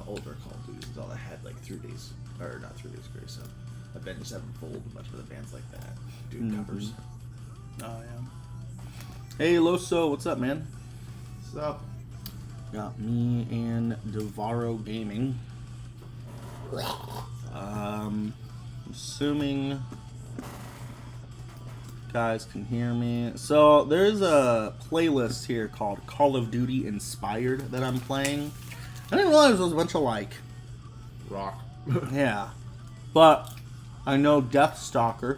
older Call of Duties, all that had like 3 days, or not 3 days grace, Avenged Sevenfold, a bunch of other bands like that, doing covers. Oh yeah. Hey Loso, what's up, man? What's up? Got me and Devaro Gaming. Assuming guys can hear me. So there's a playlist here called Call of Duty Inspired that I'm playing. I didn't realize it was a bunch of like rock. Yeah. But I know Deathstalker,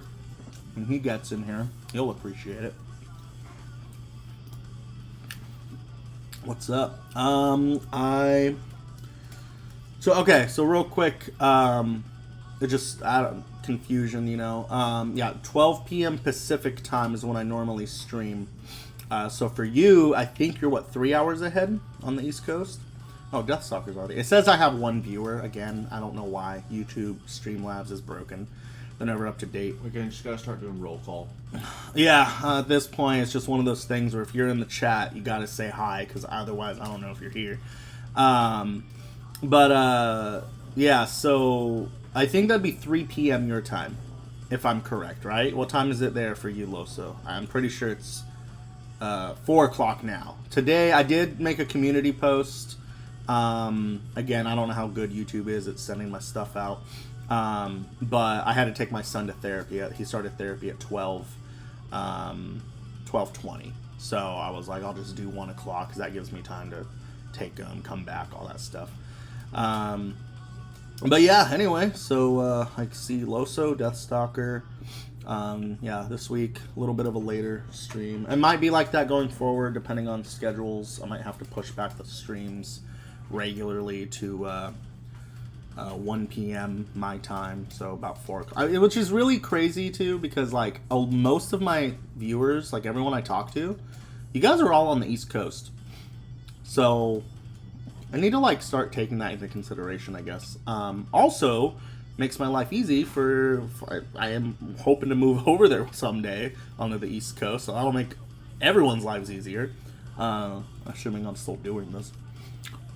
when he gets in here, he'll appreciate it. What's up? So real quick, it just confusion, you know. Yeah, 12 p.m. Pacific time is when I normally stream. So for you, I think you're 3 hours ahead on the East Coast. Oh, Deathstalker's already. It says I have one viewer. Again, I don't know why. YouTube Streamlabs is broken. They're never up to date. We just gotta start doing roll call. Yeah, at this point, it's just one of those things where if you're in the chat, you gotta say hi, because otherwise, I don't know if you're here. Yeah, so I think that'd be 3 p.m. your time, if I'm correct, right? What time is it there for you, Loso? I'm pretty sure it's 4 o'clock now. Today, I did make a community post. Again, I don't know how good YouTube is at sending my stuff out. But I had to take my son to therapy. He started therapy at 12:20. So I was like, I'll just do 1 o'clock because that gives me time to take him, come back, all that stuff. But yeah, anyway, so I see Loso, Deathstalker. Yeah, this week, a little bit of a later stream. It might be like that going forward, depending on schedules. I might have to push back the streams regularly to 1 p.m. my time, so about 4 o'clock. Which is really crazy, too, because, like, most of my viewers, like, everyone I talk to, you guys are all on the East Coast. So, I need to, like, start taking that into consideration, I guess. Also, makes my life easy I am hoping to move over there someday onto the East Coast, so that'll make everyone's lives easier. Assuming I'm still doing this.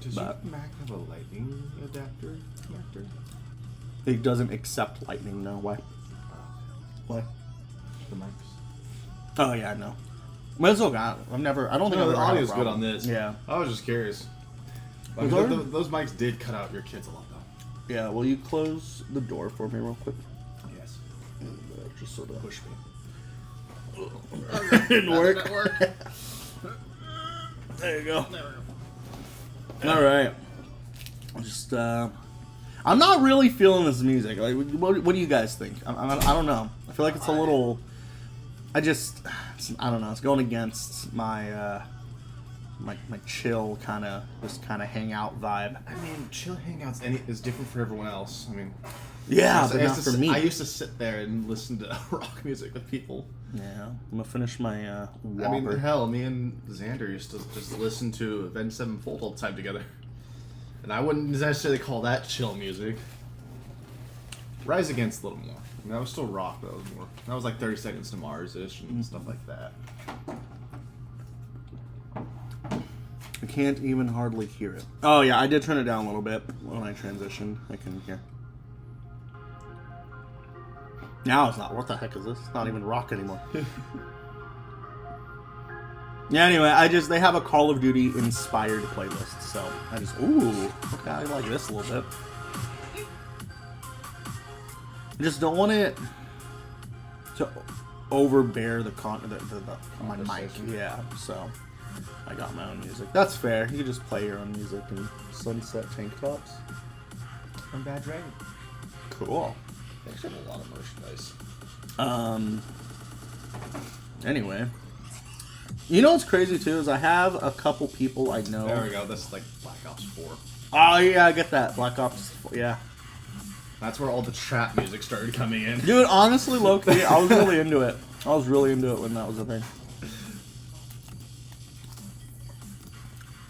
Does your Mac have a lightning adapter connector? It doesn't accept lightning, no. Why? Why? The mics. Oh, yeah, I know. But it's okay. I don't think the audio's good on this. Yeah. I was just curious. Those mics did cut out your kids a lot, though. Yeah, will you close the door for me real quick? Yes. And, just sort of push me. Didn't work. There you go. There we go. All right. Just, I'm not really feeling this music. Like, what do you guys think? I don't know. I feel like it's a little. I don't know. It's going against my my chill kind of hangout vibe. I mean, chill hangouts is different for everyone else. I mean, yeah, but not for me. I used to sit there and listen to rock music with people. Yeah, I'm gonna finish my Whopper. I mean, hell, me and Xander used to just listen to Avenged Sevenfold all the time together, and I wouldn't necessarily call that chill music. Rise Against a little more. I mean, that was still rock, but that was like 30 Seconds to Mars-ish and stuff like that. I can't even hardly hear it. Oh yeah, I did turn it down a little bit when I transitioned. I can hear. Now it's not. What the heck is this? It's not even rock anymore. Yeah, anyway, they have a Call of Duty inspired playlist, so okay, I like this a little bit. I just don't want it to overbear the my mic. Yeah, so I got my own music. That's fair. You can just play your own music and sunset tank tops. From Bad Dragon. Cool. They actually have a lot of merchandise. Anyway. You know what's crazy, too, is I have a couple people I know. There we go. This is like Black Ops 4. Oh, yeah, I get that. Black Ops 4, yeah. That's where all the trap music started coming in. Dude, honestly, low-key, I was really into it. I was really into it when that was a thing.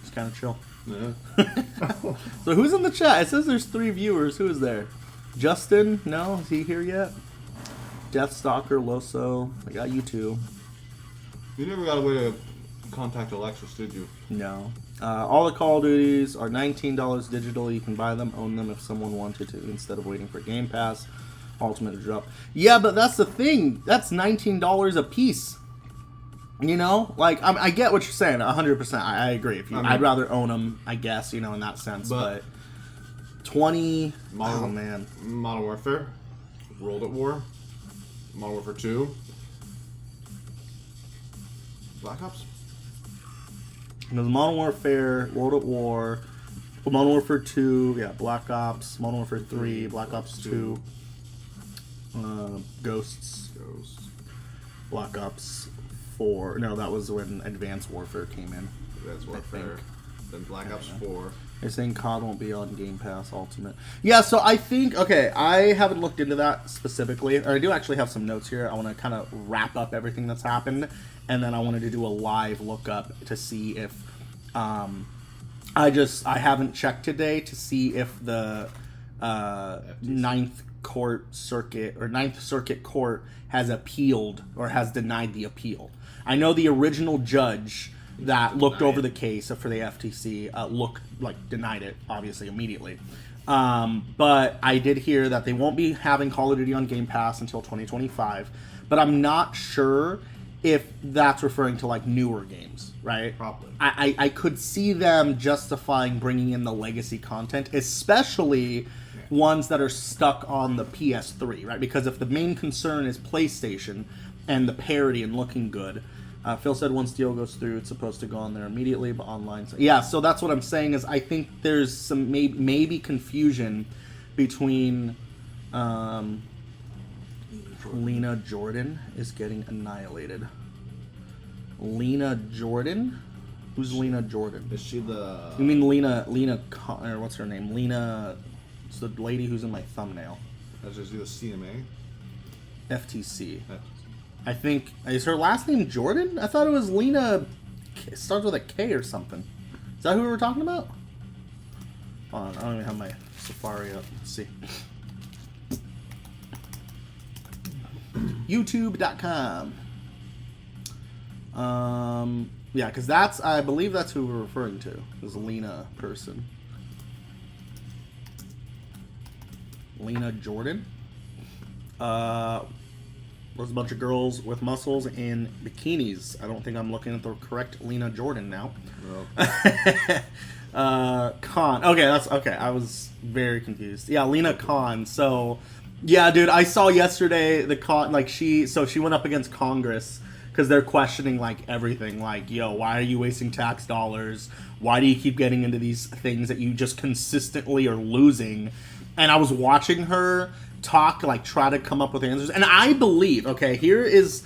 It's kind of chill. Yeah. So who's in the chat? It says there's 3 viewers. Who is there? Justin? No? Is he here yet? Deathstalker, Loso. I got you 2. You never got a way to contact Alexis, did you? No. All the Call of Duties are $19 digital. You can buy them, own them if someone wanted to, instead of waiting for Game Pass Ultimate to drop. Yeah, but that's the thing. That's $19 a piece. You know? Like, I get what you're saying, 100%. I agree. I'd rather own them, I guess, in that sense. But 20... oh, man. Modern Warfare. World at War. Modern Warfare 2. Black Ops. There's Modern Warfare, World at War, Modern Warfare 2, yeah, Black Ops, Modern Warfare 3, Black Ops 2, Ghosts, Black Ops 4. No, that was when Advanced Warfare came in. Advanced Warfare. Then Black Ops 4. They're saying COD won't be on Game Pass Ultimate. Yeah, so I think, okay, I haven't looked into that specifically. Or I do actually have some notes here. I want to kind of wrap up everything that's happened. And then I wanted to do a live lookup to see if... I haven't checked today to see if the Ninth Circuit Court has appealed or has denied the appeal. I know the original judge that looked over the case for the FTC denied it, obviously, immediately. But I did hear that they won't be having Call of Duty on Game Pass until 2025. But I'm not sure if that's referring to newer games, right? Probably. I could see them justifying bringing in the legacy content, especially ones that are stuck on the PS3, right? Because if the main concern is PlayStation and the parity and looking good, Phil said once deal goes through, it's supposed to go on there immediately, but online. Yeah, so that's what I'm saying is I think there's some maybe confusion between... Lena Jordan is getting annihilated. Lena Jordan? Who's Lena Jordan? Is she the... You mean Lena or what's her name? Lena... It's the lady who's in my thumbnail. Is she the CMA? FTC. I think... Is her last name Jordan? I thought it was Lena... It starts with a K or something. Is that who we were talking about? Hold on, I don't even have my Safari up. Let's see. YouTube.com. Yeah, because I believe that's who we're referring to. Is Lena person. Lena Jordan. There's a bunch of girls with muscles in bikinis. I don't think I'm looking at the correct Lena Jordan now. No. Khan. Okay, that's okay. I was very confused. Yeah, Lena Khan. So, yeah, dude, I saw yesterday the Khan. She went up against Congress because they're questioning everything. Yo, why are you wasting tax dollars? Why do you keep getting into these things that you just consistently are losing? And I was watching her talk, try to come up with answers. And I believe, okay, here is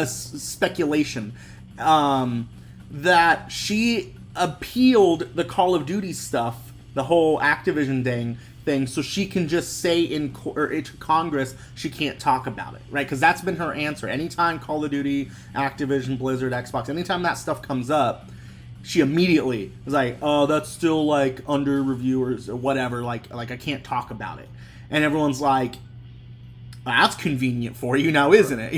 speculation, that she appealed the Call of Duty stuff, the whole Activision thing, so she can just say to Congress she can't talk about it, right? Because that's been her answer. Anytime Call of Duty, Activision, Blizzard, Xbox, anytime that stuff comes up, she immediately was like, oh, that's still under review or whatever, I can't talk about it. And everyone's like, that's convenient for you now, isn't it?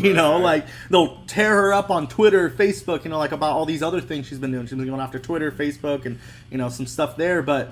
They'll tear her up on Twitter, Facebook, about all these other things she's been doing. She's been going after Twitter, Facebook, and, some stuff there. But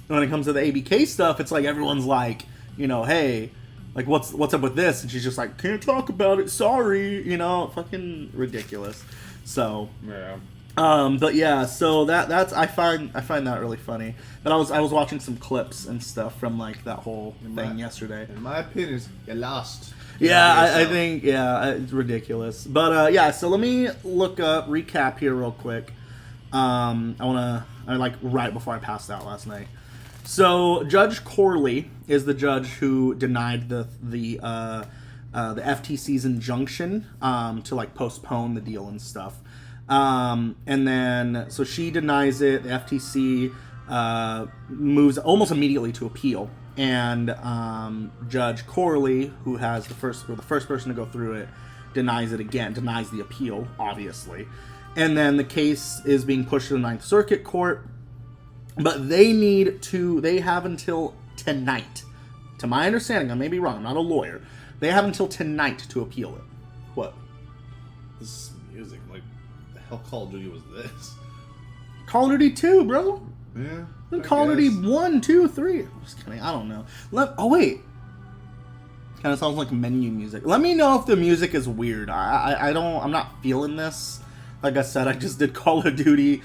when it comes to the ABK stuff, it's everyone's hey, what's up with this? And she's just can't talk about it, sorry, fucking ridiculous. So, yeah. But yeah, so that's I find that really funny. But I was watching some clips and stuff from that whole thing yesterday. In my opinion, you lost. Yeah, I think it's ridiculous. But yeah, so let me recap here real quick. I right before I passed out last night. So Judge Corley is the judge who denied the FTC's injunction to postpone the deal and stuff. And then, so she denies it. The FTC moves almost immediately to appeal, and Judge Corley, who has the first person to go through it, denies it again, denies the appeal, obviously. And then the case is being pushed to the Ninth Circuit Court, but they have until tonight. To my understanding, I may be wrong, I'm not a lawyer. They have until tonight to appeal it. What? This music, hell Call of Duty was this? Call of Duty 2, bro. Yeah. Call of Duty 1, 2, 3. I'm just kidding. I don't know. Oh, wait. Kind of sounds like menu music. Let me know if the music is weird. I'm not feeling this. Like I said, I just did Call of Duty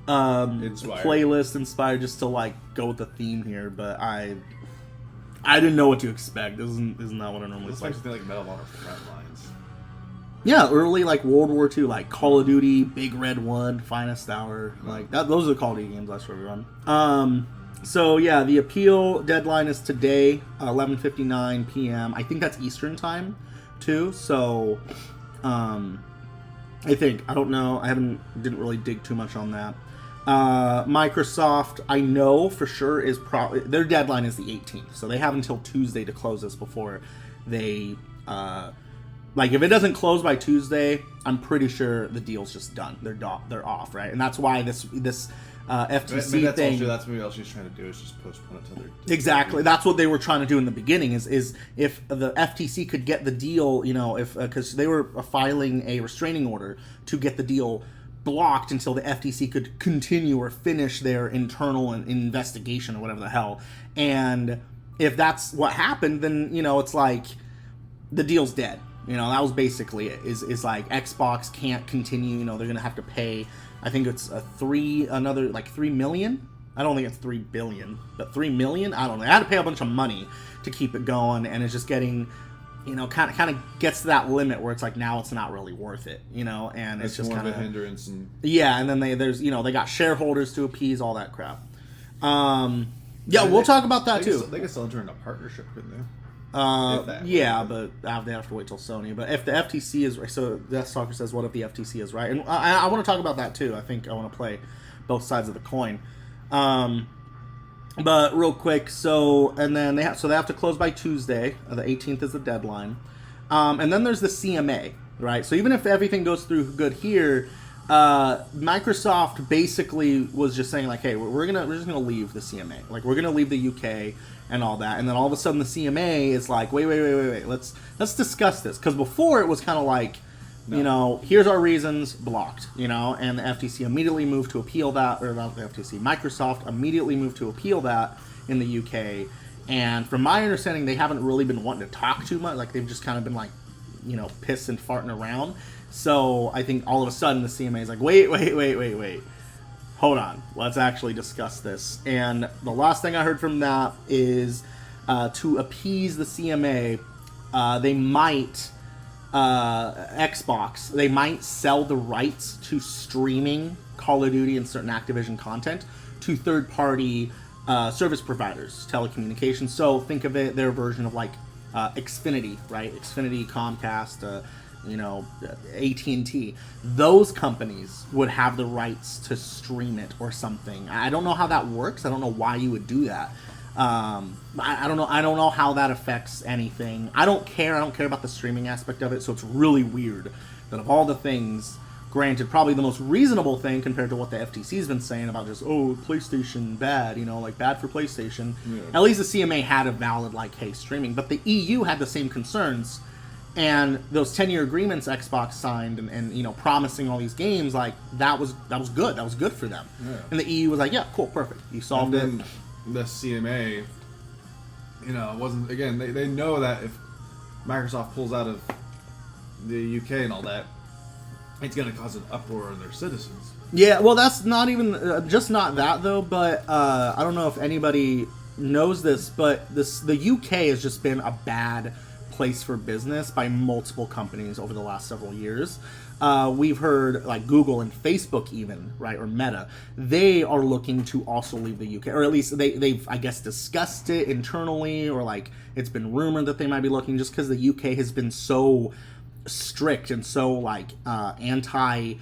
playlist inspired just to like go with the theme here, but I didn't know what to expect. This isn't that what I normally This play. makes me think like Medal of Honor Frontlines. Yeah, early like World War II, like Call of Duty, Big Red 1, Finest Hour, like that. Those are the Call of Duty games I started on. So yeah, the appeal deadline is today, 11:59 p.m. I think that's Eastern time, too. So, I think I don't know. Didn't really dig too much on that. Microsoft, I know for sure is probably their deadline is the 18th, so they have until Tuesday to close this before they. Like if it doesn't close by Tuesday, I'm pretty sure the deal's just done. They're off, right? And that's why this FTC maybe that's thing. Also, that's maybe all she's trying to do is just postpone it to their. Exactly, that's what they were trying to do in the beginning. Is if the FTC could get the deal, if because they were filing a restraining order to get the deal blocked until the FTC could continue or finish their internal investigation or whatever the hell. And if that's what happened, then it's like the deal's dead. That was basically it. Is like Xbox can't continue. They're gonna have to pay. I think it's another like $3 million. I don't think it's $3 billion, but $3 million. I don't know. I had to pay a bunch of money to keep it going, and it's just getting, kind of gets to that limit where it's like now it's not really worth it, and it's just more kind of a hindrance. And yeah, and then they got shareholders to appease, all that crap. Yeah, we'll talk about that too. They could still enter into a partnership, couldn't they? Yeah, but they have to wait till Sony. But if the FTC is right, so Death Stalker says, "What if the FTC is right?" And I want to talk about that too. I think I want to play both sides of the coin. But real quick, and then they have to close by Tuesday. The 18th is the deadline. And then there's the CMA, right? So even if everything goes through good here, Microsoft basically was just saying like, "Hey, we're just gonna leave the CMA. Like we're gonna leave the UK." And all that, and then all of a sudden the CMA is like, wait, let's discuss this, because before it was kind of like, here's our reasons, blocked, and the FTC immediately moved to appeal that, or not the FTC, Microsoft immediately moved to appeal that in the UK, and from my understanding, they haven't really been wanting to talk too much, like they've just kind of been like, pissed and farting around, so I think all of a sudden the CMA is like, wait. Hold on, let's actually discuss this. And the last thing I heard from that is to appease the CMA, they might, Xbox, they might sell the rights to streaming Call of Duty and certain Activision content to third-party service providers, telecommunications. So think of it, their version of like Xfinity, right? Xfinity, Comcast, AT&T, those companies would have the rights to stream it or something. I don't know how that works. I don't know why you would do that. I don't know how that affects anything. I don't care about the streaming aspect of it, so it's really weird that of all the things, granted, probably the most reasonable thing compared to what the FTC's been saying about just, PlayStation bad, like bad for PlayStation. Yeah. At least the CMA had a valid, like, hey, streaming. But the EU had the same concerns. And those 10-year agreements Xbox signed and promising all these games, like, that was good. That was good for them. Yeah. And the EU was like, yeah, cool, perfect. You solved it. The CMA, wasn't, again, they know that if Microsoft pulls out of the UK and all that, it's going to cause an uproar in their citizens. Yeah, well, that's not even, just not that, though, but I don't know if anybody knows this, but the UK has just been a bad place for business by multiple companies over the last several years. We've heard like Google and Facebook even, right, or Meta, they are looking to also leave the UK, or at least they've, I guess, discussed it internally, or like it's been rumored that they might be looking, just because the UK has been so strict and so like anti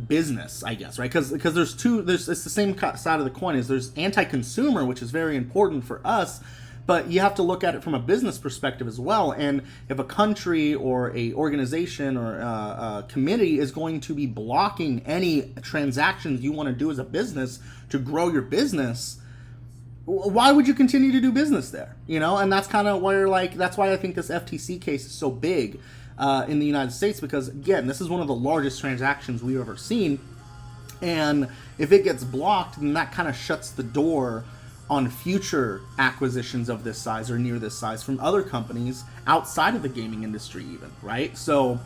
business, I guess, right? Because it's the same side of the coin. Is there's anti-consumer, which is very important for us. But you have to look at it from a business perspective as well. And if a country or a organization or a committee is going to be blocking any transactions you want to do as a business to grow your business, why would you continue to do business there? You know, and that's kind of where, like, that's why I think this FTC case is so big in the United States, because, again, this is one of the largest transactions we've ever seen. And if it gets blocked, then that kind of shuts the door on future acquisitions of this size or near this size from other companies outside of the gaming industry even, right? So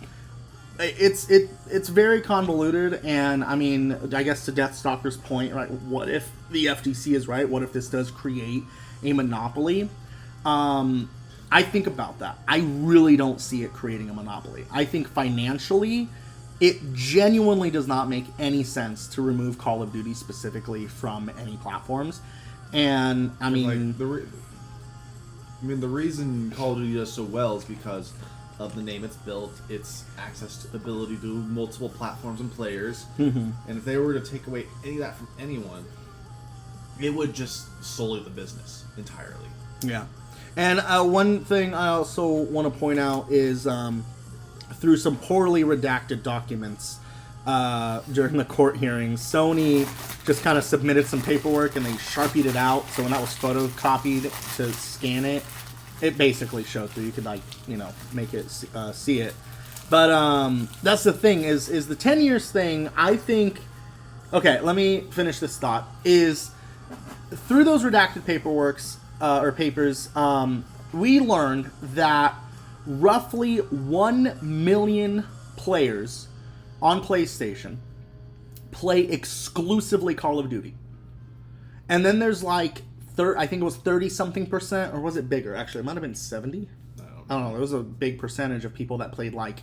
it's very convoluted, and I mean, I guess to Deathstalker's point, right, what if the FTC is right? What if this does create a monopoly? I think about that. I really don't see it creating a monopoly. I think financially, it genuinely does not make any sense to remove Call of Duty specifically from any platforms. And I mean, like the reason Call of Duty does so well is because of the name it's built, its access to ability to multiple platforms and players. Mm-hmm. And if they were to take away any of that from anyone, it would just sully the business entirely. Yeah. And one thing I also want to point out is through some poorly redacted documents during the court hearings, Sony just kind of submitted some paperwork and they Sharpied it out. So when that was photocopied to scan it, it basically showed through. You could, like, you know, make it see it. But that's the thing is the 10 years thing, I think... Okay, let me finish this thought. Is through those redacted papers, we learned that roughly 1 million players on PlayStation play exclusively Call of Duty. And then there's like, I think it was 30-something%, or was it bigger? Actually, it might have been 70. I don't know. There was a big percentage of people that played, like...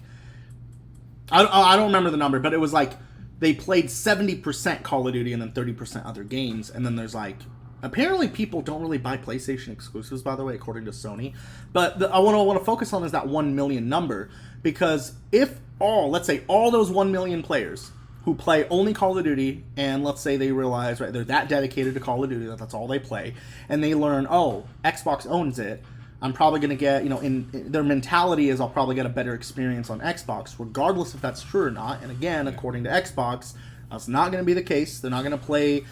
I don't remember the number, but it was like they played 70% Call of Duty and then 30% other games. And then there's like... Apparently people don't really buy PlayStation exclusives, by the way, according to Sony. But I want to focus on is that 1 million number. Because if let's say all those 1 million players who play only Call of Duty, and let's say they realize, right, they're that dedicated to Call of Duty that that's all they play, and they learn, oh, Xbox owns it, I'm probably going to get, you know, in their mentality is I'll probably get a better experience on Xbox, regardless if that's true or not. And again, according to Xbox, that's not going to be the case. They're not going to play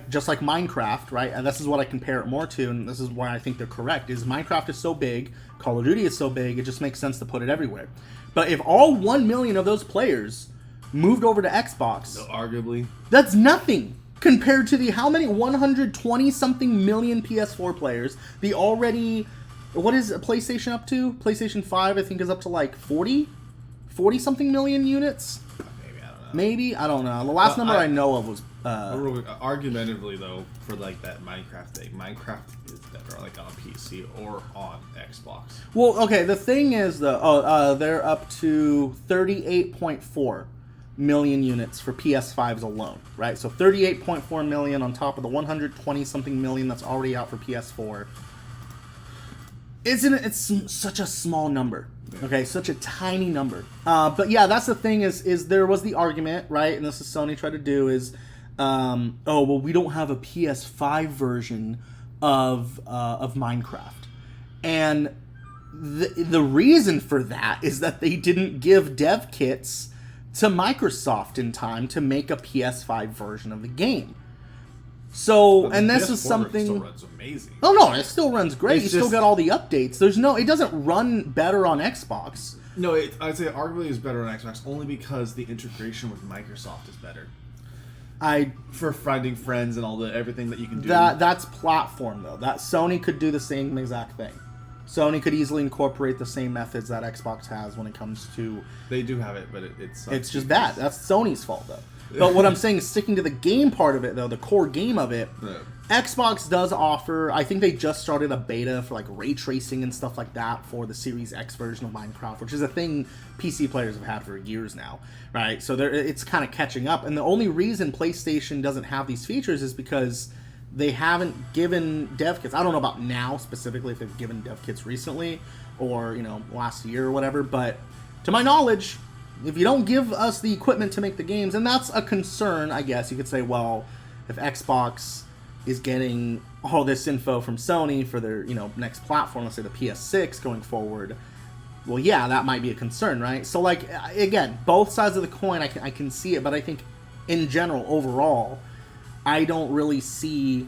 just like Minecraft, right? And this is what I compare it more to, and this is why I think they're correct, is Minecraft is so big, Call of Duty is so big, it just makes sense to put it everywhere. But if all 1 million of those players moved over to Xbox, so arguably, that's nothing compared to the how many 120 something million PS4 players. The already, what is PlayStation up to? PlayStation 5 I think is up to like 40 something million units. Maybe, I don't know. The last number I know of was argumentatively though, for like that Minecraft thing, Minecraft is better like on a PC or on Xbox. Well, okay, the thing is though, they're up to 38.4 million units for PS5s alone, right? So 38.4 million on top of the 120 something million that's already out for PS4. It's such a small number. Okay, such a tiny number. But yeah, that's the thing is there was the argument, right? And this is Sony tried to do is, oh, well, we don't have a PS5 version of Minecraft. And the reason for that is that they didn't give dev kits to Microsoft in time to make a PS5 version of the game. So, and this is something... Still runs amazing. Oh no, it still runs great. You still got all the updates. It doesn't run better on Xbox. No, I'd say arguably is better on Xbox only because the integration with Microsoft is better. For finding friends and everything that you can do. That's platform though. That Sony could do the same exact thing. Sony could easily incorporate the same methods that Xbox has when it comes to... They do have it, but it's just bad. That's Sony's fault though. But what I'm saying is sticking to the game part of it, though, the core game of it, Xbox does offer, I think they just started a beta for like ray tracing and stuff like that for the Series X version of Minecraft, which is a thing PC players have had for years now, right? So it's kind of catching up. And the only reason PlayStation doesn't have these features is because they haven't given dev kits. I don't know about now specifically if they've given dev kits recently or, you know, last year or whatever, but to my knowledge... If you don't give us the equipment to make the games, and that's a concern, I guess. You could say, well, if Xbox is getting all this info from Sony for their, you know, next platform, let's say the PS6 going forward, well, yeah, that might be a concern, right? So, like, again, both sides of the coin, I can see it, but I think in general, overall, I don't really see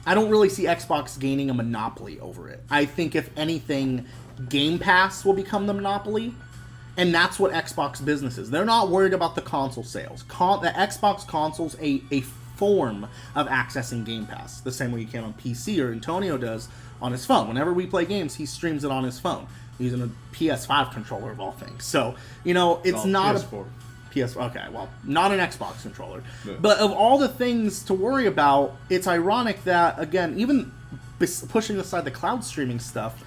I don't really see Xbox gaining a monopoly over it. I think if anything, Game Pass will become the monopoly, and that's what Xbox business is. They're not worried about the console sales. The Xbox console's a form of accessing Game Pass, the same way you can on PC, or Antonio does on his phone. Whenever we play games, he streams it on his phone using a PS5 controller of all things. So, it's not PS4. Okay, well, not an Xbox controller. Yeah. But of all the things to worry about, it's ironic that, again, even pushing aside the cloud streaming stuff,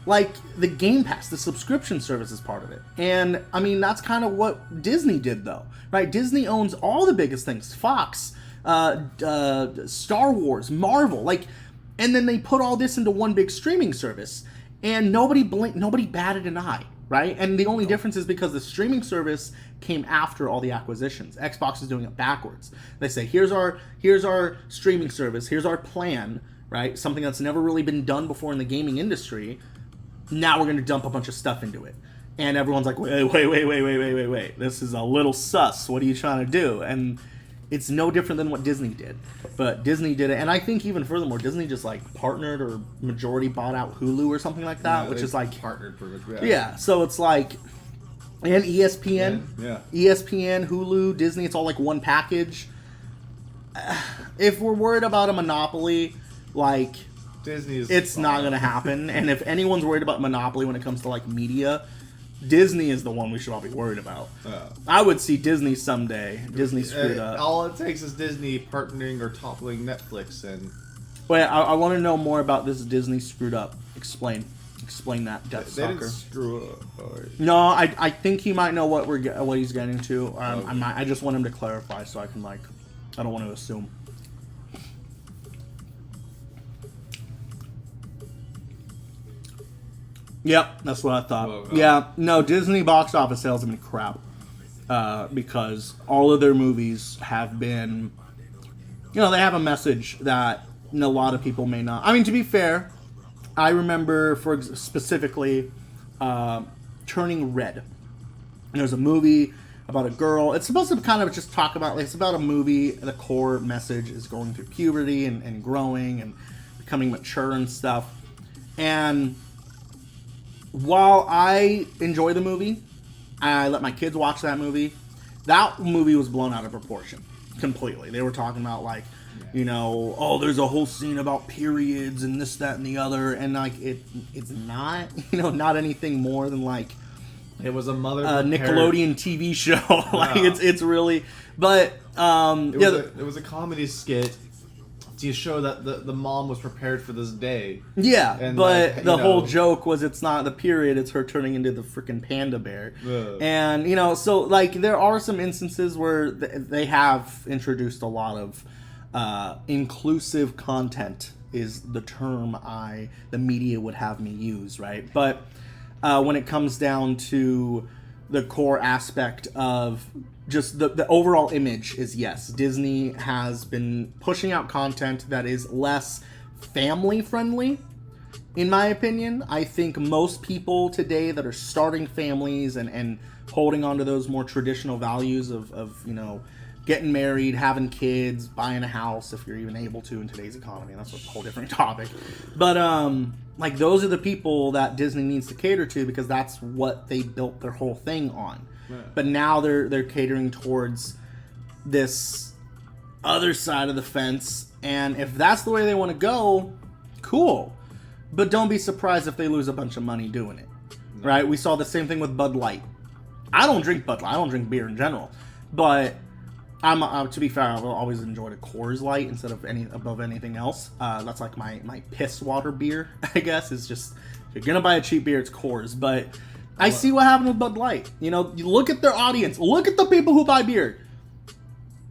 like the Game Pass, the subscription service is part of it. And, I mean, that's kind of what Disney did, though, right? Disney owns all the biggest things. Fox, Star Wars, Marvel, and then they put all this into one big streaming service. And nobody batted an eye, right? And the only difference is because the streaming service came after all the acquisitions. Xbox is doing it backwards. They say, here's our streaming service, here's our plan, right? Something that's never really been done before in the gaming industry. Now we're going to dump a bunch of stuff into it. And everyone's like, wait. This is a little sus. What are you trying to do? And it's no different than what Disney did. But Disney did it. And I think even furthermore, Disney just partnered or majority bought out Hulu or something like that, which is partnered pretty much. Yeah, so it's and ESPN, ESPN, Hulu, Disney, it's all one package. If we're worried about a monopoly, Disney is it's not going to happen. And if anyone's worried about monopoly when it comes to media, Disney is the one we should all be worried about. I would see Disney someday. Disney screwed up. All it takes is Disney partnering or toppling Netflix. And wait, I want to know more about this Disney screwed up. Explain that, Death They Stalker. didn't screw up. No, I think he might know what he's getting to. I just want him to clarify so I can I don't want to assume. Yep, that's what I thought. Well, yeah, no, Disney box office sales have been crap because all of their movies have been, they have a message that a lot of people may not. I mean, to be fair, I remember specifically Turning Red. There's a movie about a girl. It's supposed to kind of just talk about, it's about a movie. The core message is going through puberty and growing and becoming mature and stuff. And while I enjoy the movie, I let my kids watch that movie. That movie was blown out of proportion completely. They were talking about there's a whole scene about periods and this, that, and the other, and it's not, not anything more than it was a mother Nickelodeon TV show. It's really, but it was a comedy skit to show that the mom was prepared for this day. Yeah, and but the whole joke was it's not the period, it's her turning into the freaking panda bear. And, so, there are some instances where they have introduced a lot of inclusive content is the term the media would have me use, right? But when it comes down to the core aspect of just the overall image is, yes, Disney has been pushing out content that is less family friendly, in my opinion. I think most people today that are starting families and holding on to those more traditional values of getting married, having kids, buying a house if you're even able to in today's economy. That's a whole different topic. But those are the people that Disney needs to cater to because that's what they built their whole thing on. Yeah. But now they're catering towards this other side of the fence, and if that's the way they want to go, cool. But don't be surprised if they lose a bunch of money doing it. No. Right? We saw the same thing with Bud Light. I don't drink Bud Light. I don't drink beer in general. But to be fair, I've always enjoyed a Coors Light instead of above anything else. That's my piss water beer, I guess. It's just, if you're gonna buy a cheap beer, it's Coors. But I see what happened with Bud Light. You look at their audience. Look at the people who buy beer.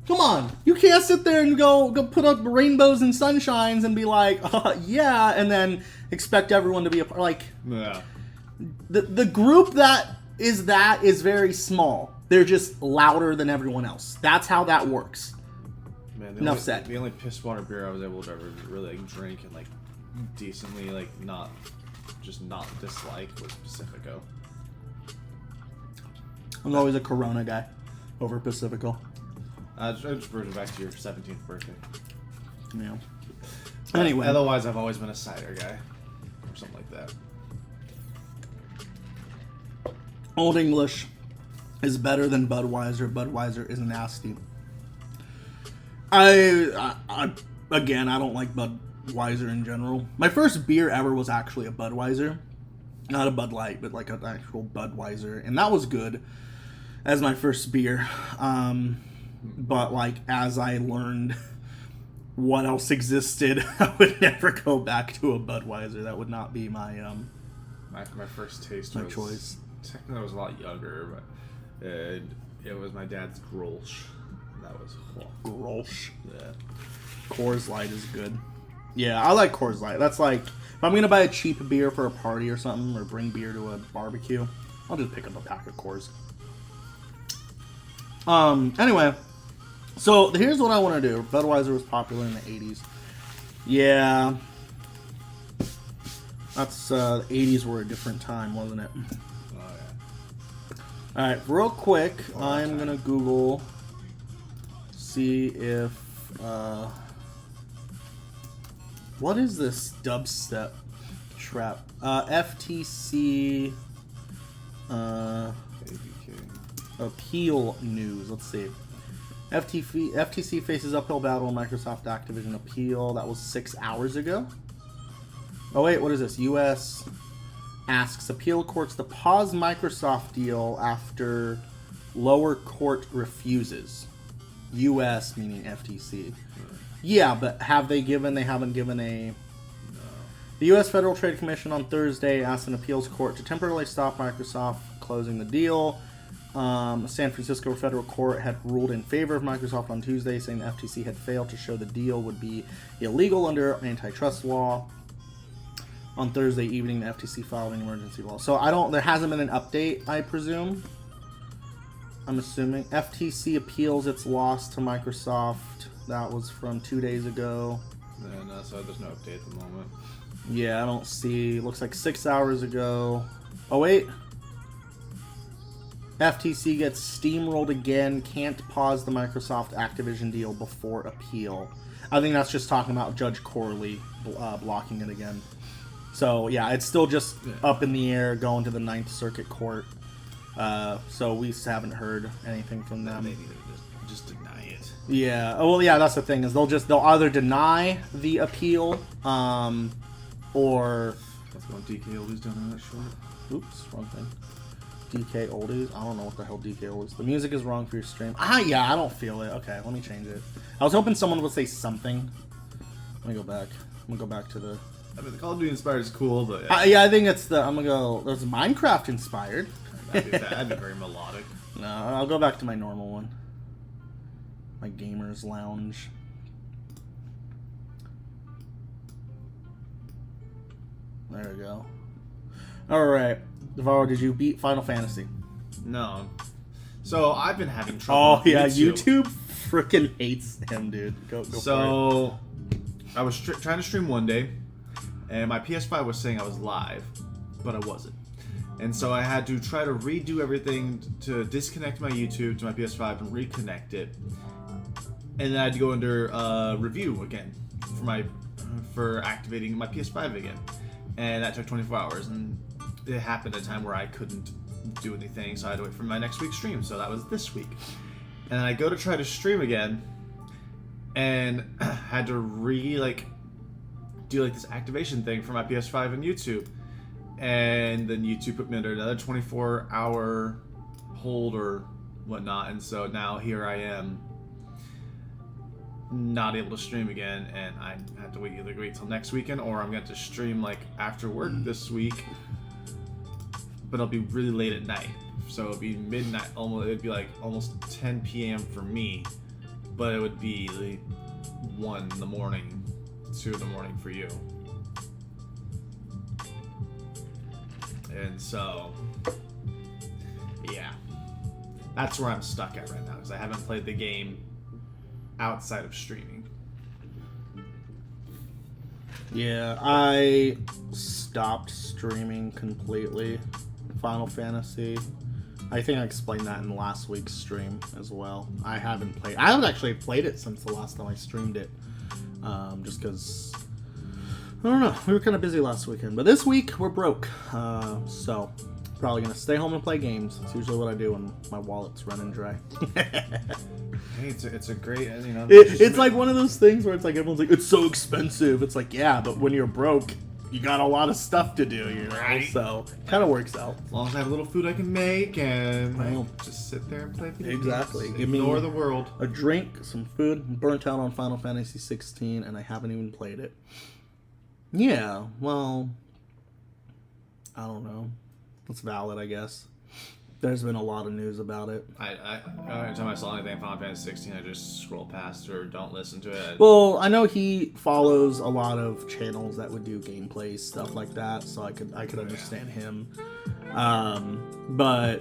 Come on, you can't sit there and go put up rainbows and sunshines and be like, yeah, and then expect everyone to be a part. Yeah. The group that is very small. They're just louder than everyone else. That's how that works. Man, Enough said. The only piss water beer I was able to ever really drink and decently not dislike was Pacifico. I'm always a Corona guy over Pacifico. I just brought it back to your 17th birthday. Yeah. Anyway. Otherwise, I've always been a cider guy. Or something like that. Old English is better than Budweiser. Budweiser is nasty. I again, I don't like Budweiser in general. My first beer ever was actually a Budweiser. Not a Bud Light, but like an actual Budweiser. And that was good as my first beer. But like, as I learned what else existed, I would never go back to a Budweiser. That would not be my my first taste my was choice. Technically, I was a lot younger, but it was my dad's Grolsch. That was Grolsch. Yeah. Coors Light is good. Yeah, I like Coors Light. That's like, if I'm gonna buy a cheap beer for a party or something, or bring beer to a barbecue, I'll just pick up a pack of Coors. Anyway, so here's what I want to do. Budweiser was popular in the 80s. Yeah. That's, the 80s were a different time, wasn't it? Oh, yeah. Alright, real quick, I'm gonna Google, see if, what is this dubstep trap? FTC, appeal news. Let's see. FTC faces uphill battle in Microsoft Activision appeal. That was 6 hours ago. Oh wait, what is this? U.S. asks appeal courts to pause Microsoft deal after lower court refuses. U.S. meaning FTC. Yeah, but have they given? They haven't given a. No. The U.S. Federal Trade Commission on Thursday asked an appeals court to temporarily stop Microsoft closing the deal. San Francisco federal court had ruled in favor of Microsoft on Tuesday, saying the FTC had failed to show the deal would be illegal under antitrust law. On Thursday evening, the FTC filed an emergency law. So there hasn't been an update, I presume. I'm assuming. FTC appeals its loss to Microsoft. That was from 2 days ago. And so there's no update at the moment. Yeah, I don't see. Looks like 6 hours ago. Oh, wait. FTC gets steamrolled again. Can't pause the Microsoft Activision deal before appeal. I think that's just talking about Judge Corley blocking it again. So, yeah, it's still just up in the air, going to the Ninth Circuit Court. So we haven't heard anything from them. Maybe just deny it. Yeah. Oh, well, yeah, that's the thing, is they'll either deny the appeal, or... That's what DK Oldies done on that short. Oops, wrong thing. DK Oldies? I don't know what the hell DK Oldies. The music is wrong for your stream. Yeah, I don't feel it. Okay, let me change it. I was hoping someone would say something. Let me go back. I'm gonna go back to the... I mean, the Call of Duty inspired is cool, but... yeah, I think it's the... I'm gonna go... There's Minecraft inspired. That'd be very melodic. No, I'll go back to my normal one. My Gamer's Lounge. There we go. Alright. Devour, did you beat Final Fantasy? No. So, I've been having trouble. Oh, yeah, YouTube freaking hates him, dude. Go so, for it. I was trying to stream one day, and my PS5 was saying I was live, but I wasn't. And so I had to try to redo everything to disconnect my YouTube to my PS5 and reconnect it. And then I had to go under review again for activating my PS5 again. And that took 24 hours. And it happened at a time where I couldn't do anything, so I had to wait for my next week's stream. So that was this week. And then I go to try to stream again, and had to do this activation thing for my PS5 and YouTube. And then YouTube put me under another 24-hour hold or whatnot, and so now here I am, not able to stream again, and I have to either wait till next weekend, or I'm going to stream after work this week, but it'll be really late at night, so it'll be midnight, it'd be almost 10 p.m. for me, but it would be 1 in the morning, 2 in the morning for you. And so, yeah, that's where I'm stuck at right now, because I haven't played the game outside of streaming. Yeah, I stopped streaming completely Final Fantasy. I think I explained that in last week's stream as well. I haven't actually played it since the last time I streamed it. just because, I don't know, we were kind of busy last weekend. But this week, we're broke. So, probably going to stay home and play games. It's usually what I do when my wallet's running dry. Hey, it's a great, you know. It's like one of those things where it's like, everyone's like, it's so expensive. It's like, yeah, but when you're broke, you got a lot of stuff to do, you know? Right. So, kind of works out. As long as I have a little food I can make and just sit there and play video Exactly. games. Give me Ignore the world. a drink, some food. I'm burnt out on Final Fantasy 16, and I haven't even played it. Yeah, well, I don't know. It's valid, I guess. There's been a lot of news about it. Every time I saw anything Final Fantasy 16, I just scroll past or don't listen to it. Well, I know he follows a lot of channels that would do gameplay stuff like that, so I could understand him. But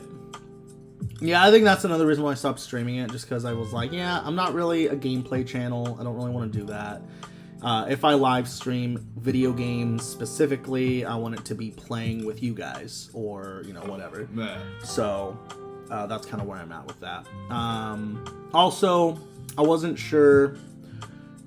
yeah, I think that's another reason why I stopped streaming it, just because I was like, yeah, I'm not really a gameplay channel. I don't really want to do that. If I live stream video games specifically, I want it to be playing with you guys or, you know, whatever. Yeah. So that's kind of where I'm at with that. Also, I wasn't sure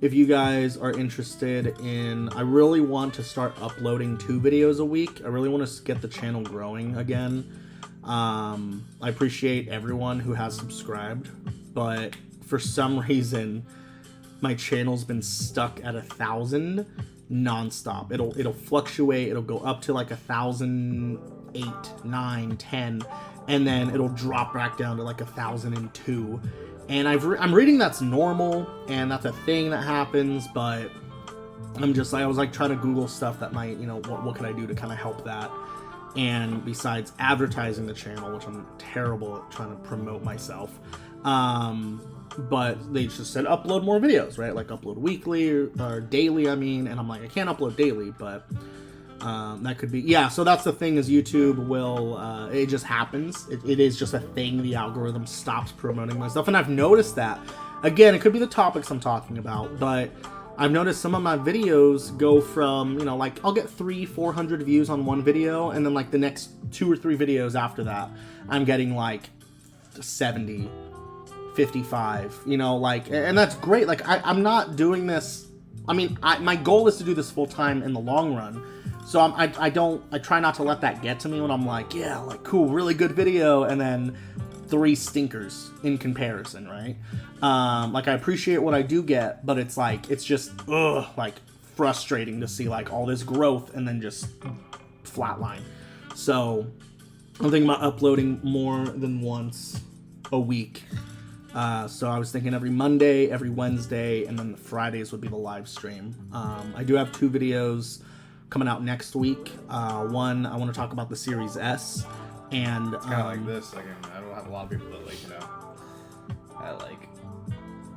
if you guys are interested in, I really want to start uploading 2 videos a week. I really want to get the channel growing again. I appreciate everyone who has subscribed, but for some reason, my channel's been stuck at 1,000 nonstop. It'll fluctuate. It'll go up to like 1,008, 9, 10, and then it'll drop back down to like 1,002. And I'm reading that's normal and that's a thing that happens, but I was like trying to Google stuff that might, you know, what can I do to kind of help that. And besides advertising the channel, which I'm terrible at trying to promote myself, but they just said upload more videos, right? Like upload weekly or daily, I mean. And I'm like, I can't upload daily, but that could be, yeah. So that's the thing, is YouTube will, it just happens. It is just a thing. The algorithm stops promoting my stuff. And I've noticed that. Again, it could be the topics I'm talking about, but I've noticed some of my videos go from, you know, like I'll get 300-400 views on one video, and then like the next 2 or 3 videos after that, I'm getting like 70, 55, you know, like, and that's great. Like I'm not doing this. I mean, my goal is to do this full time in the long run. So I try not to let that get to me when I'm like, yeah, like cool, really good video, and then 3 stinkers in comparison, right? Like I appreciate what I do get, but it's like, it's just, like frustrating to see like all this growth and then just flatline. So I'm thinking about uploading more than once a week. So I was thinking every Monday, every Wednesday, and then the Fridays would be the live stream. I do have 2 videos coming out next week. One, I want to talk about the Series S, and it's kind of like this. Like, I don't have a lot of people that, like, you know,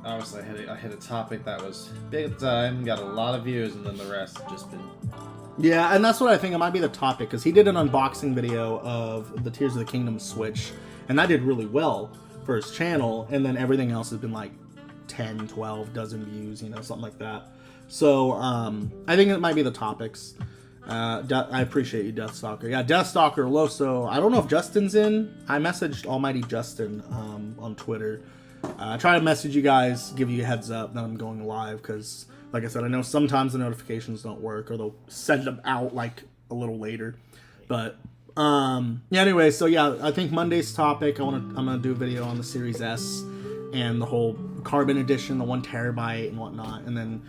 obviously I hit a topic that was big at the time, got a lot of views, and then the rest have just been. Yeah, and that's what I think it might be, the topic, because he did an unboxing video of the Tears of the Kingdom Switch, and that did really well for his channel, and then everything else has been like 10, 12 dozen views, you know, something like that. So I think it might be the topics. I appreciate you, Deathstalker. Yeah, Deathstalker, Loso. I don't know if Justin's in. I messaged Almighty Justin on Twitter. I try to message you guys, give you a heads up that I'm going live, because, like I said, I know sometimes the notifications don't work, or they'll send them out like a little later. But yeah, anyway, so yeah, I think Monday's topic, I'm gonna do a video on the Series S and the whole Carbon Edition, the 1 terabyte and whatnot, and then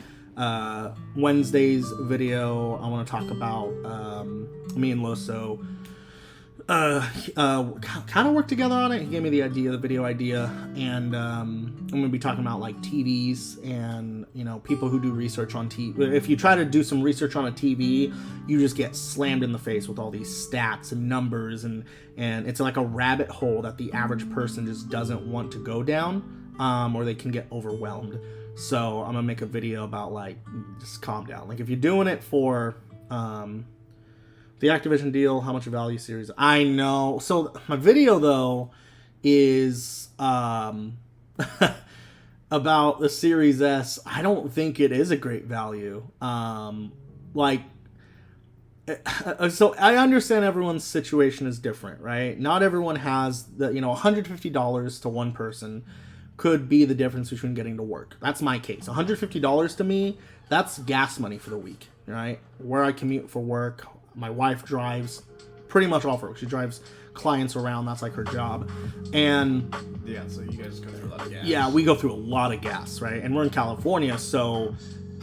Wednesday's video, I want to talk about me and Loso kind of worked together on it. He gave me the idea, the video idea, and I'm going to be talking about like TVs and, you know, people who do research on TV. If you try to do some research on a TV, you just get slammed in the face with all these stats and numbers, and it's like a rabbit hole that the average person just doesn't want to go down, or they can get overwhelmed. So I'm gonna make a video about, like, just calm down. Like, if you're doing it for the Activision deal, how much value series? I know. So my video though is about the Series S. I don't think it is a great value. Like, so I understand everyone's situation is different, right? Not everyone has the, you know, $150 to one person could be the difference between getting to work. That's my case. $150 to me, that's gas money for the week, right? Where I commute for work, my wife drives pretty much all for work. She drives clients around. That's like her job. And yeah, so you guys go through a lot of gas. Yeah, we go through a lot of gas, right? And we're in California, so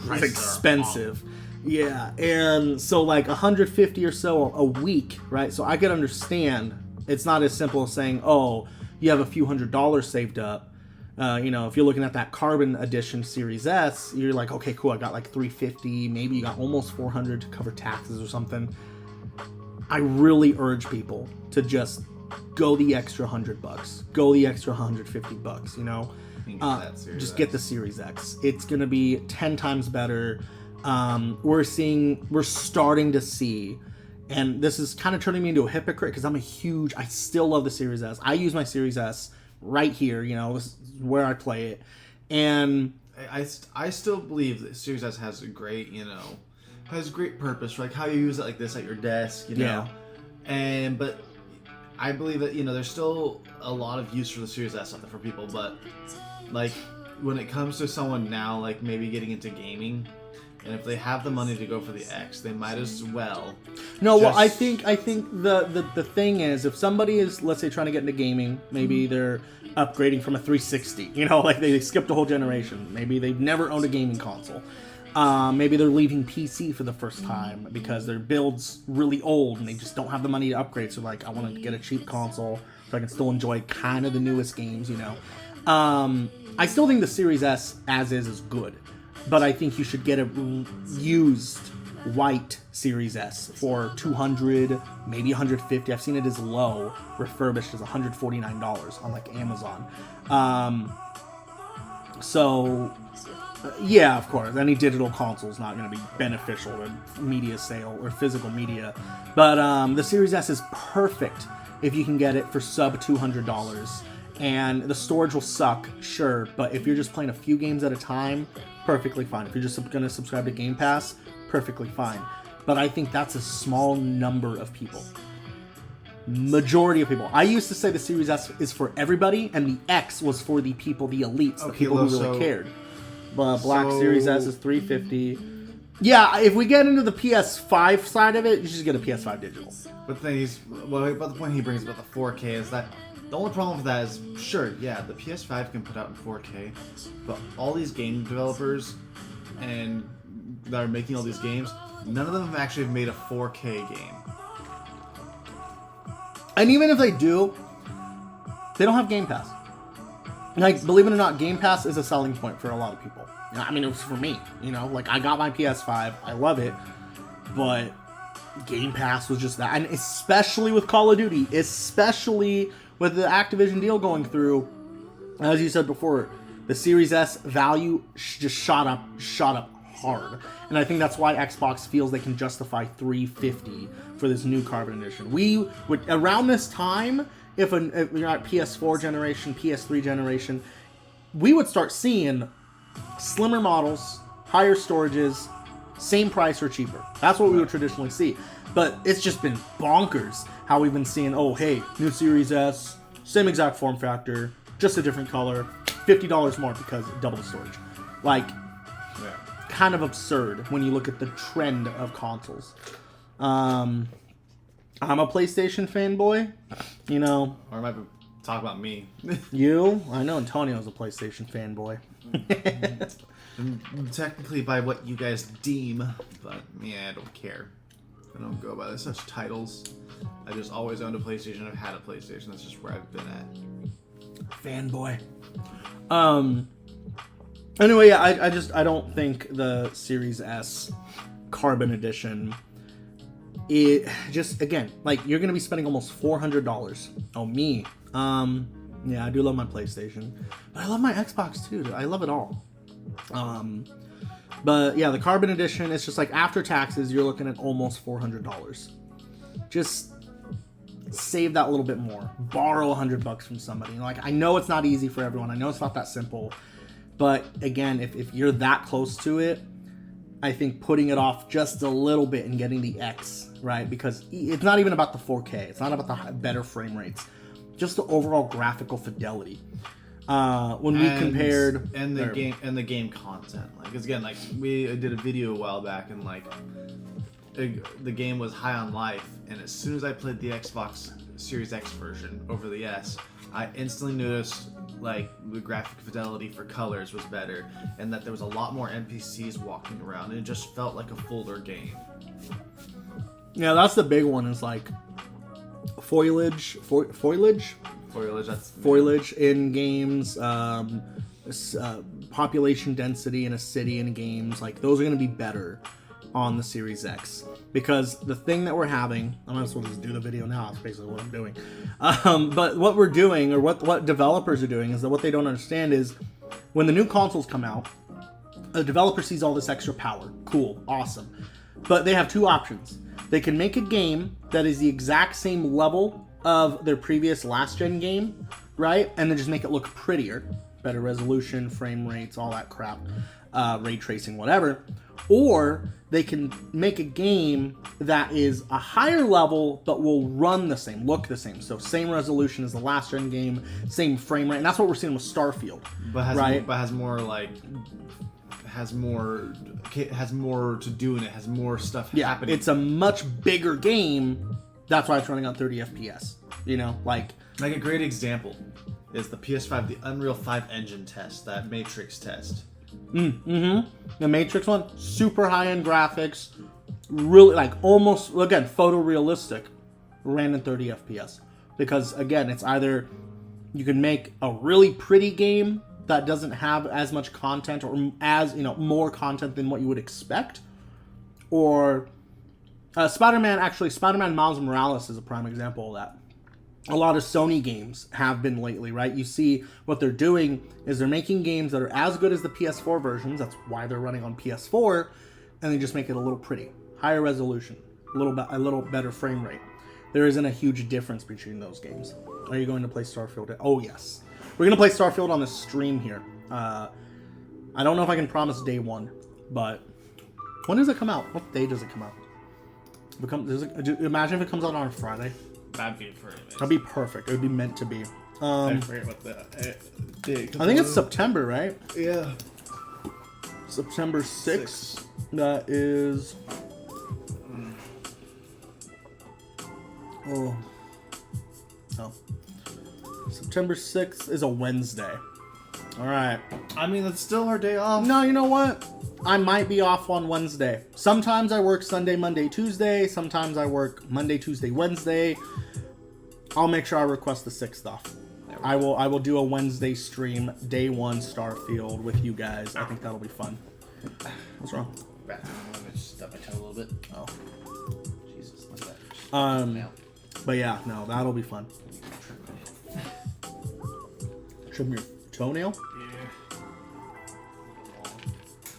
it's expensive. Yeah, and so like 150 or so a week, right? So I could understand it's not as simple as saying, oh, you have a few $100s saved up. If you're looking at that Carbon Edition Series S, you're like, okay, cool, I got like 350, maybe you got almost 400 to cover taxes or something. I really urge people to just go the extra $100, go the extra $150, just get the Series X. It's going to be 10 times better. We're starting to see, and this is kind of turning me into a hypocrite because I still love the Series S. I use my Series S right here, this is where I play it. And I still believe that Series S has a great, has great purpose, like how you use it like this at your desk, Yeah. But I believe that, there's still a lot of use for the Series S out there for people, but like when it comes to someone now, like maybe getting into gaming, and if they have the money to go for the X, they might as well. No, well, I think the thing is, if somebody is, let's say, trying to get into gaming, maybe they're upgrading from a 360, like they skipped a whole generation. Maybe they've never owned a gaming console. Maybe they're leaving PC for the first time because their build's really old and they just don't have the money to upgrade. So like, I want to get a cheap console so I can still enjoy kind of the newest games, I still think the Series S as is good, but I think you should get a used white Series S for $200, maybe $150. I've seen it as low, refurbished as $149 on like Amazon. Yeah, of course, any digital console is not going to be beneficial to media sale or physical media. But the Series S is perfect if you can get it for sub $200. And the storage will suck, sure, but if you're just playing a few games at a time, perfectly fine. If you're just going to subscribe to Game Pass, perfectly fine. But I think that's a small number of people. Majority of people. I used to say the Series S is for everybody, and the X was for the people, the elites, the people who really cared. Black Series S is $350. Yeah, if we get into the PS5 side of it, you should get a PS5 digital. But the about the point he brings about the 4K is that the only problem with that is, sure, yeah, the PS5 can put out in 4K, but all these game developers and that are making all these games, none of them have actually made a 4K game. And even if they do, they don't have Game Pass. Like, believe it or not, Game Pass is a selling point for a lot of people. I mean, it was for me, like I got my PS5, I love it, but Game Pass was just that. And especially with Call of Duty, especially with the Activision deal going through, as you said before, the Series S value just shot up hard. And I think that's why Xbox feels they can justify $350 for this new Carbon Edition. We would, around this time, if you're at PS4 generation, PS3 generation, we would start seeing slimmer models, higher storages, same price or cheaper. That's what we would traditionally see. But it's just been bonkers how we've been seeing, oh, hey, new Series S, same exact form factor, just a different color, $50 more because double the storage. Like, kind of absurd when you look at the trend of consoles. I'm a PlayStation fanboy, Or might talk about me. You? I know Antonio's a PlayStation fanboy. Technically by what you guys deem, but I don't care. I don't go by such titles. I just always owned a PlayStation. I've had a PlayStation. That's just where I've been at. Fanboy. Anyway, yeah, I don't think the Series S Carbon Edition, it just, again, like, you're going to be spending almost $400. Oh, me. Yeah, I do love my PlayStation, but I love my Xbox too. I love it all. But yeah, the Carbon Edition, it's just like after taxes, you're looking at almost $400. Just save that little bit more. Borrow $100 from somebody. Like, I know it's not easy for everyone. I know it's not that simple. But again, if you're that close to it, I think putting it off just a little bit and getting the X, right? Because it's not even about the 4K. It's not about the better frame rates. Just the overall graphical fidelity. When we compared and the game content, like, 'cause again, like we did a video a while back, and like the game was high on life, and as soon as I played the Xbox Series X version over the S, I instantly noticed like the graphic fidelity for colors was better, and that there was a lot more NPCs walking around, and it just felt like a fuller game. Yeah, that's the big one, is like foliage in games, population density in a city in games. Like, those are going to be better on the Series X, because the thing that we're having, I might as well just do the video now. That's basically what I'm doing. But what we're doing, or what developers are doing, is that what they don't understand is when the new consoles come out, a developer sees all this extra power. Cool, awesome. But they have two options. They can make a game that is the exact same level of their previous last-gen game, right? And then just make it look prettier. Better resolution, frame rates, all that crap. Ray tracing, whatever. Or they can make a game that is a higher level, but will run the same, look the same. So same resolution as the last-gen game, same frame rate. And that's what we're seeing with Starfield. But has more to do in it, has more stuff happening. It's a much bigger game. That's why it's running on 30 FPS. You know, like a great example is the PS5, the Unreal 5 engine test, that Matrix test. The Matrix one, super high-end graphics, really, like, almost, again, photorealistic, ran in 30 FPS. Because, again, it's either you can make a really pretty game that doesn't have as much content, or more content than what you would expect, or Spider-Man Miles Morales is a prime example of that. A lot of Sony games have been lately, right? You see what they're doing is they're making games that are as good as the PS4 versions. That's why they're running on PS4, and they just make it a little pretty, higher resolution, a little better frame rate. There isn't a huge difference between those games. Are you going to play Starfield? Oh yes, we're gonna play Starfield on the stream here. I don't know if I can promise day one, but when does it come out? What day does it come out? Imagine if it comes out on a Friday. That'd be perfect. That'd be perfect. It would be meant to be. I forget what the date. I think it's September, right? Yeah. September 6th. That is... Oh. September 6th is a Wednesday. All right. I mean, that's still our day off. No, you know what? I might be off on Wednesday. Sometimes I work Sunday, Monday, Tuesday. Sometimes I work Monday, Tuesday, Wednesday. I'll make sure I request the 6th off. I will do a Wednesday stream, day one Starfield with you guys. I think that'll be fun. What's wrong? I'm gonna stub my toe a little bit. Oh. Jesus, look at that. But yeah, no, that'll be fun. Trim your toenail?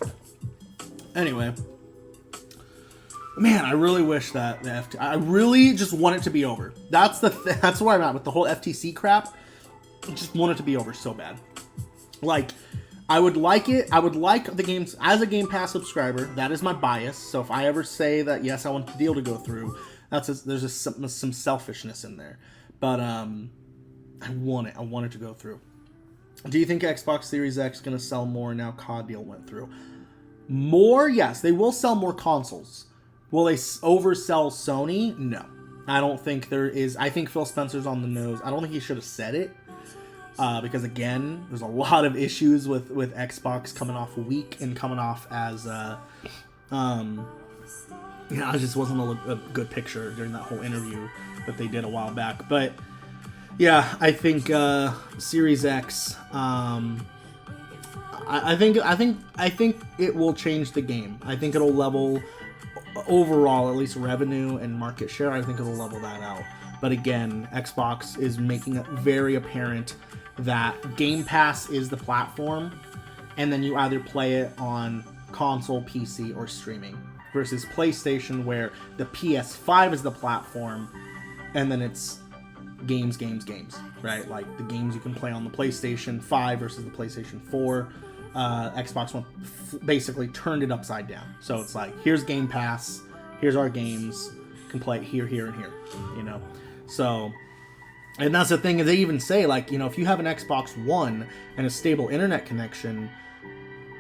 Yeah. Anyway. Man, I really wish that the I really just want it to be over. That's that's where I'm at with the whole FTC crap. I just want it to be over so bad. Like, I would like it. I would like the games as a Game Pass subscriber. That is my bias. So if I ever say that yes, I want the deal to go through, there's just some selfishness in there. But I want it. I want it to go through. Do you think Xbox Series X is going to sell more now COD deal went through? More, yes. They will sell more consoles. Will they oversell Sony? No. I don't think there is. I think Phil Spencer's on the nose. I don't think he should have said it. Because, again, there's a lot of issues with Xbox coming off weak and coming off as... it just wasn't a good picture during that whole interview that they did a while back. But, yeah, I think Series X... I think it will change the game. I think it'll level... overall, at least revenue and market share, I think it'll level that out. But again, Xbox is making it very apparent that Game Pass is the platform, and then you either play it on console, PC, or streaming, versus PlayStation, where the PS5 is the platform, and then it's games, right? Like the games you can play on the PlayStation 5 versus the PlayStation 4. Xbox One basically turned it upside down. So it's like, here's Game Pass, here's our games, you can play it here, here, and here, you know? So And that's the thing, they even say, like, you know, if you have an Xbox One and a stable internet connection,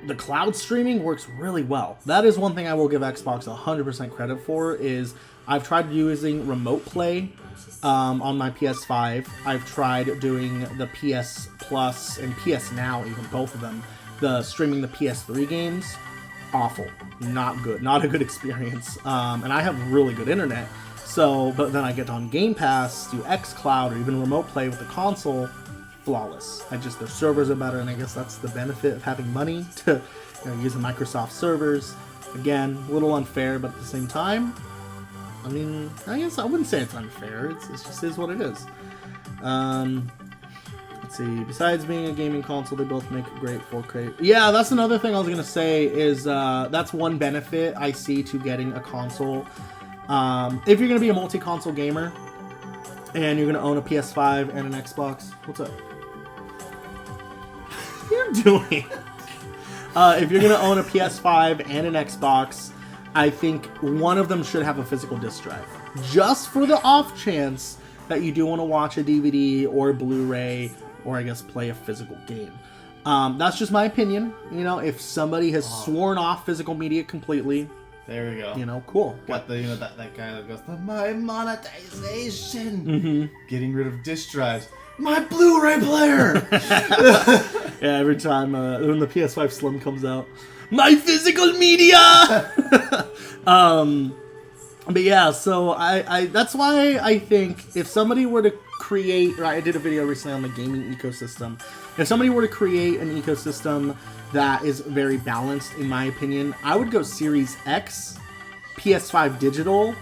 the cloud streaming works really well. That is one thing I will give Xbox 100% credit for, is I've tried using Remote Play on my PS5. I've tried doing the PS Plus and PS Now, even both of them, streaming the PS3 games. Awful. Not good. Not a good experience. And I have really good internet. So, but then I get on Game Pass, do xCloud, or even Remote Play with the console, flawless. Their servers are better, and I guess that's the benefit of having money to use the Microsoft servers. Again, a little unfair, but at the same time, I mean, I guess I wouldn't say it's unfair. It just is what it is. Let's see. Besides being a gaming console, they both make a great 4K. Yeah, that's another thing I was gonna say. Is that's one benefit I see to getting a console. If you're going to be a multi-console gamer and you're going to own a PS5 and an Xbox, what's up? What are you doing? If you're going to own a PS5 and an Xbox, I think one of them should have a physical disc drive. Just for the off chance that you do want to watch a DVD or a Blu-ray, or I guess play a physical game. That's just my opinion. You know, if somebody has sworn off physical media completely, there we go. You know, cool. Got the that guy that goes, my monetization. Getting rid of disc drives. My Blu-ray player. Yeah, every time when the PS5 Slim comes out, my physical media. But yeah, so I that's why I think if somebody were to create, I did a video recently on the gaming ecosystem. If somebody were to create an ecosystem that is very balanced, in my opinion, I would go Series X, PS5 digital,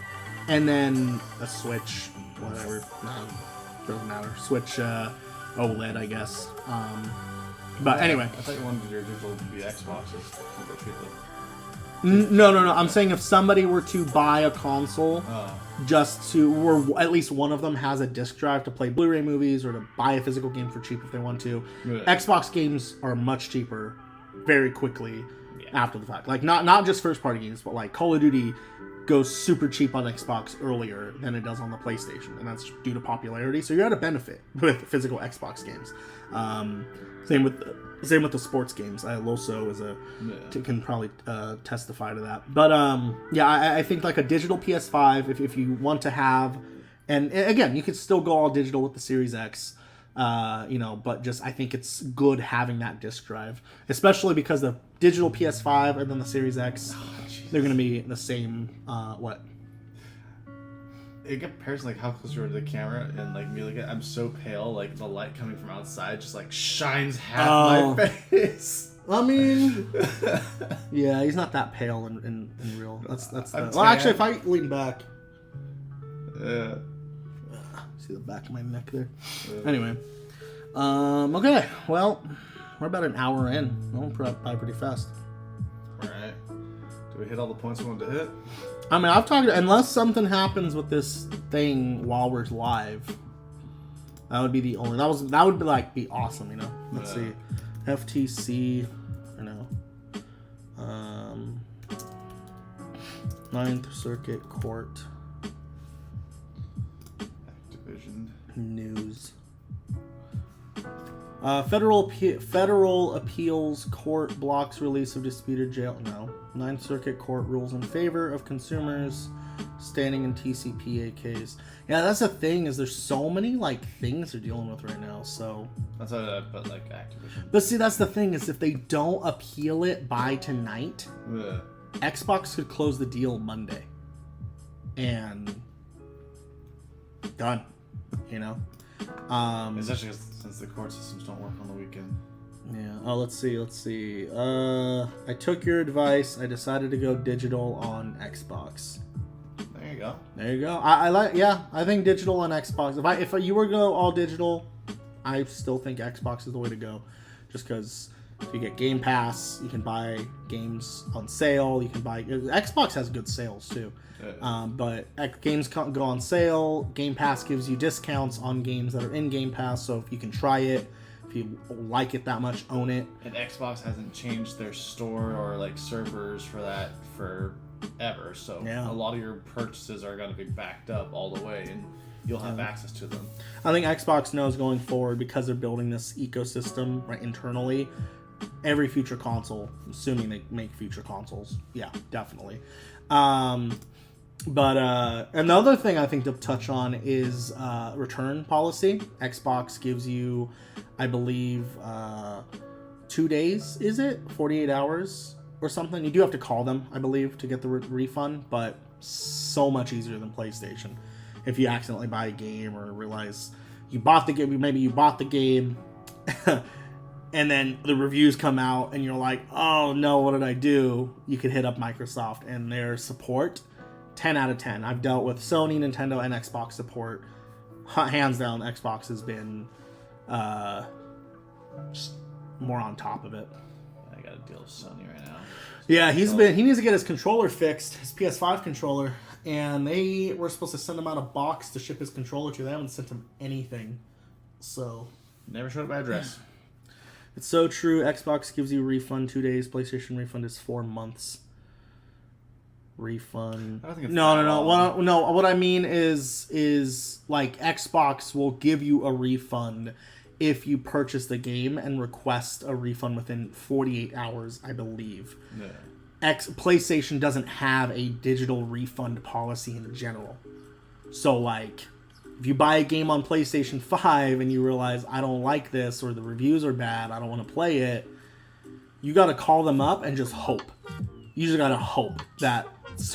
and then a Switch, whatever, doesn't matter. Switch OLED, I guess. But anyway. I thought you wanted your digital to be Xboxes. No. I'm saying if somebody were to buy a console, just to, or at least one of them has a disc drive to play Blu-ray movies or to buy a physical game for cheap if they want to. Yeah. Xbox games are much cheaper very quickly after the fact. Like not just first-party games, but like Call of Duty goes super cheap on Xbox earlier than it does on the PlayStation, and that's due to popularity. So you're at a benefit with physical Xbox games. Same with the sports games. Loso can probably testify to that. But I think like a digital PS5, if you want to have, and again, you could still go all digital with the Series X, but just I think it's good having that disc drive, especially because the digital PS5 and then the Series X, they're going to be the same. What? In comparison, like how close you are to the camera and like me, like I'm so pale, like the light coming from outside just like shines half my face. I mean, yeah, he's not that pale in real. That's well, actually, if I lean back, see the back of my neck there. Anyway, okay, well, we're about an hour in. We'll probably pretty fast. All right, do we hit all the points we wanted to hit? I mean, I've talked, unless something happens with this thing while we're live, that would be the only, that would be like be awesome, you know. Let's see, FTC, Ninth Circuit Court, Activision news. Federal Appeals Court blocks release of disputed jail. No. Ninth Circuit Court rules in favor of consumers standing in TCPA case. Yeah, that's the thing, is there's so many like things they're dealing with right now. So that's why I put like Activision. But see, that's the thing, is if they don't appeal it by tonight, Xbox could close the deal Monday, and done. You know. Especially since the court systems don't work on the weekend. Yeah. Oh, let's see. I took your advice. I decided to go digital on Xbox. There you go. I like. Yeah, I think digital on Xbox. If you were to go all digital, I still think Xbox is the way to go. Just because if you get Game Pass, you can buy games on sale. You can buy. Xbox has good sales too. But games go on sale. Game Pass gives you discounts on games that are in Game Pass. So if you can try it, if you like it that much, own it. And Xbox hasn't changed their store or like servers for that forever. So a lot of your purchases are going to be backed up all the way. And you'll have access to them. I think Xbox knows going forward, because they're building this ecosystem right internally, every future console, assuming they make future consoles, yeah, definitely. But another thing I think to touch on is return policy. Xbox gives you, I believe, 2 days, is it? 48 hours or something? You do have to call them, I believe, to get the refund, but so much easier than PlayStation. If you accidentally buy a game or realize you bought the game, maybe you bought the game, and then the reviews come out and you're like, oh no, what did I do? You could hit up Microsoft and their support, 10 out of 10. I've dealt with Sony, Nintendo, and Xbox support. Hands down, Xbox has been just more on top of it. I gotta deal with Sony right now. Yeah, he needs to get his controller fixed, his PS5 controller, and they were supposed to send him out a box to ship his controller to. They haven't sent him anything. So never showed my address. It's so true. Xbox gives you a refund 2 days. PlayStation refund is 4 months. Refund. I don't think it's No. What I mean is like Xbox will give you a refund if you purchase the game and request a refund within 48 hours, I believe. Yeah. PlayStation doesn't have a digital refund policy in general. So, like, if you buy a game on PlayStation 5 and you realize, I don't like this, or the reviews are bad, I don't want to play it, you got to call them up and just hope. You just got to hope that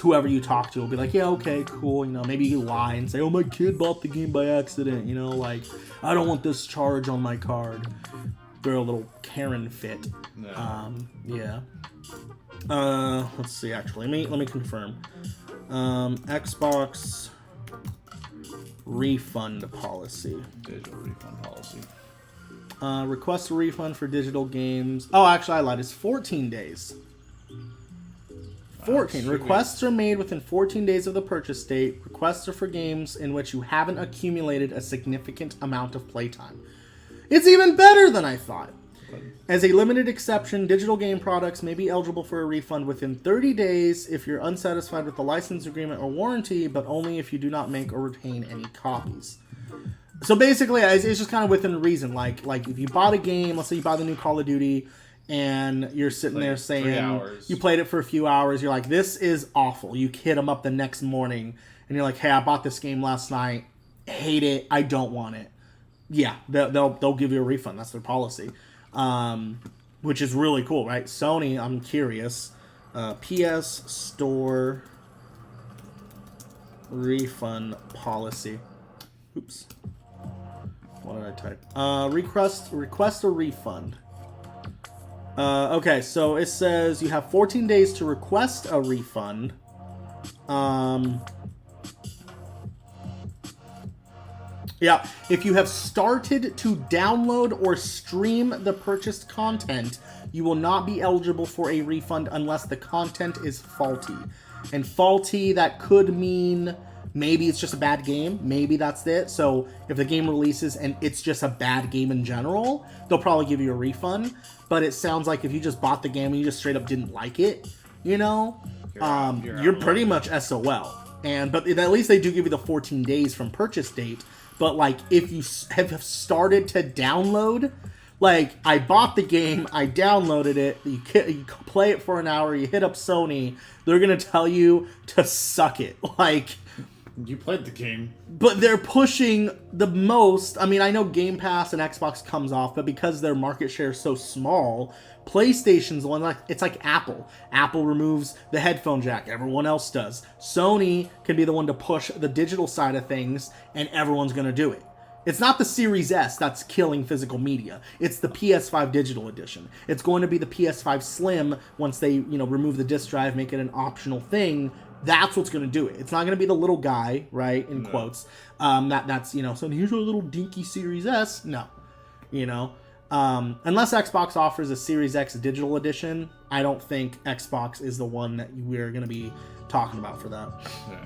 whoever you talk to will be like, yeah, okay, cool. You know, maybe you lie and say, oh, my kid bought the game by accident. You know, like, I don't want this charge on my card. Throw a little Karen fit. No. Yeah. Let's see, actually. Let me confirm. Xbox refund policy. Digital refund policy. Request a refund for digital games. Oh, actually, I lied. It's 14 days. 14. Requests are made within 14 days of the purchase date. Requests are for games in which you haven't accumulated a significant amount of playtime. It's even better than I thought. As a limited exception, digital game products may be eligible for a refund within 30 days if you're unsatisfied with the license agreement or warranty, but only if you do not make or retain any copies. So basically, it's just kind of within reason. Like if you bought a game, let's say you buy the new Call of Duty, and you're sitting there saying you played it for a few hours, you're like, this is awful. You hit them up the next morning, and you're like, hey, I bought this game last night, hate it, I don't want it. Yeah, they'll give you a refund. That's their policy. Which is really cool, right? Sony, I'm curious. PS Store refund policy. Oops. What did I type? Request a refund. Okay, so it says you have 14 days to request a refund. Yeah, if you have started to download or stream the purchased content, you will not be eligible for a refund unless the content is faulty. And faulty, that could mean maybe it's just a bad game. Maybe that's it. So if the game releases and it's just a bad game in general, they'll probably give you a refund. But it sounds like if you just bought the game and you just straight up didn't like it, you know, you're pretty much SOL. But at least they do give you the 14 days from purchase date. But, like, if you have started to download, like, I bought the game, I downloaded it, you play it for an hour, you hit up Sony, they're going to tell you to suck it. Like, you played the game. But they're pushing the most. I mean, I know Game Pass and Xbox comes off, but because their market share is so small, PlayStation's the one, it's like Apple. Apple removes the headphone jack. Everyone else does. Sony can be the one to push the digital side of things, and everyone's going to do it. It's not the Series S that's killing physical media. It's the PS5 digital edition. It's going to be the PS5 Slim once they, remove the disc drive, make it an optional thing. That's what's going to do it. It's not going to be the little guy, right, in quotes. That's, so here's a little dinky Series S. No. Unless Xbox offers a Series X digital edition, I don't think Xbox is the one that we're going to be talking about for that. Yeah.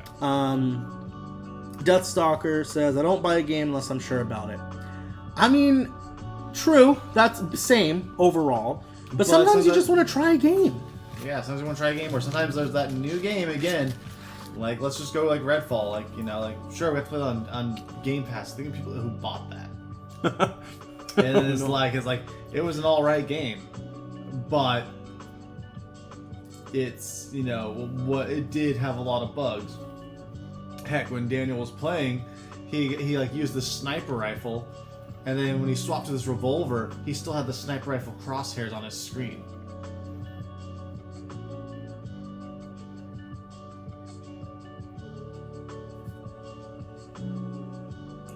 Deathstalker says, I don't buy a game unless I'm sure about it. I mean, true. That's the same overall. But sometimes you just want to try a game. Yeah, sometimes you want to try a game, or sometimes there's that new game again. Like, let's just go like Redfall. Like, you know, like sure we have to play it on Game Pass. Think of people who bought that. And it's like it was an alright game, but it's, you know, what it did have a lot of bugs. Heck, when Daniel was playing, he like used the sniper rifle, and then when he swapped to this revolver, he still had the sniper rifle crosshairs on his screen.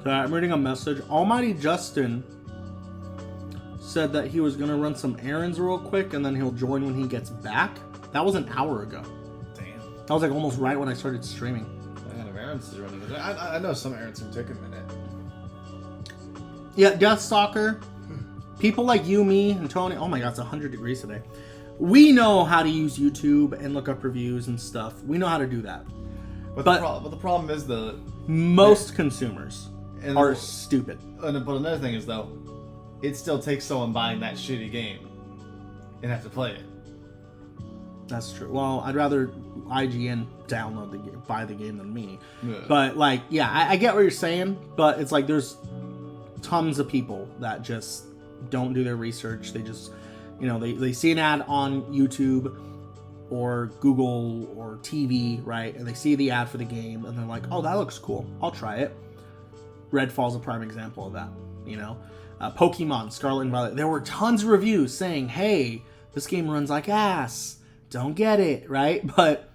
I'm reading a message. Almighty Justin said that he was going to run some errands real quick and then he'll join when he gets back. That was an hour ago. Damn. That was like almost right when I started streaming. What kind of errands is running? I know some errands can take a minute. Yeah, Deathstalker. People like you, me, and Tony. Oh my god, it's 100 degrees today. We know how to use YouTube and look up reviews and stuff. We know how to do that. But the problem is most consumers are stupid. But another thing is, though, it still takes someone buying that shitty game and have to play it. That's true. Well, I'd rather IGN download the game, buy the game than me. Yeah. But like, yeah, I get what you're saying, but it's like there's tons of people that just don't do their research. They just, you know, they see an ad on YouTube or Google or TV, right? And they see the ad for the game and they're like, oh, that looks cool. I'll try it. Redfall's a prime example of that, you know? Pokemon, Scarlet and Violet. There were tons of reviews saying, hey, this game runs like ass. Don't get it, right? But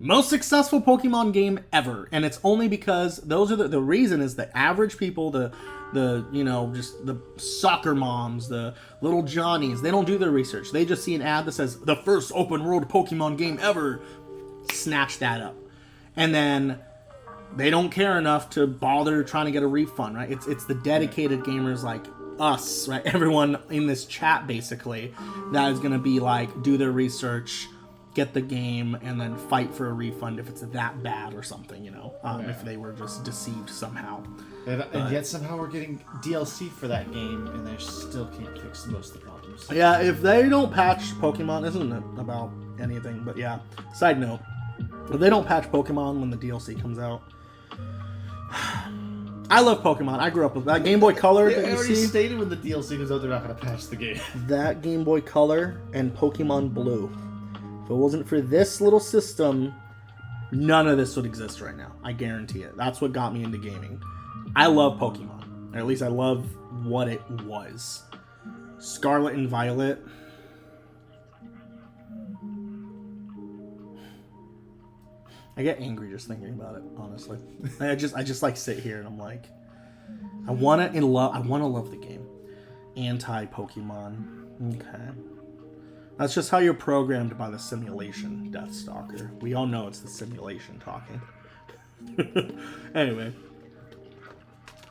most successful Pokemon game ever. And it's only because those are the reason is the average people, the you know, just the soccer moms, the little Johnnies, they don't do their research. They just see an ad that says, the first open world Pokemon game ever. Snatch that up. And then they don't care enough to bother trying to get a refund, right? It's the dedicated gamers like us, right? Everyone in this chat, basically, that is going to be like, do their research, get the game, and then fight for a refund if it's that bad or something, you know, if they were just deceived somehow. And yet somehow we're getting DLC for that game, and they still can't fix most of the problems. Yeah, if they don't patch Pokemon, isn't it about anything, but yeah. Side note, if they don't patch Pokemon when the DLC comes out, I love Pokemon. I grew up with that Game Boy Color. Yeah, that I you already see, stated when the DLC goes out, they're not going to patch the game. that Game Boy Color and Pokemon Blue. If it wasn't for this little system, none of this would exist right now. I guarantee it. That's what got me into gaming. I love Pokemon. Or at least I love what it was. Scarlet and Violet. I get angry just thinking about it, honestly. I just like sit here and I'm like, I want to love the game. Anti-Pokemon. Okay. That's just how you're programmed by the simulation, Deathstalker. We all know it's the simulation talking. Anyway.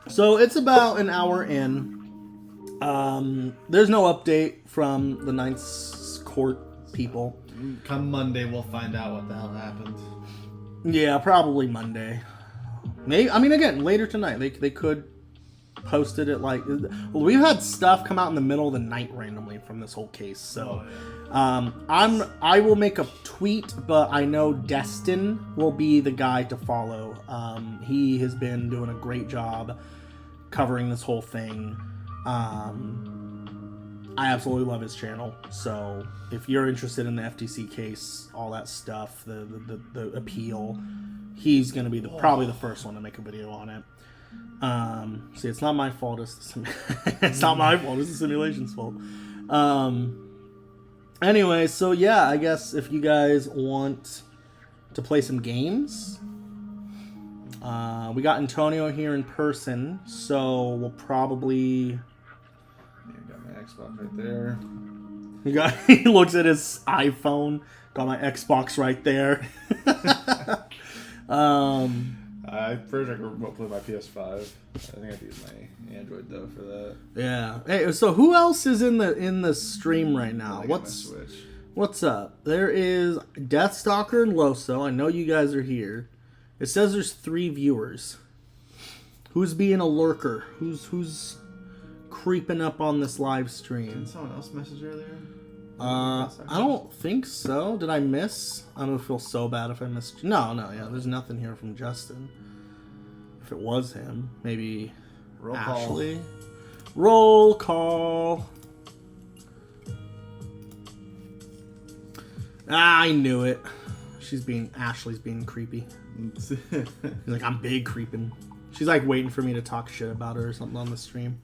So it's about an hour in. There's no update from the Ninth Court people. Come Monday, we'll find out what the hell happened. Yeah, probably Monday. Maybe. I mean, again, later tonight. They could post it at like. Well, we've had stuff come out in the middle of the night randomly from this whole case. So, I will make a tweet, but I know Destin will be the guy to follow. He has been doing a great job covering this whole thing. I absolutely love his channel. So if you're interested in the FTC case, all that stuff, the appeal, he's gonna be probably the first one to make a video on it. See, it's not my fault. It's not my fault. It's the simulation's fault. Anyway, so yeah, I guess if you guys want to play some games, we got Antonio here in person, so we'll probably. Xbox right there. He looks at his iPhone. Got my Xbox right there. I'm pretty sure I can play my PS5. I think I have to use my Android though for that. Yeah. Hey, so who else is in the stream right now? What's up? There is Deathstalker and Loso. I know you guys are here. It says there's 3 viewers. Who's being a lurker? Who's creeping up on this live stream? Didn't someone else message earlier? I don't think so. Did I miss? I'm gonna feel so bad if I missed. No, yeah. There's nothing here from Justin. If it was him, maybe Roll Ashley. call. Roll call. I knew it. Ashley's being creepy. He's like, I'm big creeping. She's like waiting for me to talk shit about her or something on the stream.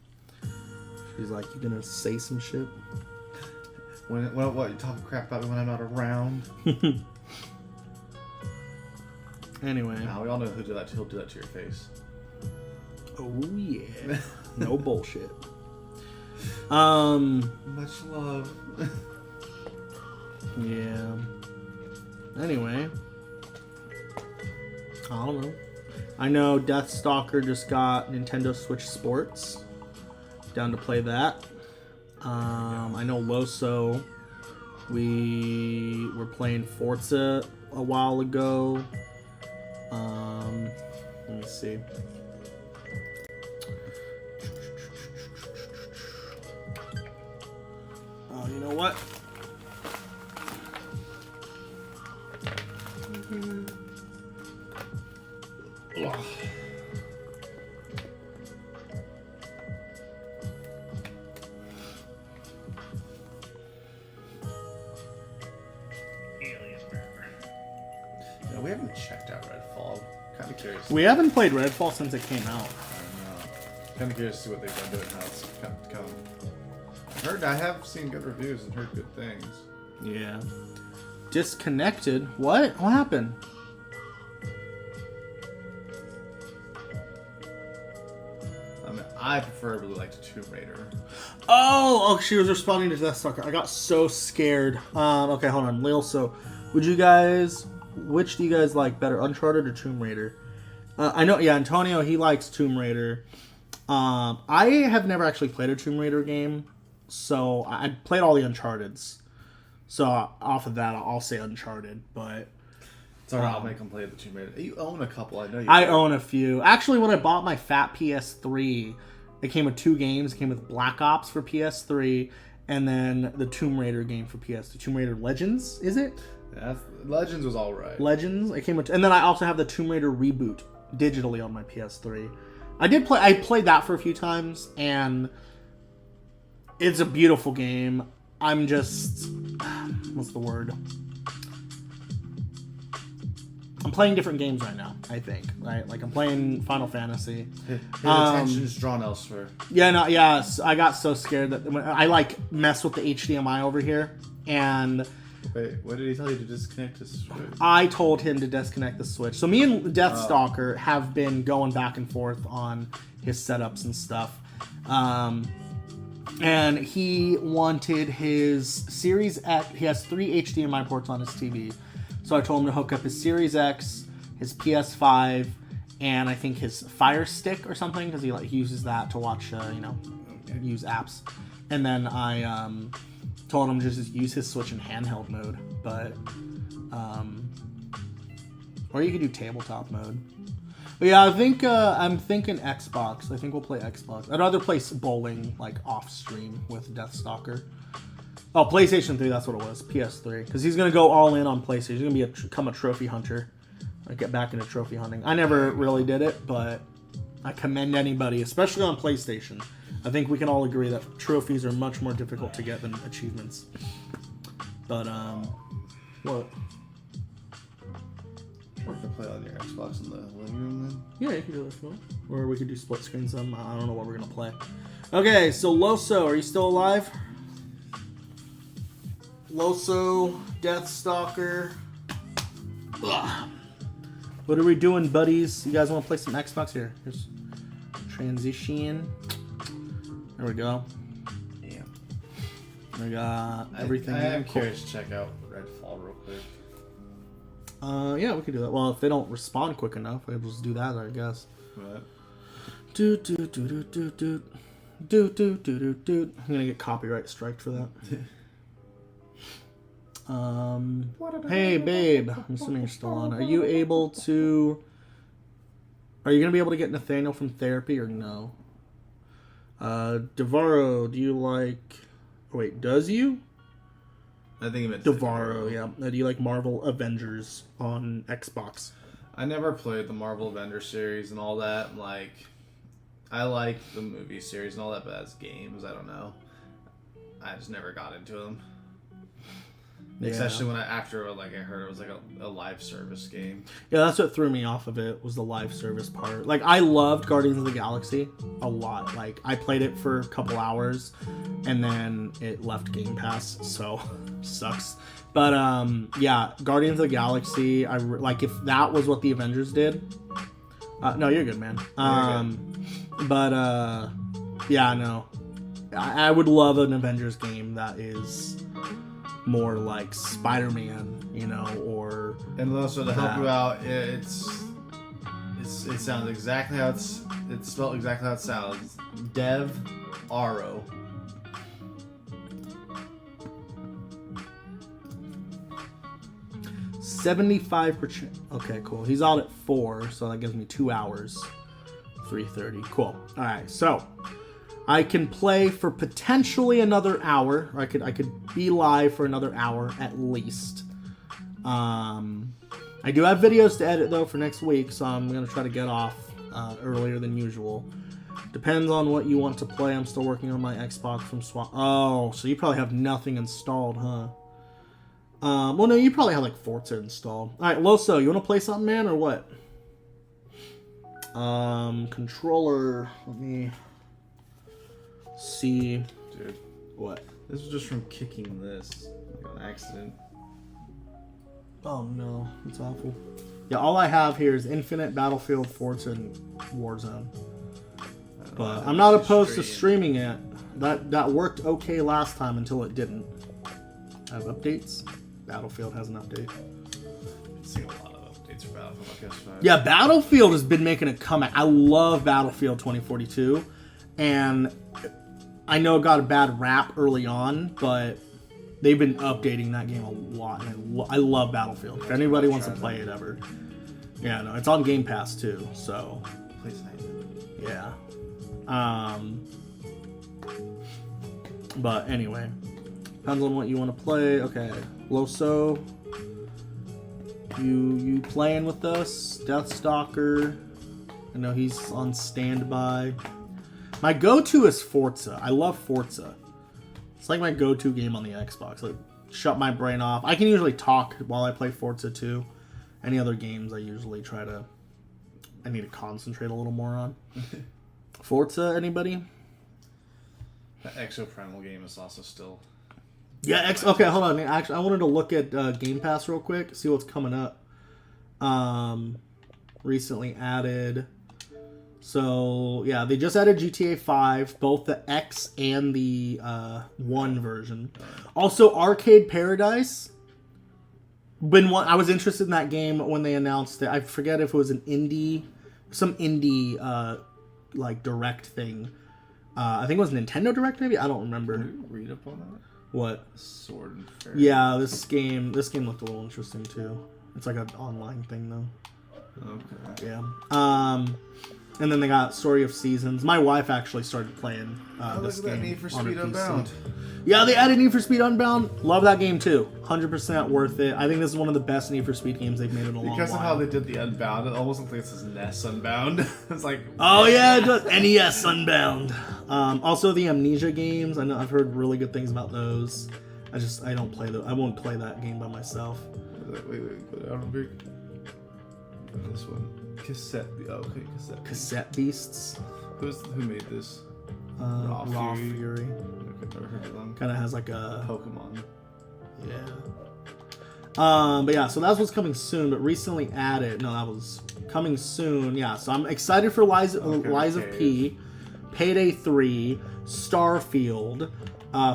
She's like, you gonna say some shit? What? You talking crap about me when I'm not around? Anyway. Now we all know who do that. He'll do that to your face. Oh yeah. No bullshit. Much love. Yeah. Anyway. I don't know. I know Deathstalker just got Nintendo Switch Sports. Down to play that. I know Loso. We were playing Forza a while ago. Let me see. Oh, you know what? Ugh. Yeah, we haven't checked out Redfall. Kind of curious. We haven't played Redfall since it came out. I don't know. Kind of curious to see what they've been doing, how it's come. I have seen good reviews and heard good things. Yeah. Disconnected? What? What happened? I mean, I preferably liked Tomb Raider. Oh, she was responding to Deathstalker. I got so scared. Okay, hold on. Lil, so which do you guys like better, Uncharted or Tomb Raider? I know, yeah, Antonio, he likes Tomb Raider. I have never actually played a Tomb Raider game, so I played all the Uncharteds. So off of that, I'll say Uncharted, but... It's alright, I'll make them play the Tomb Raider. You own a couple, I know you I do. own a few. Actually, when I bought my fat PS3, it came with 2 games. It came with Black Ops for PS3, and then the Tomb Raider game for PS2. Tomb Raider Legends, is it? Yeah, Legends was alright. Legends. It came with, and then I also have the Tomb Raider reboot digitally on my PS3. I played that for a few times, and it's a beautiful game. I'm just, what's the word? I'm playing different games right now, I think. Right? Like, I'm playing Final Fantasy. His attention's drawn elsewhere. Yeah, no, yeah. I got so scared that when I like mess with the HDMI over here, and Wait, what did he tell you to disconnect his Switch? I told him to disconnect the Switch. So me and Deathstalker have been going back and forth on his setups and stuff. And he wanted his Series X. He has 3 HDMI ports on his TV. So I told him to hook up his Series X, his PS5, and I think his Fire Stick or something, because he uses that to watch, use apps. And then I told him to just use his Switch in handheld mode, but or you could do tabletop mode. But yeah, I think I'm thinking Xbox. I think we'll play Xbox. I'd rather play bowling like off stream with Deathstalker. Oh, PlayStation 3, that's what it was. PS3. Because he's going to go all in on PlayStation. He's going to become a trophy hunter. Like, get back into trophy hunting. I never really did it, but I commend anybody, especially on PlayStation. I think we can all agree that trophies are much more difficult to get than achievements. But, what? We're gonna play on your Xbox in the living room then? Yeah, you can do that if you want. Or we could do split screen some. I don't know what we're going to play. Okay, so Loso, are you still alive? Loso, Deathstalker. Ugh. What are we doing, buddies? You guys want to play some Xbox here? Here's transition. There we go. Yeah. We got everything. I am Cool. curious to check out Redfall real quick. Yeah, we could do that. Well, if they don't respond quick enough, we'll just do that, I guess. What? Do do do do do do do do do do do. I'm gonna get copyright striked for that. Hey babe, I'm assuming you're still on. Are you going to be able to get Nathaniel from therapy or no? Devaro, do you like... Wait, does you? I think he meant Devarro, yeah. Do you like Marvel Avengers on Xbox? I never played the Marvel Avengers series and all that. Like, I like the movie series and all that, but as games, I don't know. I just never got into them. Yeah. Especially when I heard it was like a live service game. Yeah, that's what threw me off of it, was the live service part. Like, I loved Guardians of the Galaxy a lot. Like, I played it for a couple hours, and then it left Game Pass, so sucks. But, yeah, Guardians of the Galaxy, like, if that was what the Avengers did... no, you're good, man. But, yeah, no. I would love an Avengers game that is... more like Spider-Man, you know, or... And also to help you out, it sounds exactly how it's spelled exactly how it sounds. Dev Aro. $75%. Okay, cool. He's out at 4, so that gives me 2 hours. 3:30. Cool. All right, so I can play for potentially another hour. I could be live for another hour at least. I do have videos to edit though for next week, so I'm gonna try to get off earlier than usual. Depends on what you want to play. I'm still working on my Xbox from Swap. Oh, so you probably have nothing installed, huh? Well, no, you probably have like Forza installed. All right, Loso, you want to play something, man, or what? Controller. Let me see. Dude, what? This was just from kicking this like on accident. Oh no, it's awful. Yeah, all I have here is Infinite, Battlefield, Forza, and Warzone. But I'm not opposed to streaming it. That worked okay last time until it didn't. I have updates. Battlefield has an update. I've seen a lot of updates for Battlefield, I guess. Yeah, Battlefield has been making a comeback. I love Battlefield 2042, and I know it got a bad rap early on, but they've been updating that game a lot, and I love Battlefield. If anybody wants to play it ever. Yeah, no, it's on Game Pass too, so. Yeah. But anyway, depends on what you want to play. Okay, Loso, you playing with us? Deathstalker, I know he's on standby. My go-to is Forza. I love Forza. It's like my go-to game on the Xbox. Like, shut my brain off. I can usually talk while I play Forza too. Any other games I usually I need to concentrate a little more on. Forza, anybody? That Exoprimal game is also still... Yeah, okay, hold on. Actually, I wanted to look at Game Pass real quick, see what's coming up. Recently added... So, yeah, they just added GTA 5, both the X and the 1 version. Also, Arcade Paradise. I was interested in that game when they announced it. I forget if it was some indie like direct thing. I think it was Nintendo Direct, maybe. I don't remember. Can you read up on that? What? Sword and Fairy. Yeah, this game looked a little interesting too. It's like an online thing though. Okay. Yeah. And then they got Story of Seasons. My wife actually started playing this game. Need for Speed on Unbound. Yeah, they added Need for Speed Unbound. Love that game too. 100% worth it. I think this is one of the best Need for Speed games they've made in a long while. Because of how they did the Unbound, it almost looks like this is NES Unbound. It's like... Oh yeah, it does. NES Unbound. Also the Amnesia games. I know I've heard really good things about those. I don't play I won't play that game by myself. Wait, go down a bit. This one. Cassette. Oh, okay, Cassette Beasts. Who made this? Raw Fury. Okay, never heard of them. Kind of has like a Pokemon. Yeah. But yeah, so that's what's coming soon. But recently added. No, that was coming soon. Yeah. So I'm excited for Lies of P, Payday 3, Starfield,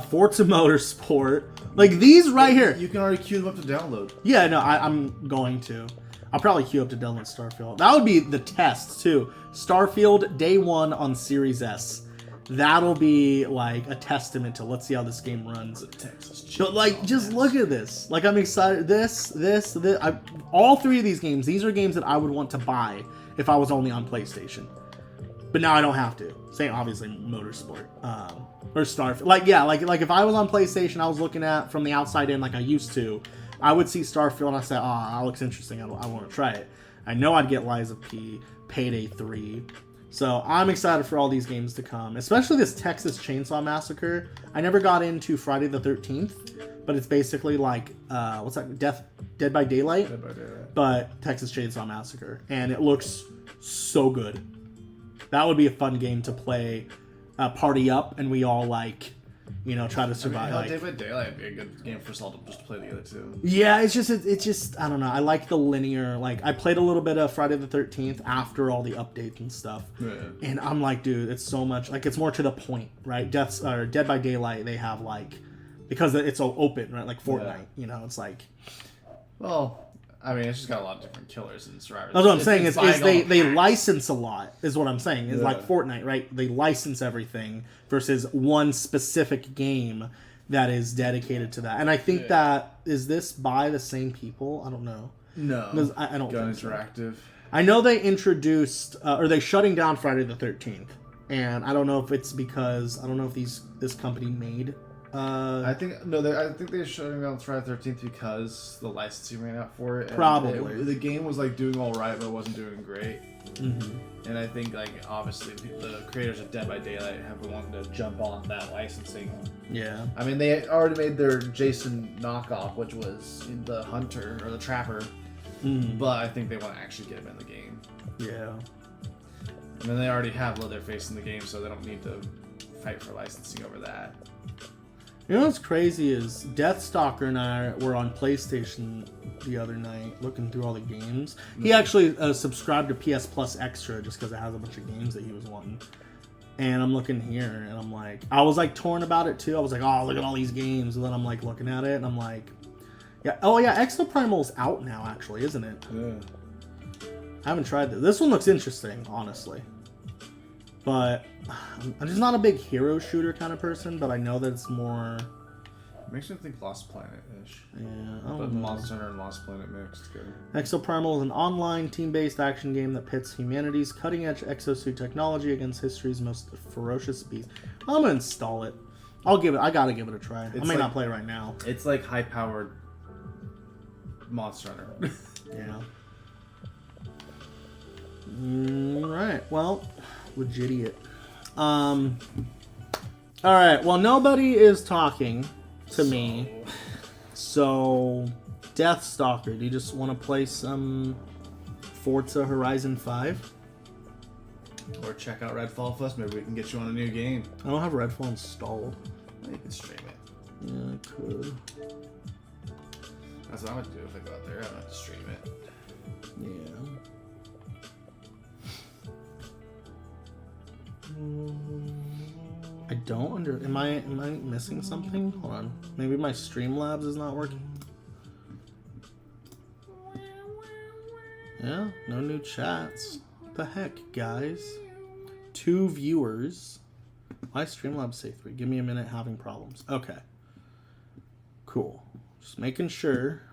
Forza Motorsport. Like these right here. You can already queue them up to download. Yeah. No, I'm going to. I'll probably queue up to download Starfield. That would be the test, too. Starfield, day 1 on Series S. That'll be, like, a testament to let's see how this game runs. But, like, just look at this. Like, I'm excited. This. All 3 of these games are games that I would want to buy if I was only on PlayStation. but now I don't have to. Same, obviously, Motorsport or Starfield. Like if I was on PlayStation, I was looking at from the outside in like I used to, I would see Starfield and I say, oh, that looks interesting. I want to try it. I know I'd get Lies of P, Payday 3. So I'm excited for all these games to come, especially this Texas Chainsaw Massacre. I never got into Friday the 13th, but it's basically like, what's that? Dead by Daylight? Dead by Daylight. But Texas Chainsaw Massacre. And it looks so good. That would be a fun game to play, party up, and we all like, try to survive. I mean, Dead by Daylight would be a good game for us all to just play together too. Yeah, it's just I don't know. I like the linear. Like I played a little bit of Friday the 13th after all the updates and stuff, and I'm like, dude, it's so much. Like it's more to the point, right? Dead by Daylight, they have like because it's so open, right? Like Fortnite, it's like. Well, I mean, it's just got a lot of different killers and survivors. That's what I'm saying. Is they license a lot, is what I'm saying. It's like Fortnite, right? They license everything versus one specific game that is dedicated to that. And I think that, is this by the same people? I don't know. No. I don't Gun think so. Interactive. I know they introduced, or they shutting down Friday the 13th. And I don't know if it's because, I don't know if this company made... I think they're shutting down Friday the 13th because the licensing ran out for it. Probably. The game was like doing all right, but it wasn't doing great. Mm-hmm. And I think like obviously the creators of Dead by Daylight have wanted to jump on that licensing. Yeah. I mean, they already made their Jason knockoff, which was in the Hunter or the Trapper. Mm-hmm. But I think they want to actually get him in the game. Yeah. And then they already have Leatherface in the game, so they don't need to fight for licensing over that. You know what's crazy is Deathstalker and I were on PlayStation the other night looking through all the games. He actually subscribed to PS Plus Extra just because it has a bunch of games that he was wanting. And I'm looking here and I'm like, I was like torn about it too. I was like, oh, look at all these games. And then I'm like looking at it and I'm like, yeah, oh yeah, Exoprimal's out now actually, isn't it? Yeah. I haven't tried this. This one looks interesting, honestly. But I'm just not a big hero shooter kind of person, but I know that it's more... It makes me think Lost Planet-ish. Yeah, I But don't know. Monster Hunter and Lost Planet mixed together. Exoprimal is an online, team-based action game that pits humanity's cutting-edge exosuit technology against history's most ferocious beasts. I'm gonna install it. I gotta give it a try. I may not play right now. It's like high-powered Monster Hunter. Yeah. Alright, well... Legidiot. Alright, well, nobody is talking to me. So, Deathstalker, do you just want to play some Forza Horizon 5? Or check out Redfall Plus. Maybe we can get you on a new game. I don't have Redfall installed. Well, you can stream it. Yeah, I could. That's what I'm going to do if I go out there. I'm going to stream it. Yeah. I don't am I missing something? Hold on. Maybe my Streamlabs is not working. Yeah, no new chats. What the heck, guys? 2 viewers. Why Streamlabs say 3? Give me a minute, having problems. Okay. Cool. Just making sure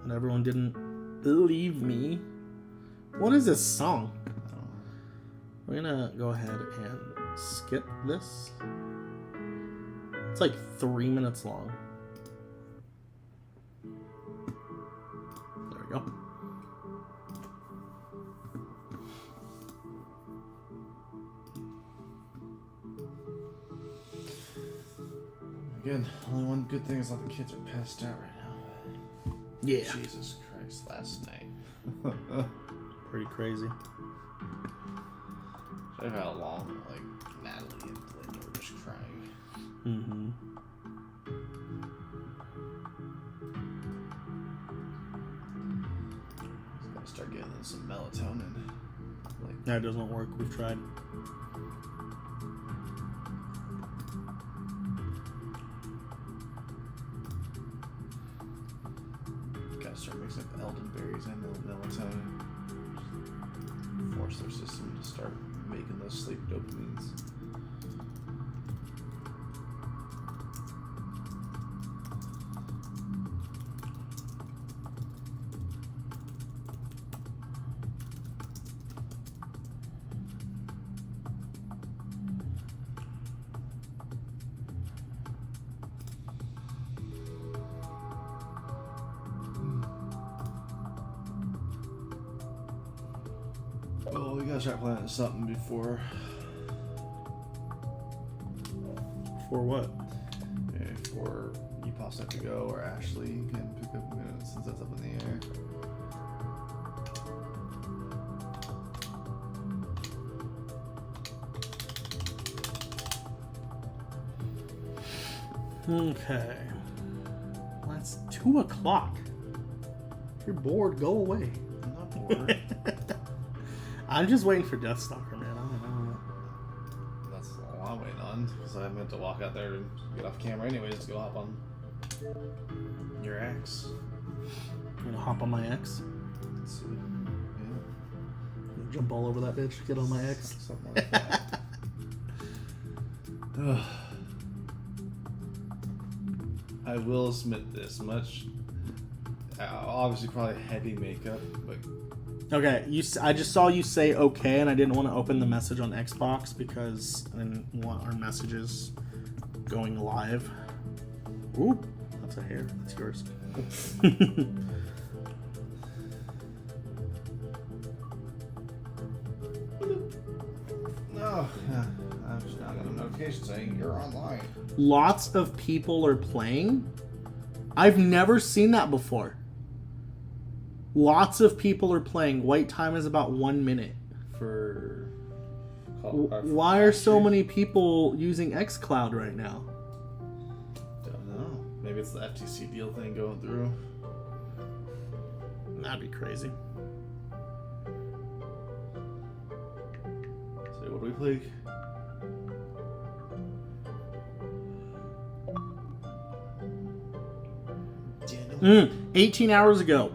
that everyone didn't believe me. What is this song? We're gonna go ahead and skip this. It's like 3 minutes long. There we go. Again, only one good thing is all the kids are passed out right now. Yeah. Jesus Christ, last night. Pretty crazy. I've had a long, like, Natalie and Linda were just crying. Mm-hmm. Just gotta start getting some melatonin. Like, That doesn't work. We've tried. gotta start mixing up elderberries and melatonin. Force their system to start making those sleep dopamines. gotta start planning something before. For what? Before you possibly have to go, or Ashley can pick up since that's up in the air. Okay. Well, that's 2 o'clock. If you're bored, go away. I'm not bored. I'm just waiting for Deathstalker, man. I don't know. That's all I'm waiting on, because I meant to walk out there and get off camera anyways to go hop on your ex. You gonna hop on my ex? Let's see. Yeah. Jump all over that bitch, get on my ex. Something like that. Ugh. I will submit this much. Obviously, probably heavy makeup, but Okay, I just saw you say okay, and I didn't want to open the message on Xbox because I didn't want our messages going live. Ooh, that's a hair. That's yours. no, I'm just not getting a notification saying you're online. Lots of people are playing. I've never seen that before. Lots of people are playing. Wait time is about 1 minute. Why are so many people using xCloud right now? Don't know. Maybe it's the FTC deal thing going through. That'd be crazy. So what do we play? 18 hours ago.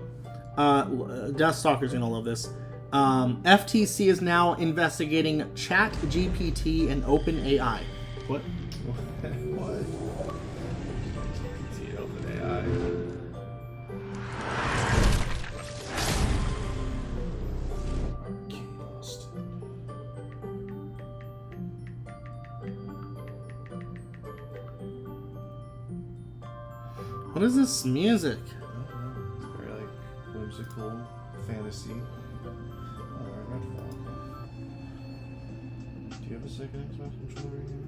Deathstalker's gonna love this. FTC is now investigating ChatGPT and OpenAI. What? What? GPT, OpenAI. What is this music? It's very like whimsical fantasy. Alright, Redfall. Do you have a second Xbox controller here?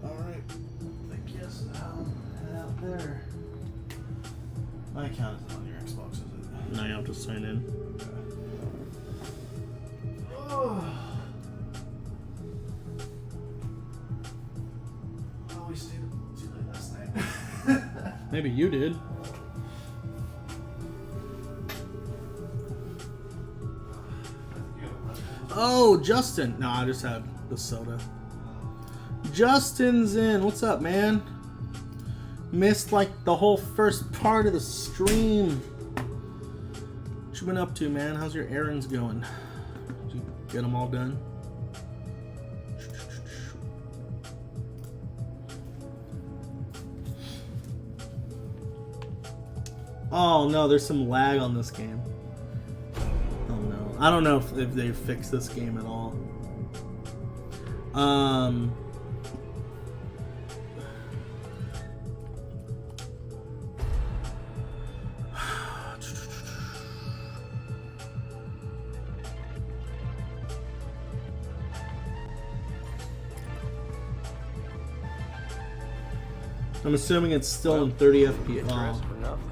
Alright. I guess now head out there. My account isn't on your Xbox, is it? Now you have to sign in. We stayed up too late last night. Maybe you did. Oh, Justin. No, I just had the soda. Justin's in. What's up, man? Missed like the whole first part of the stream. What you been up to, man? How's your errands going? Did you get them all done? Oh no, there's some lag on this game. Oh no. I don't know if they fixed this game at all. I'm assuming it's still in 30 FPS. Oh.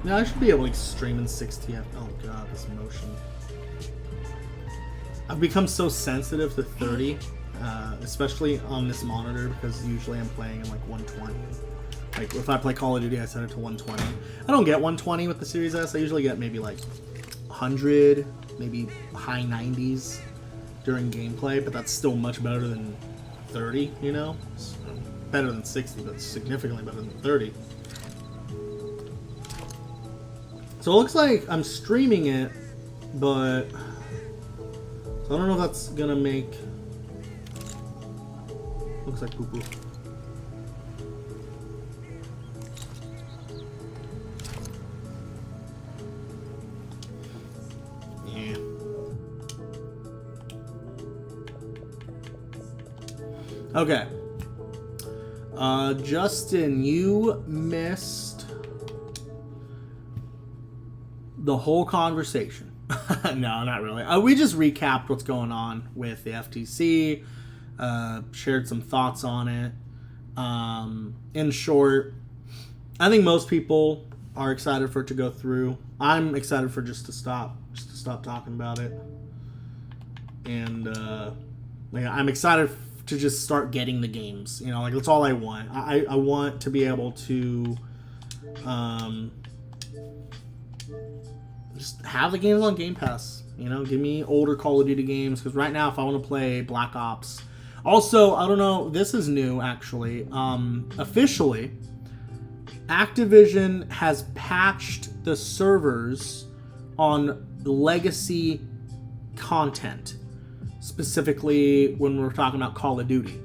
No, I should be able to stream in 60 FPS. Oh god, this motion. I've become so sensitive to 30, especially on this monitor, because usually I'm playing in like 120. Like if I play Call of Duty, I set it to 120. I don't get 120 with the Series S. I usually get maybe like 100, maybe high 90s during gameplay, but that's still much better than 30, you know? It's better than 60, but significantly better than 30. So it looks like I'm streaming it, but so I don't know if that's gonna make. Looks like poo poo. Yeah. Okay. Justin, you missed the whole conversation. No, not really. We just recapped what's going on with the FTC, shared some thoughts on it. In short, I think most people are excited for it to go through. I'm excited for just to stop talking about it. And I'm excited to just start getting the games. You know, like that's all I want. I want to be able to just have the games on Game Pass. You know, give me older Call of Duty games, because right now if I want to play Black Ops. Also, I don't know, this is new actually. Officially, Activision has patched the servers on legacy content, specifically when we're talking about Call of Duty.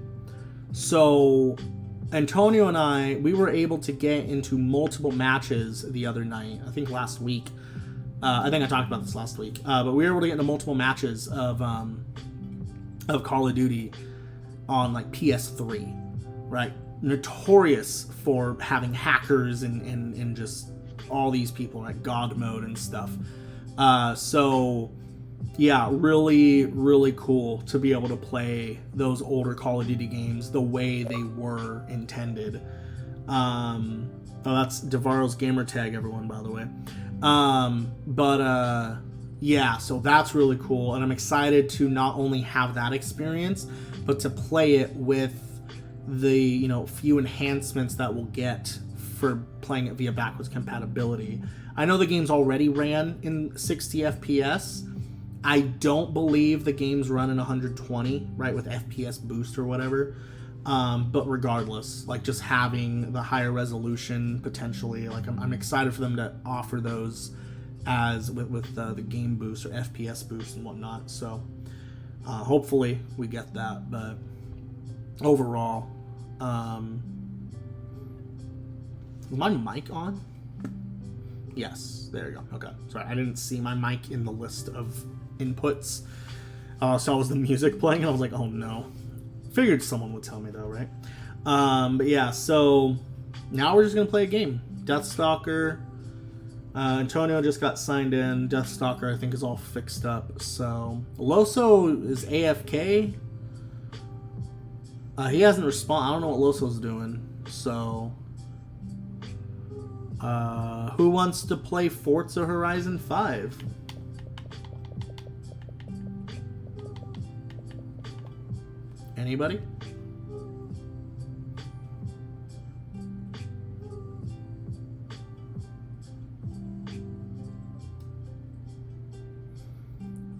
So Antonio and I, we were able to get into multiple matches the other night, I think last week. I think I talked about this last week, but we were able to get into multiple matches of Call of Duty on like PS3, right? Notorious for having hackers and just all these people, like God mode and stuff. So yeah, really, really cool to be able to play those older Call of Duty games the way they were intended. Oh, that's Devaro's gamer tag, everyone, by the way. Yeah, so that's really cool, and I'm excited to not only have that experience, but to play it with the, you know, few enhancements that we'll get for playing it via backwards compatibility. I know the game's already ran in 60 FPS. I don't believe the game's run in 120, right, with FPS boost or whatever. But regardless, like just having the higher resolution potentially, like I'm excited for them to offer those as with the game boost or FPS boost and whatnot. So hopefully we get that. But overall, is my mic on? Yes, there you go. Okay, sorry, I didn't see my mic in the list of inputs. So was the music playing, and I was like, oh no. Figured someone would tell me though, right? But yeah, so now we're just gonna play a game. Deathstalker. Antonio just got signed in. Deathstalker, I think, is all fixed up. So Loso is AFK. He hasn't responded. I don't know what Loso's doing. So who wants to play Forza Horizon 5? Anybody?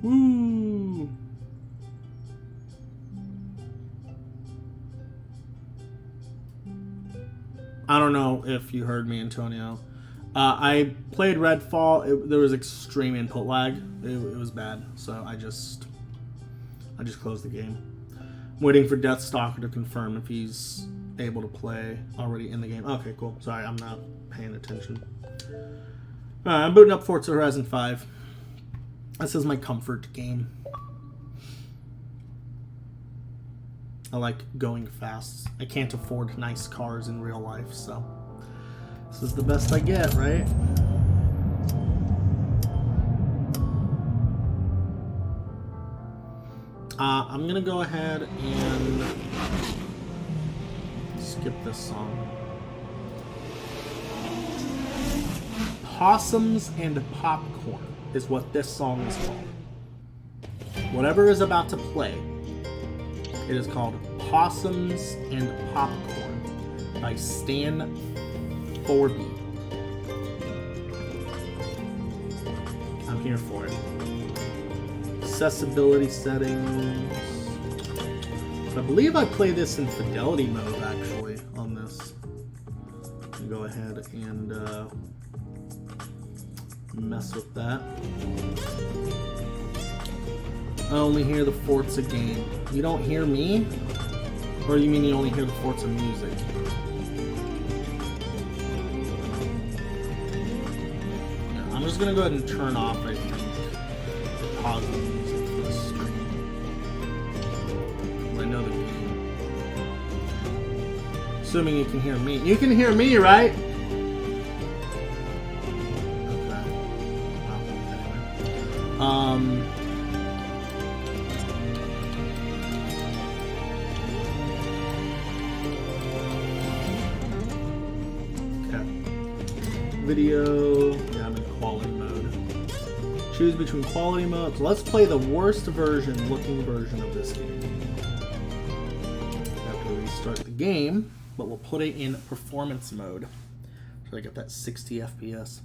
Woo! I don't know if you heard me, Antonio. I played Redfall. There was extreme input lag. It was bad, so I just closed the game. I'm waiting for Deathstalker to confirm if he's able to play already in the game. Okay, cool. Sorry, I'm not paying attention. I'm booting up Forza Horizon 5. This is my comfort game. I like going fast. I can't afford nice cars in real life, so this is the best I get, right? I'm gonna go ahead and skip this song. Possums and Popcorn is what this song is called. Whatever is about to play, it is called Possums and Popcorn by Stan Thorby. I'm here for it. Accessibility settings. I believe I play this in fidelity mode actually on this. I'll go ahead and mess with that. I only hear the Forza game. You don't hear me? Or you mean you only hear the Forza music? Yeah, I'm just gonna go ahead and turn off, I think, pause the music for the stream. I know the game. Assuming you can hear me. You can hear me, right? Okay. Okay. Video. Yeah, I'm in quality mode. Choose between quality modes. Let's play the worst looking version of this game. Have to restart the game, but we'll put it in performance mode. So I get that 60 FPS.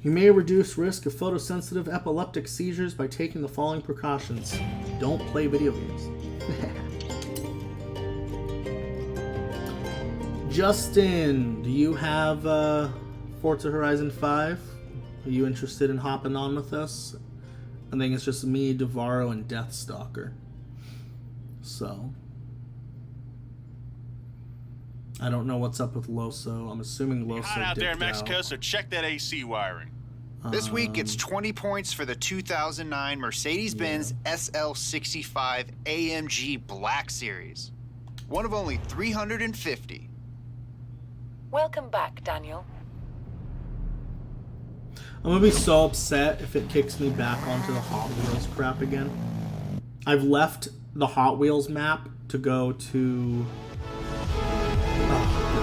You may reduce risk of photosensitive epileptic seizures by taking the following precautions. Don't play video games. Justin, do you have Forza Horizon 5? Are you interested in hopping on with us? I think it's just me, Devaro, and Deathstalker. So, I don't know what's up with Loso. I'm assuming Loso Hot out there in dipped Mexico, out. so check that AC wiring. This week, it's 20 points for the 2009 Mercedes-Benz SL65 AMG Black Series. One of only 350. Welcome back, Daniel. I'm gonna be so upset if it kicks me back onto the Hot Wheels crap again. I've left the Hot Wheels map to go to Mexico.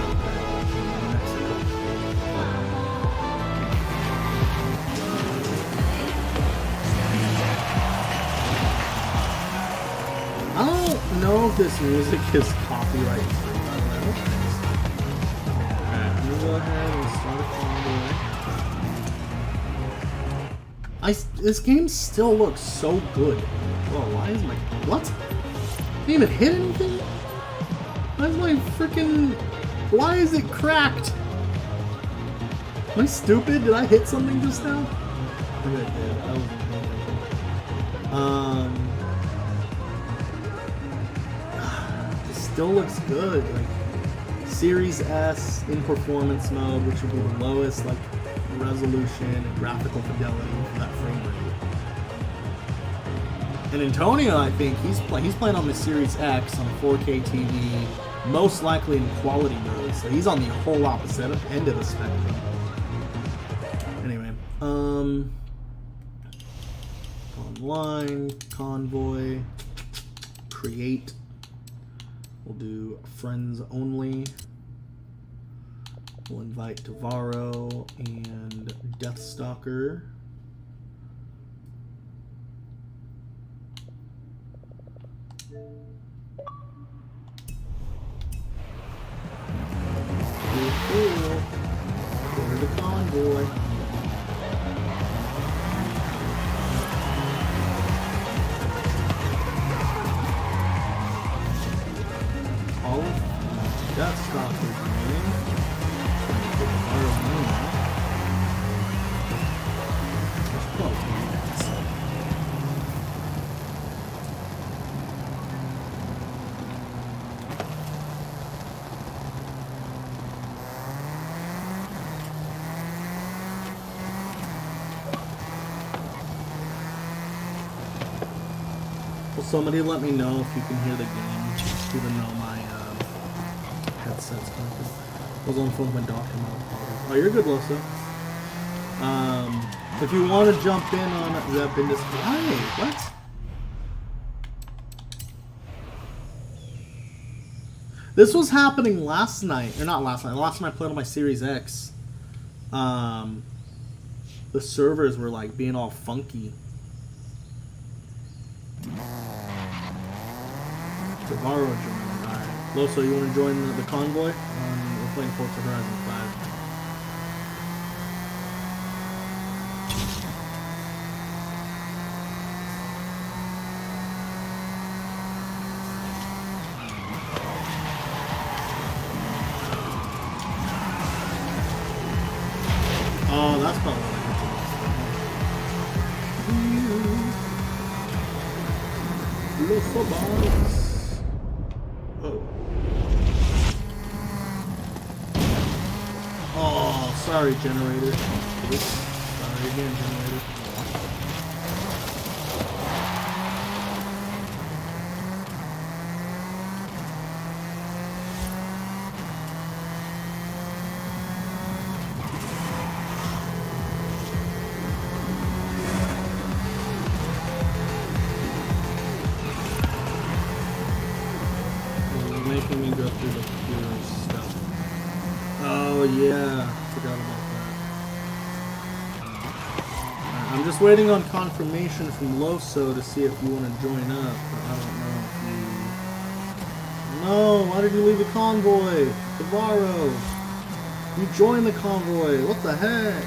I don't know if this music is copyright free, by the way. I don't think so. Alright, I'm gonna go ahead and start a convoy. This game still looks so good. Whoa, why is my... What? Didn't even hit anything? Why is my freaking... Why is it cracked? Am I stupid? Did I hit something just now? I think I did. I was... It still looks good. Like, Series S in performance mode, which would be the lowest, like, resolution and graphical fidelity for that frame rate. And Antonio, I think he's playing on the Series X on 4K TV, most likely in quality mode. So he's on the whole opposite end of the spectrum. Anyway, online convoy, create. We'll do friends only. We'll invite Devaro and Deathstalker. Cool. Go to the convoy. All of Deathstalker's name. Will somebody let me know if you can hear the game, even though my headset's connected. I was on the phone with my doctor. Oh, you're good, Losa. If you want to jump in on Rep in this... Hey, what? This was happening last night. Or not last night. Last night I played on my Series X. The servers were like being all funky. Devaro joined. Alright. Loso, you want to join the convoy? We're playing Forza Horizon 5. Oh, that's probably what I get to this. Loso boss. Oh. Oh, sorry, generator. Oops. Sorry again, generator. I'm just waiting on confirmation from Loso to see if you want to join up. But I don't know if you... No, why did you leave the convoy? Navarro! You joined the convoy! What the heck?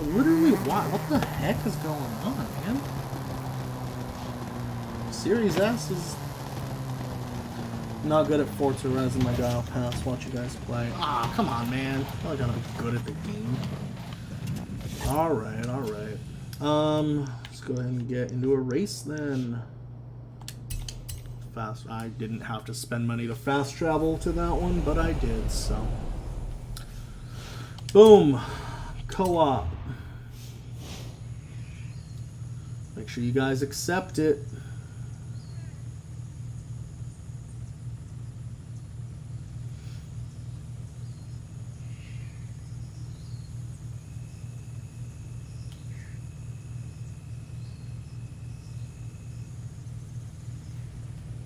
Literally, what the heck is going on, man? Series S is not good at Forza Horizon. My guy will pass. Watch you guys play. Ah, come on, man. I gotta be good at the game. Alright, alright. Let's go ahead and get into a race then. Fast. I didn't have to spend money to fast travel to that one, but I did, so. Boom. Co-op. Make sure you guys accept it.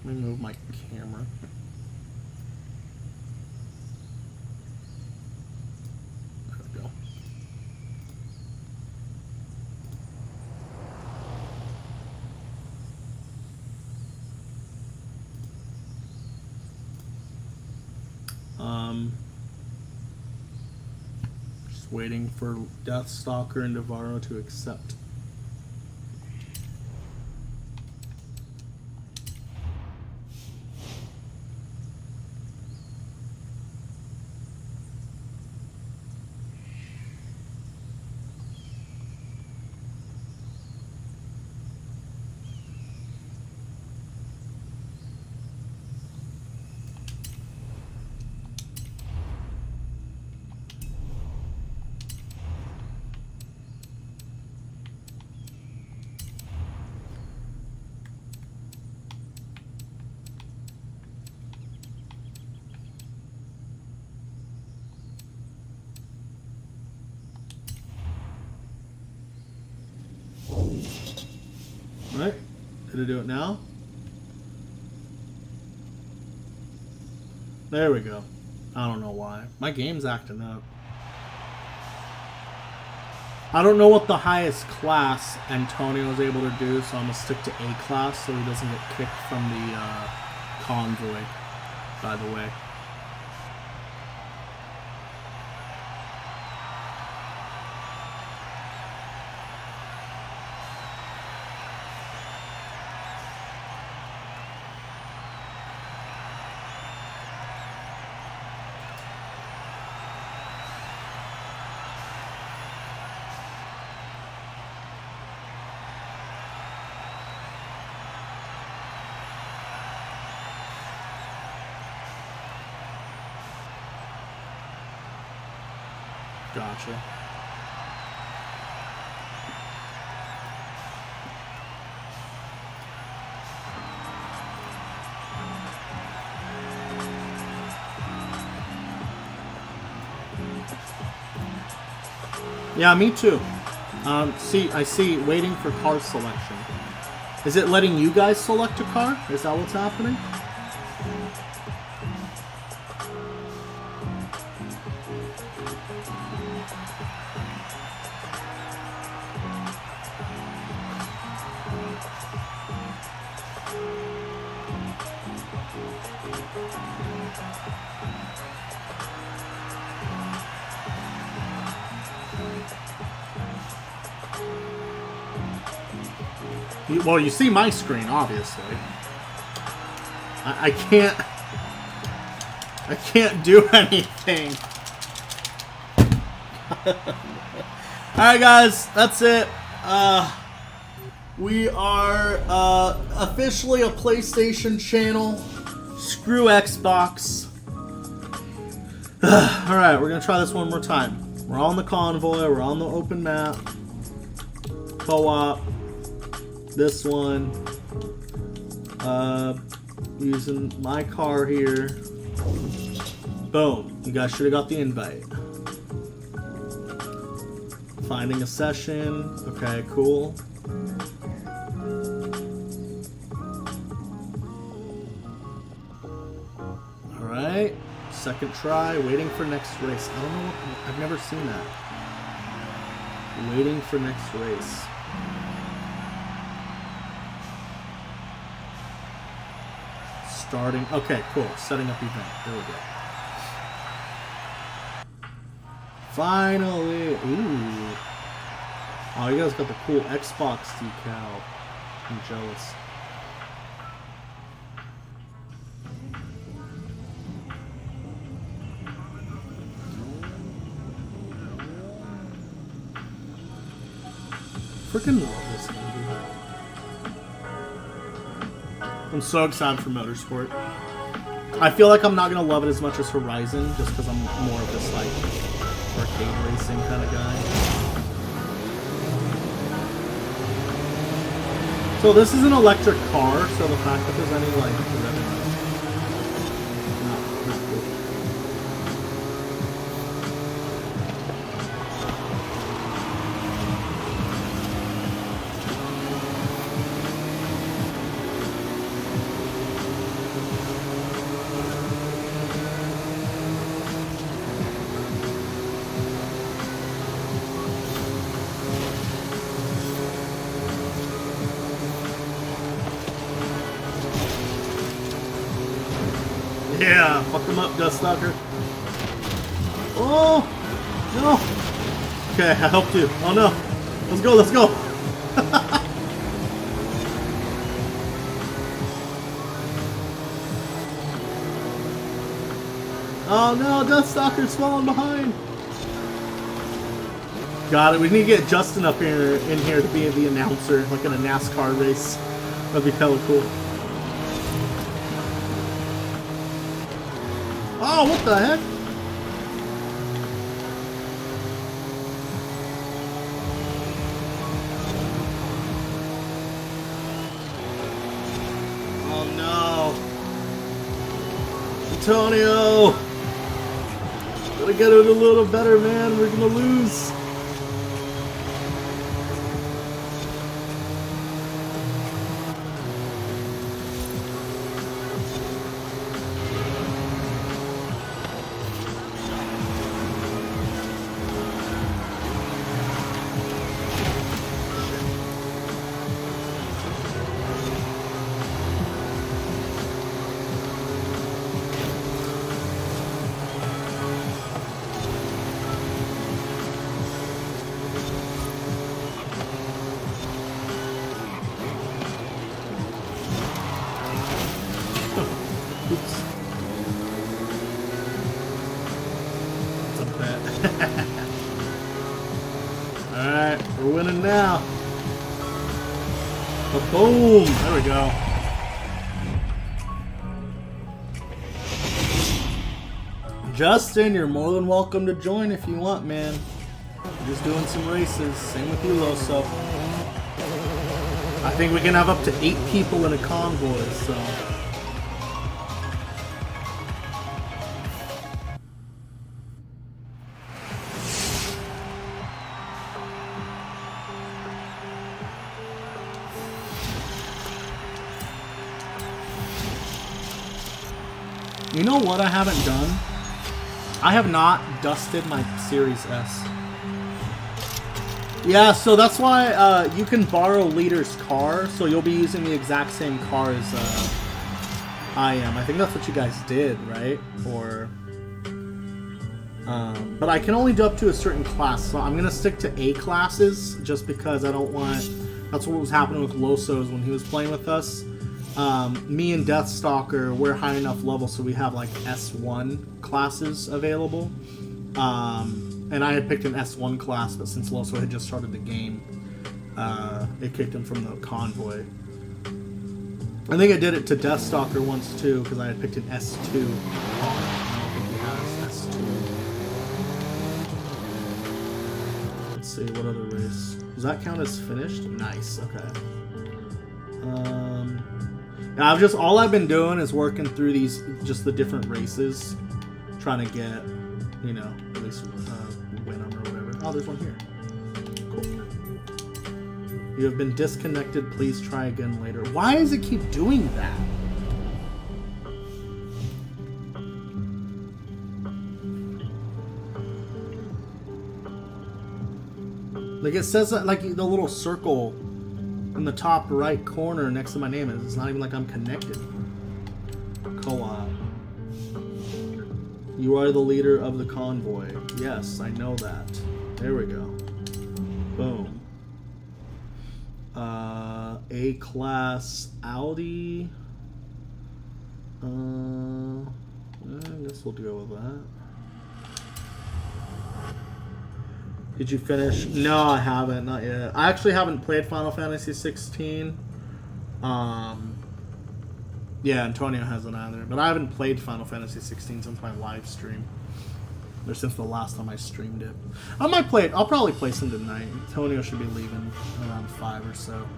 Let me move my camera. There we go. Just waiting for Deathstalker and Navarro to accept. Right? Did I do it now? There we go. I don't know why. My game's acting up. I don't know what the highest class Antonio was able to do, so I'm going to stick to A class so he doesn't get kicked from the convoy, by the way. Gotcha. Yeah, me too. I see waiting for car selection. Is it letting you guys select a car? Is that what's happening? Well, you see my screen, obviously. I can't do anything. Alright guys, that's it. We are officially a PlayStation channel. Screw Xbox. Alright, we're gonna try this one more time. We're on the convoy, we're on the open map. Co-op. This one, using my car here. Boom, you guys should have got the invite. Finding a session, okay, cool. second try. Waiting for next race. I don't know what... I've never seen that. Waiting for next race. Starting... Okay, cool. Setting up event. There we go. Finally! Ooh. Oh, you guys got the cool Xbox decal. I'm jealous. Freaking love this movie. I'm so excited for Motorsport. I feel like I'm not gonna love it as much as Horizon, just because I'm more of this like arcade racing kind of guy. So this is an electric car, so the fact that there's any like yeah, fuck him up, Duststalker. Oh, no. Okay, I helped you. Oh, no. Let's go, let's go. Oh, no, Duststalker's falling behind. Got it. We need to get Justin up here in here to be the announcer, like in a NASCAR race. That'd be hella cool. Oh, what the heck? Oh no. Antonio! Gotta get it a little better, man. We're gonna lose. Oops. It's a bet. Alright, we're winning now. Boom! There we go. Justin, you're more than welcome to join if you want, man. We're just doing some races. Same with you, Loso. I think we can have up to 8 people in a convoy, so... You know what I haven't done? I have not dusted my Series S. Yeah, so that's why you can borrow Leader's car, so you'll be using the exact same car as I am. I think that's what you guys did, right? Or... but I can only do up to a certain class, so I'm going to stick to A classes, just because I don't want... That's what was happening with Loso's when he was playing with us. Me and Deathstalker, we're high enough level so we have like S1 classes available. And I had picked an S1 class, but since Loso had just started the game, it kicked him from the convoy. I think I did it to Deathstalker once too, because I had picked an S2 car. I don't think he has S2. Let's see, what other race? Does that count as finished? Nice, okay. Now I've just, all I've been doing is working through these, just the different races, trying to get, you know, at least win them or whatever. Oh, there's one here. Cool. You have been disconnected. Please try again later. Why does it keep doing that? Like it says that, like the little circle in the top right corner next to my name is. It's not even like I'm connected. Co-op. You are the leader of the convoy. Yes, I know that. There we go. Boom. A-class Audi. I guess we'll go with that. Did you finish? No, I haven't. Not yet. I actually haven't played Final Fantasy 16. Yeah, Antonio hasn't either. But I haven't played Final Fantasy 16 since my live stream. Or since the last time I streamed it. I might play it. I'll probably play some tonight. Antonio should be leaving around 5 or so.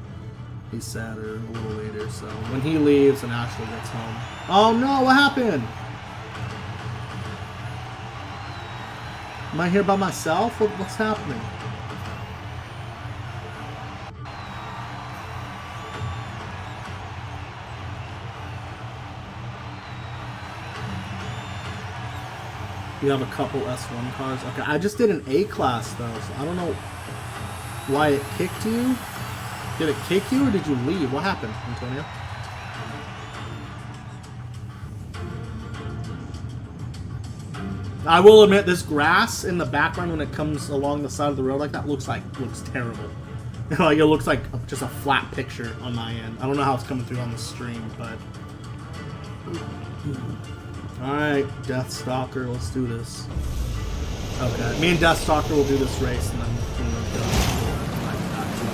He said, or a little later. So when he leaves and Ashley gets home. Oh no, what happened? Am I here by myself? What's happening? You have a couple S1 cars? Okay, I just did an A-class though, so I don't know why it kicked you. Did it kick you or did you leave? What happened, Antonio? I will admit, this grass in the background when it comes along the side of the road like that looks terrible. Like it looks like just a flat picture on my end. I don't know how it's coming through on the stream, but all right, Deathstalker, let's do this. Okay, me and Deathstalker will do this race, and then we'll go back to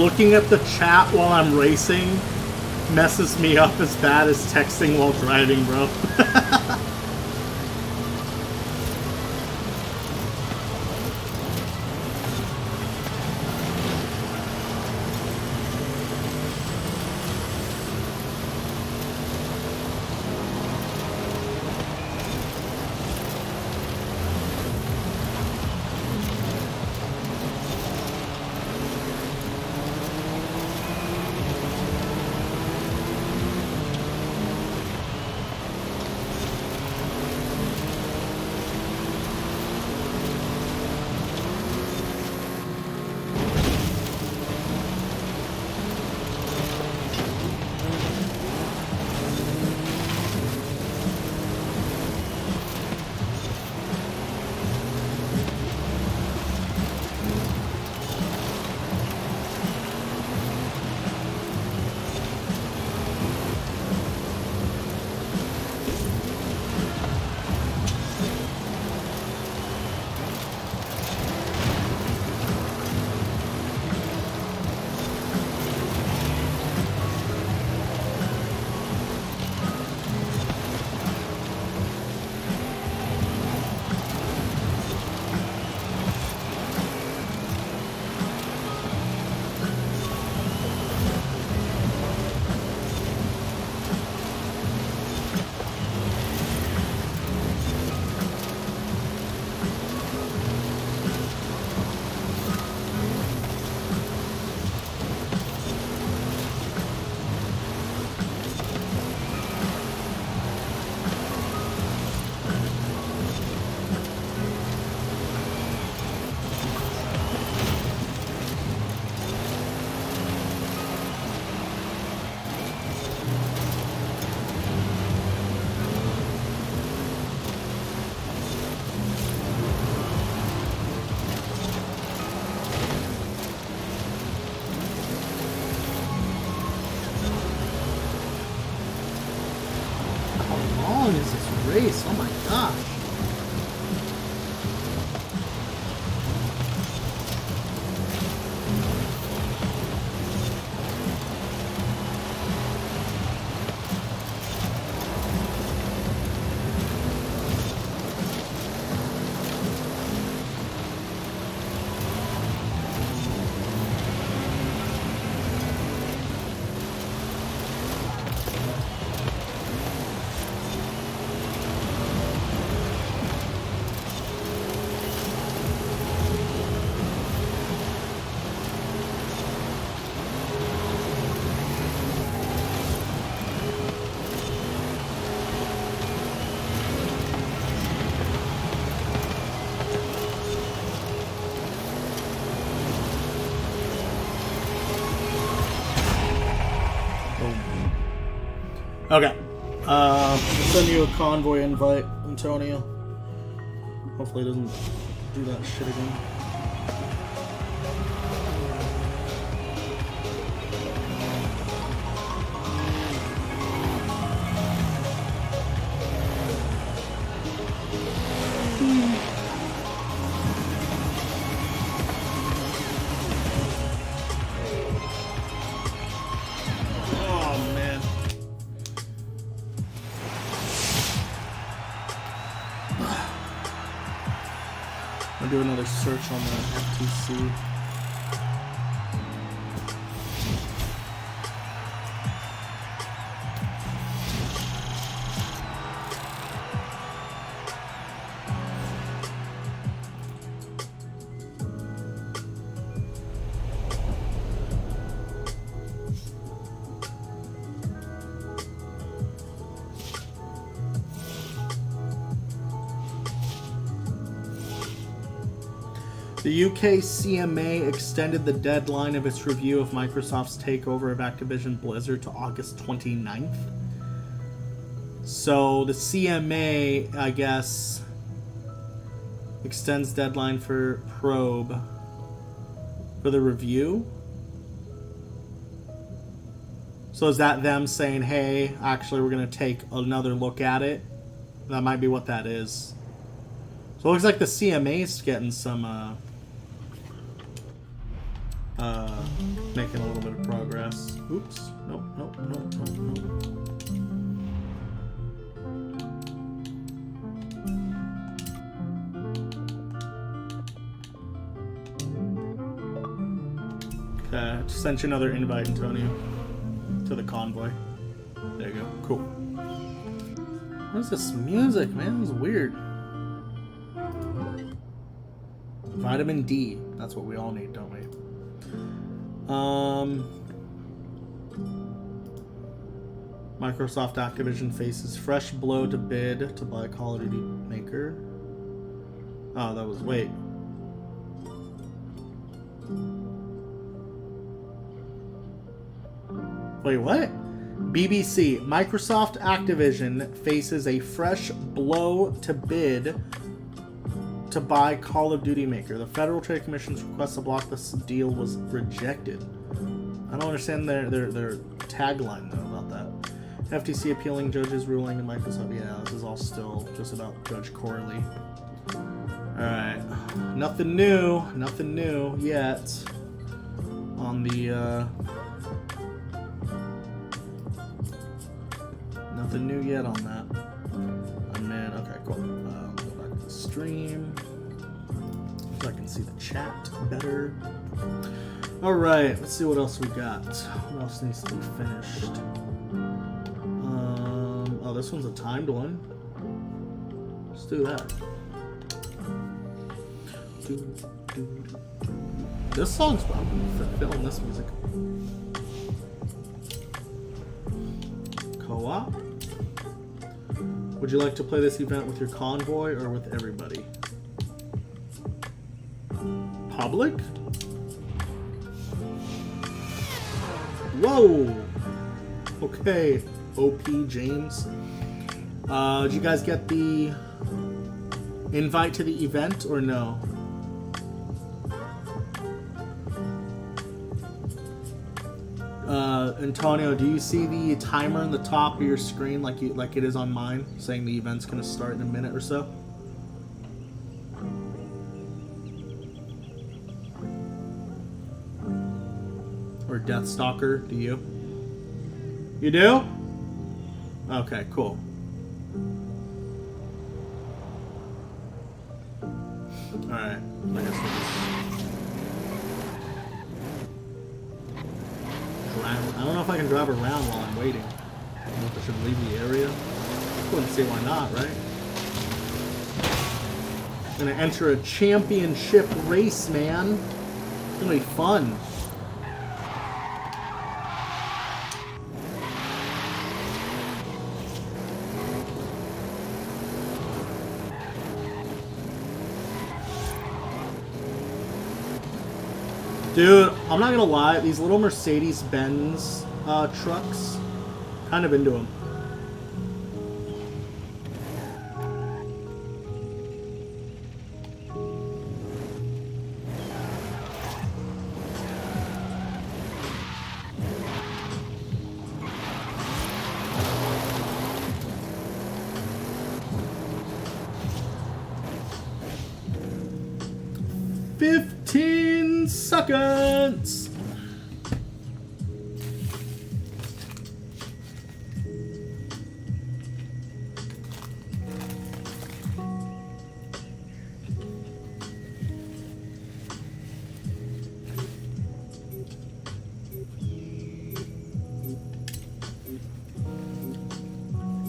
looking at the chat while I'm racing messes me up as bad as texting while driving, bro. race. Oh my gosh. Okay. I'll send you a convoy invite, Antonio. Hopefully it doesn't do that shit again. Oh, man. I'll do another search on the FTC. The UK CMA extended the deadline of its review of Microsoft's takeover of Activision Blizzard to August 29th. So the CMA, I guess, extends deadline for probe for the review. So is that them saying, hey, actually we're going to take another look at it? That might be what that is. So it looks like the CMA's getting some, making a little bit of progress. Oops. Nope. Okay, I just sent you another invite, Antonio, to the convoy. There you go. Cool. What is this music, man? This is weird. Vitamin D. That's what we all need, don't we? Microsoft Activision faces fresh blow to bid to buy Call of Duty maker. Oh, that was... Wait. Wait, what? BBC. Microsoft Activision faces a fresh blow to bid to buy Call of Duty maker. The Federal Trade Commission's request to block this deal was rejected. I don't understand their tagline though about that. FTC appealing judge's ruling to Microsoft. Yeah, this is all still just about Judge Corley. Alright. Nothing new yet on the nothing new yet on that. Oh man, okay, cool. Go back to the stream so I can see the chat better. Alright, let's see what else we got. What else needs to be finished? Oh, this one's a timed one. Let's do that. This song's probably fulfilling this music. Co-op? Would you like to play this event with your convoy or with everybody? Public? Whoa! Okay, OP James. Did you guys get the invite to the event or no? Antonio, do you see the timer in the top of your screen like it is on mine, saying the event's gonna start in a minute or so? Or Deathstalker, do you? You do? Okay, cool. Alright, I guess I don't know if I can drive around while I'm waiting. I don't know if I should leave the area. I wouldn't see why not, right? I'm gonna enter a championship race, man. It's gonna be fun. Dude, I'm not gonna lie, these little Mercedes-Benz trucks, kind of into them. seconds.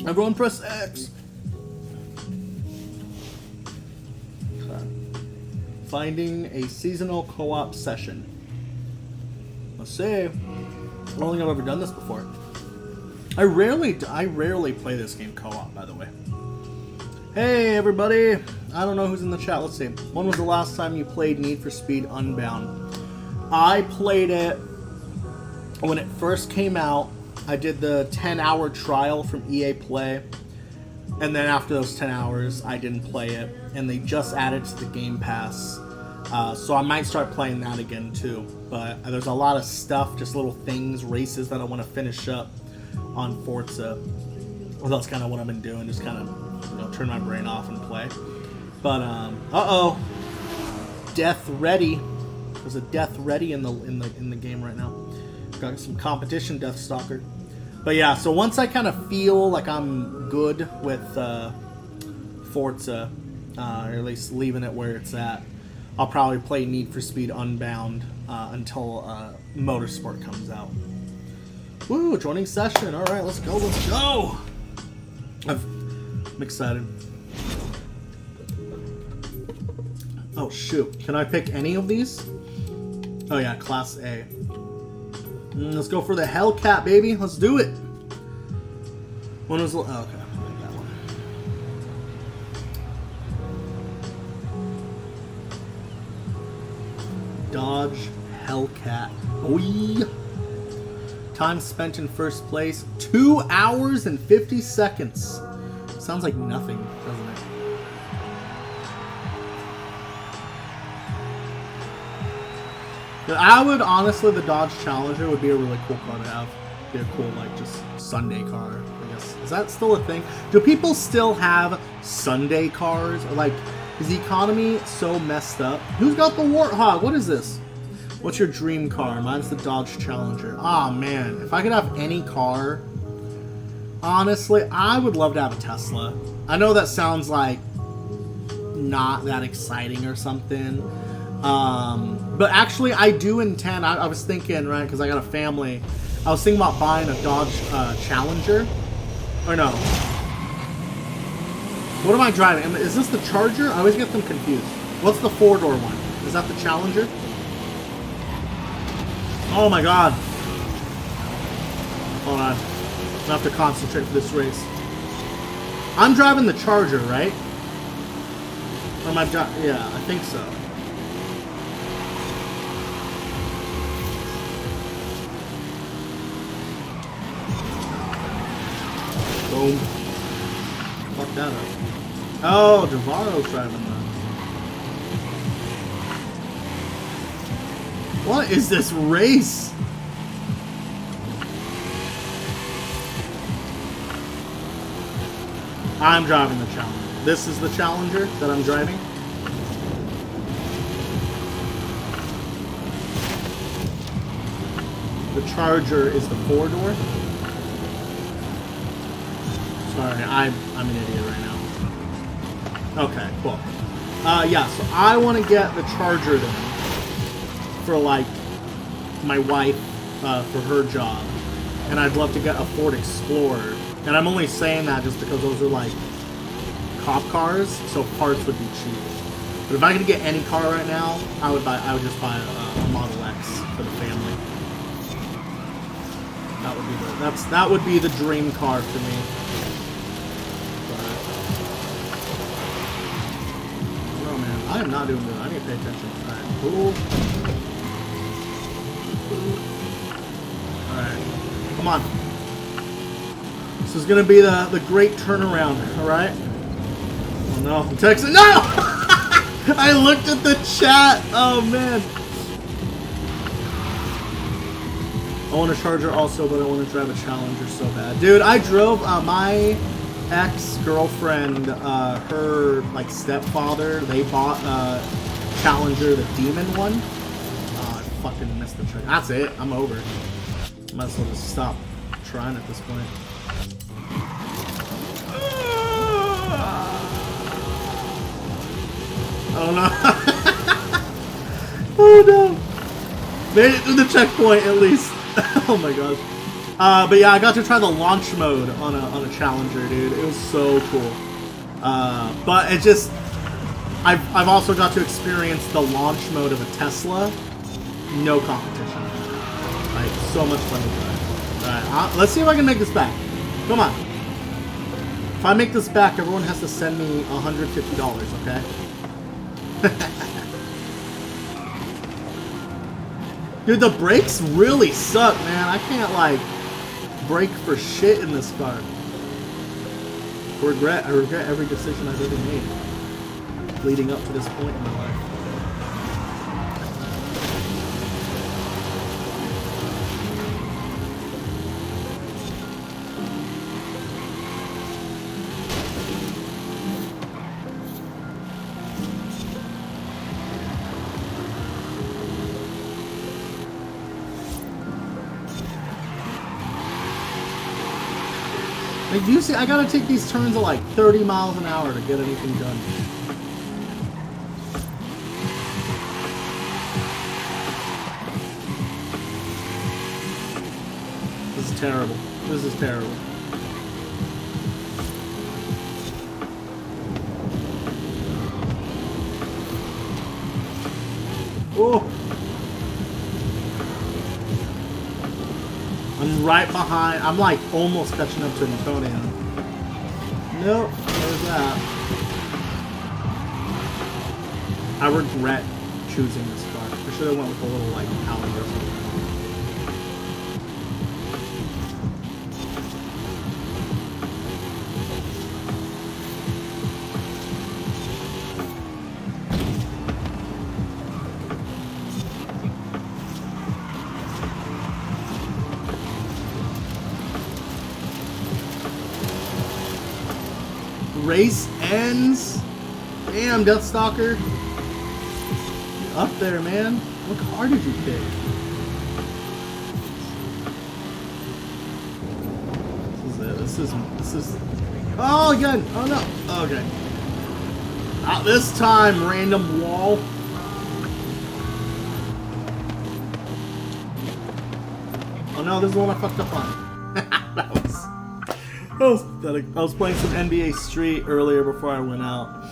Everyone press X. Okay. Finding a seasonal co-op session. Let's see. I don't think I've ever done this before. I rarely play this game co-op, by the way. Hey everybody. I don't know who's in the chat. Let's see. When was the last time you played Need for Speed Unbound? I played it when it first came out. I did the 10-hour trial from EA Play, and then after those 10 hours, I didn't play it, and they just added to the Game Pass, so I might start playing that again too, but there's a lot of stuff, just little things, races that I want to finish up on Forza. Well, that's kind of what I've been doing, just kind of, turn my brain off and play. But, uh-oh, Death Ready. There's a Death Ready in the game right now. Got some competition, Deathstalker. But yeah, so once I kind of feel like I'm good with Forza, or at least leaving it where it's at, I'll probably play Need for Speed Unbound until Motorsport comes out. Woo, joining session. All right, let's go, let's go. I'm excited. Oh, shoot. Can I pick any of these? Oh, yeah, Class A. Let's go for the Hellcat, baby. Let's do it. When was the... Oh, okay, I like that one. Dodge Hellcat. Oh, yeah. Time spent in first place, 2 hours and 50 seconds. Sounds like nothing, doesn't it? I would honestly, the Dodge Challenger would be a really cool car to have. Be a cool, like, just Sunday car, I guess. Is that still a thing? Do people still have Sunday cars? Or, like, is the economy so messed up? Who's got the Warthog? What is this? What's your dream car? Mine's the Dodge Challenger. Ah, man. If I could have any car, honestly, I would love to have a Tesla. I know that sounds like not that exciting or something. But actually, I do intend, I was thinking, right, because I got a family, I was thinking about buying a Dodge Challenger. Or no. What am I driving? Is this the Charger? I always get them confused. What's the four-door one? Is that the Challenger? Oh my god. Hold on. I have to concentrate for this race. I'm driving the Charger, right? Or am I yeah, I think so. Boom. Fuck that up. Oh, Devaro's driving that. What is this race? I'm driving the Challenger. This is the Challenger that I'm driving. The Charger is the four-door. Sorry, I'm an idiot right now. Okay, cool. Yeah, so I want to get the Charger then for, like, my wife, for her job. And I'd love to get a Ford Explorer. And I'm only saying that just because those are, like, cop cars, so parts would be cheap. But if I could get any car right now, I would just buy a Model X for the family. That would be the dream car for me. Oh man, I am not doing good. I need to pay attention. Alright, cool. Alright, come on. This is gonna be the great turnaround, alright? Oh no, I'm texting. No! I looked at the chat! Oh man. I want a Charger also, but I want to drive a Challenger so bad. Dude, I drove my ex-girlfriend, her like stepfather, they bought a Challenger, the Demon one. fucking missed the trick. That's it. I'm over. Might as well just stop trying at this point. Oh no. Oh no. Made it through the checkpoint at least. Oh my gosh. But yeah, I got to try the launch mode on a Challenger, dude. It was so cool. But it just, I've also got to experience the launch mode of a Tesla. No competition. Like, so much fun to drive. Alright, let's see if I can make this back. Come on. If I make this back, everyone has to send me $150, okay? Dude, the brakes really suck, man. I can't, like, brake for shit in this car. I regret every decision I've ever made leading up to this point in my life. Like, you see, I gotta take these turns at like 30 miles an hour to get anything done. This is terrible. This is terrible. Oh! I'm right behind. I'm like almost catching up to Antonio. Nope, there's that. I regret choosing this car. I should have went with a little like Audi or something. Race ends. Damn, Deathstalker. You're up there, man. What car did you pick? This is. Oh, again. Oh no. Okay. Not this time, random wall. Oh no, this is the one I fucked up on. That was pathetic. I was playing some NBA Street earlier before I went out.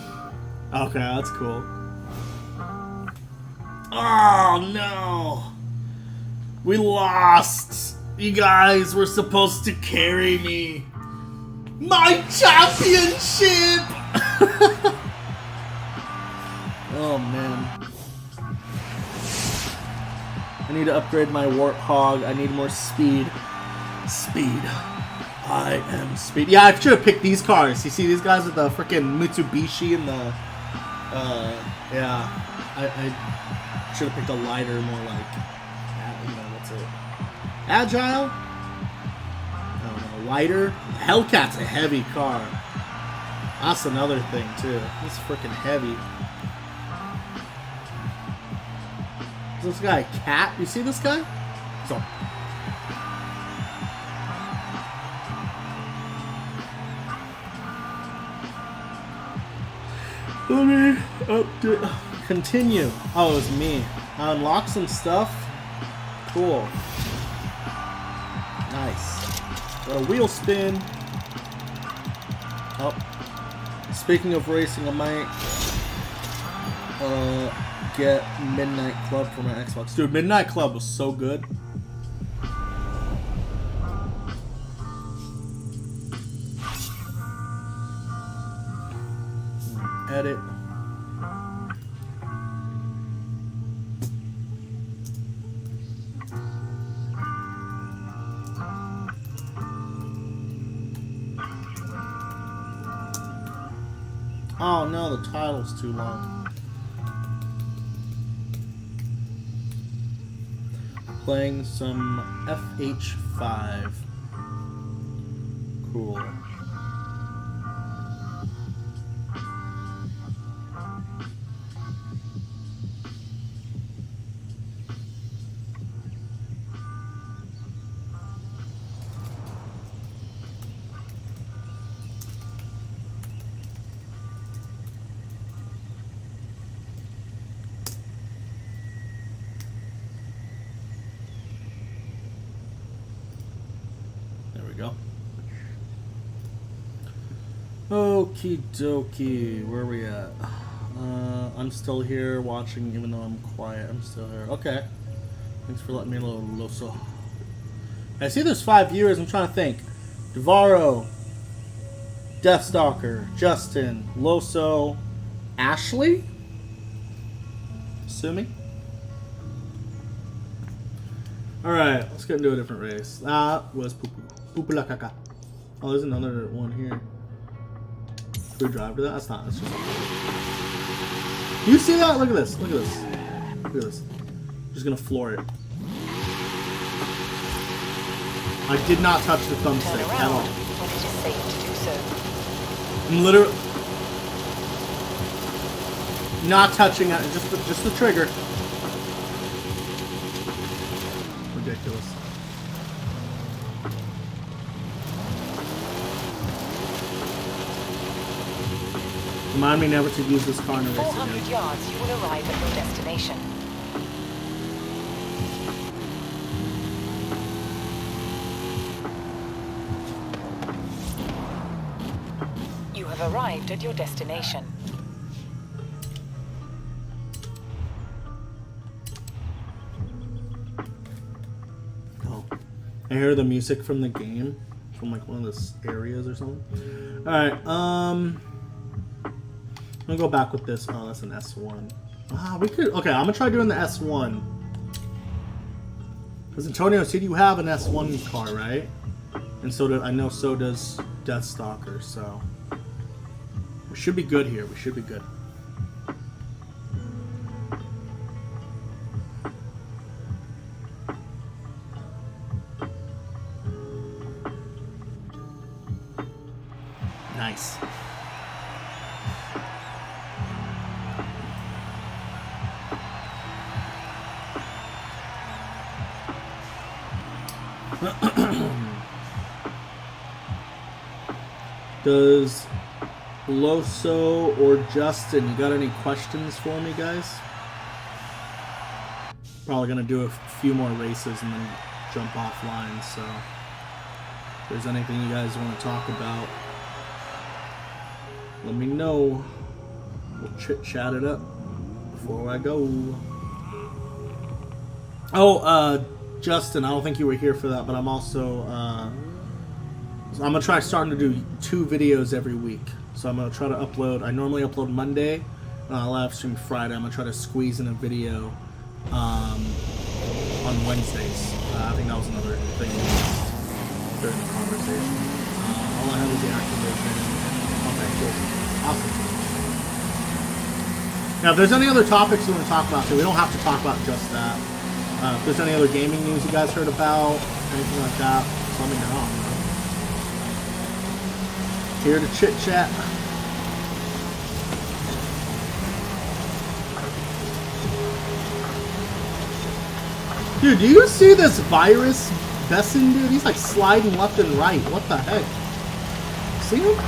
Okay, that's cool. Oh no! We lost! You guys were supposed to carry me! My championship! Oh man. I need to upgrade my Warthog. I need more speed. Speed. I am speed. Yeah, I should have picked these cars. You see these guys with the freaking Mitsubishi and the, yeah. I should have picked a lighter, more like, you know, what's it? Agile? I don't know, lighter? Hellcat's a heavy car. That's another thing, too. It's freaking heavy. Is this guy a cat? You see this guy? So. Let me continue. Oh, it was me. I unlocked some stuff. Cool. Nice. Got a wheel spin. Oh. Speaking of racing, I might get Midnight Club for my Xbox. Dude, Midnight Club was so good. Edit. Oh no, the title's too long. Playing some FH5. Cool. go. Okie dokie. Where are we at? I'm still here watching, even though I'm quiet. I'm still here. Okay. Thanks for letting me know, Loso. I see there's 5 viewers. I'm trying to think. Devaro, Deathstalker, Justin, Loso, Ashley? Assuming. Alright, let's get into a different race. That was Pupulakaka. Oh, there's another one here. Should we drive to that? That's not. That's just. You see that? Look at this. Look at this. Look at this. I'm just gonna floor it. I did not touch the thumbstick at all. When it is safe to do so. I'm literally not touching it. Just the trigger. Ridiculous. Remind me never to use this car in a race 400 again. yards, you will arrive at your destination. You have arrived at your destination. Oh, I hear the music from the game, from like one of the areas or something. All right, I'm gonna go back with this. Oh, that's an S1. We could. Okay, I'm gonna try doing the S1. Because Antonio said you have an S1 car, right? And so I know so does Deathstalker. So we should be good here. We should be good. Nice. Does Loso or Justin, you got any questions for me, guys? Probably gonna do a few more races and then jump offline, so if there's anything you guys want to talk about, let me know. We'll chit-chat it up before I go. Oh, Justin, I don't think you were here for that, but I'm also, I'm going to try starting to do 2 videos every week. So I'm going to try to upload, I normally upload Monday, live stream Friday. I'm going to try to squeeze in a video on Wednesdays. I think that was another thing during the conversation. All I have is the Activision. Okay, cool. Awesome. Now, if there's any other topics you want to talk about, so we don't have to talk about just that. If there's any other gaming news you guys heard about, anything like that, just let me know. Here to chit chat. Dude, do you see this virus Besson dude? He's like sliding left and right. What the heck? See him?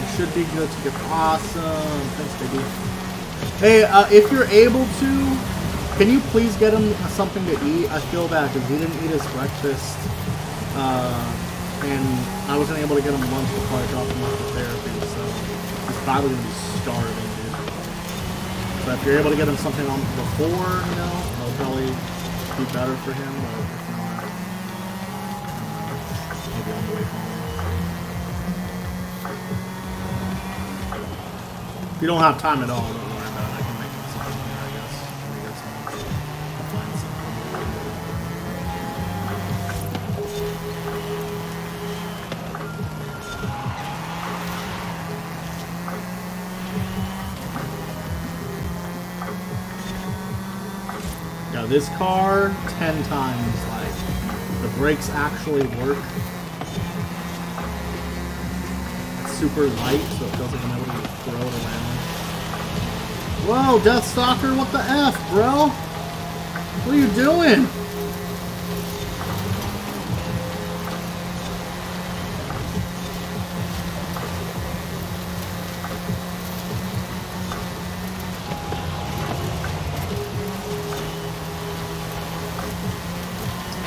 It should be good to get awesome. Thanks, baby. Hey, if you're able to, can you please get him something to eat? I feel bad because he didn't eat his breakfast. And I wasn't able to get him lunch before I dropped him off to therapy, so he's probably going to be starving, dude. But if you're able to get him something on before, you know, it'll probably be better for him, but if not, maybe on the way home. If you don't have time at all, don't worry about it. I can make him something here, I guess. When he gets home. I'll find something. Yeah, this car, 10 times, like, the brakes actually work. It's super light, so it doesn't know to throw it around. Whoa, Deathstalker, what the F, bro? What are you doing?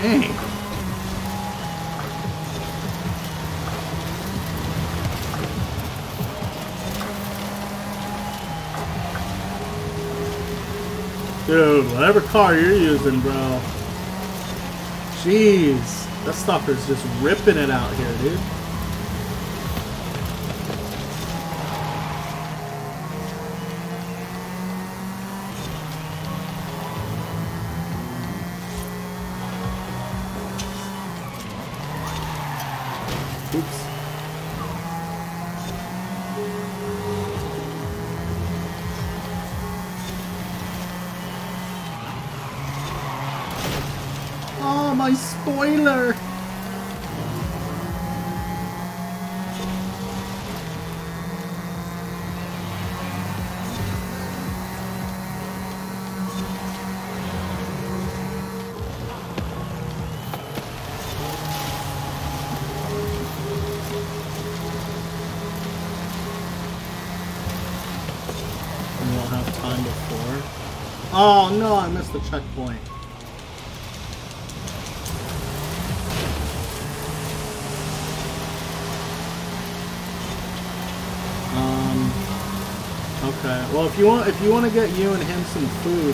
Dang. Dude, whatever car you're using, bro. Jeez. That stalker's just ripping it out here, dude. Oops. Oh, my spoiler! We won't have time before. Oh no, I missed the checkpoint. Okay. Well, if you want to get you and him some food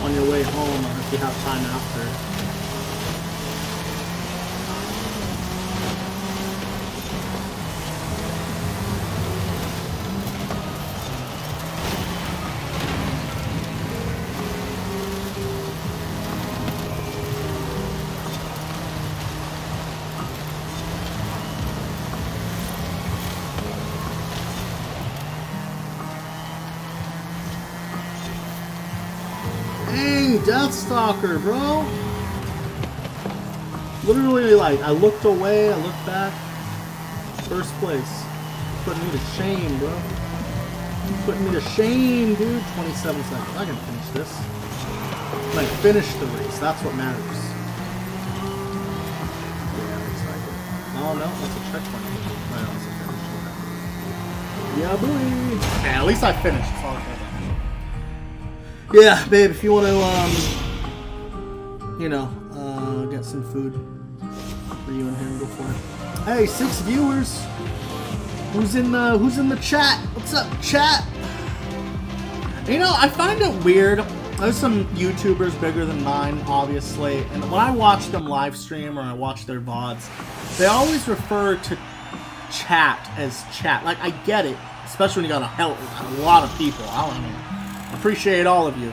on your way home, or if you have time after. Dang, Deathstalker, bro. Literally, like, I looked away, I looked back. First place. Putting me to shame, bro. Putting me to shame, dude. 27 seconds. I can finish this. Like, finish the race. That's what matters. Oh, no. That's a checkpoint. No, that's a finish. Yeah, boy. Hey, at least I finished. That's all I care about. Yeah, babe, if you want to, you know, get some food for you and him, go for it. Hey, 6 viewers. Who's in the chat? What's up, chat? You know, I find it weird. There's some YouTubers bigger than mine, obviously, and when I watch them live stream or I watch their VODs, they always refer to chat as chat. Like, I get it, especially when you got a lot of people. I mean, appreciate all of you.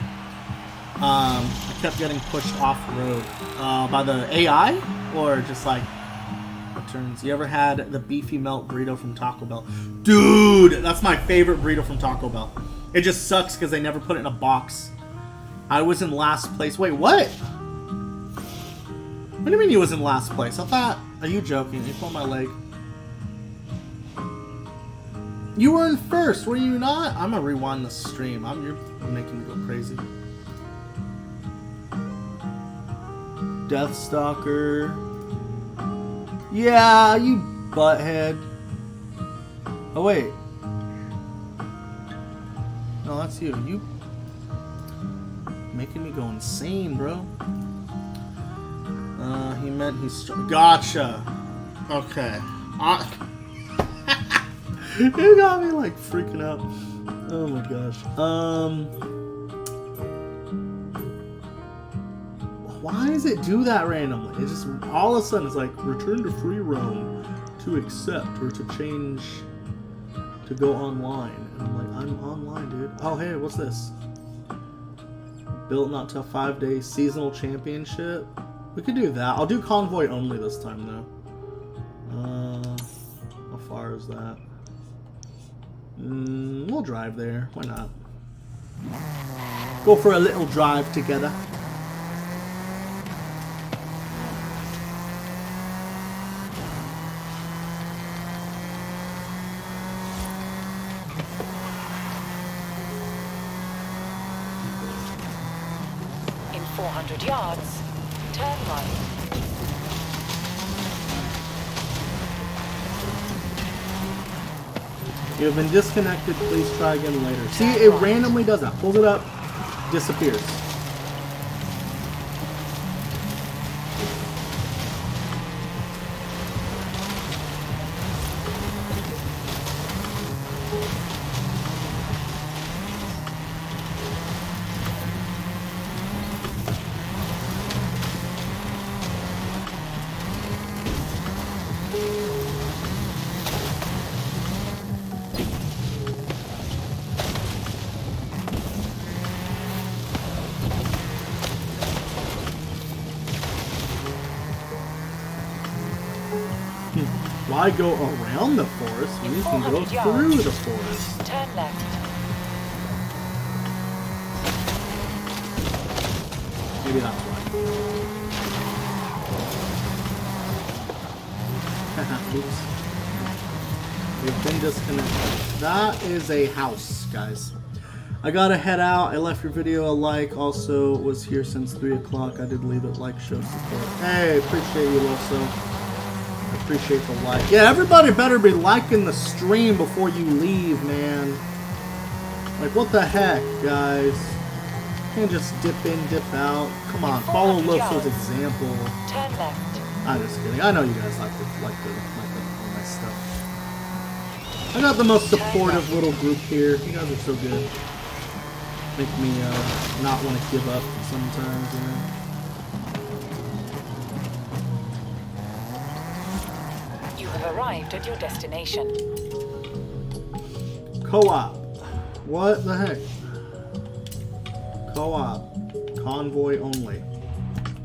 I kept getting pushed off the road by the AI, or just like returns. You ever had the beefy melt burrito from Taco Bell? Dude, that's my favorite burrito from Taco Bell. It just sucks because they never put it in a box. I was in last place. Wait, what? What do you mean you was in last place? I thought... Are you joking? You pulled my leg. You were in first, were you not? I'm gonna rewind the stream. You're making me go crazy. Deathstalker. Yeah, you butthead. Oh, wait. No, that's you. You making me go insane, bro. He meant he's... Gotcha. Okay. You got me like freaking out. Oh my gosh. Why does it do that randomly? It just all of a sudden it's like return to free roam to accept or to change to go online. And I'm like, I'm online, dude. Oh hey, what's this? Built not to a 5-day seasonal championship. We could do that. I'll do convoy only this time though. How far is that? We'll drive there. Why not? Go for a little drive together. In 400 yards, turn right. You have been disconnected. Please try again later. See, it randomly does that. Pulls it up, disappears. Why go around the forest when In you can go 400 yards. through the forest? Turn left. Maybe that's why. Oops. We've been disconnected. That is a house, guys. I gotta head out. I left your video a like. Also was here since 3 o'clock. I did leave it. Like, show support. Hey, appreciate you also. I appreciate the like. Yeah, everybody better be liking the stream before you leave, man. Like, what the heck, guys? You can't just dip in, dip out. Come on, follow Loso's example. Turn left. I'm just kidding. I know you guys like all my stuff. I got the most supportive little group here. You guys are so good. Make me not want to give up sometimes, you know. You have arrived at your destination. Co-op. What the heck? Co-op. Convoy only.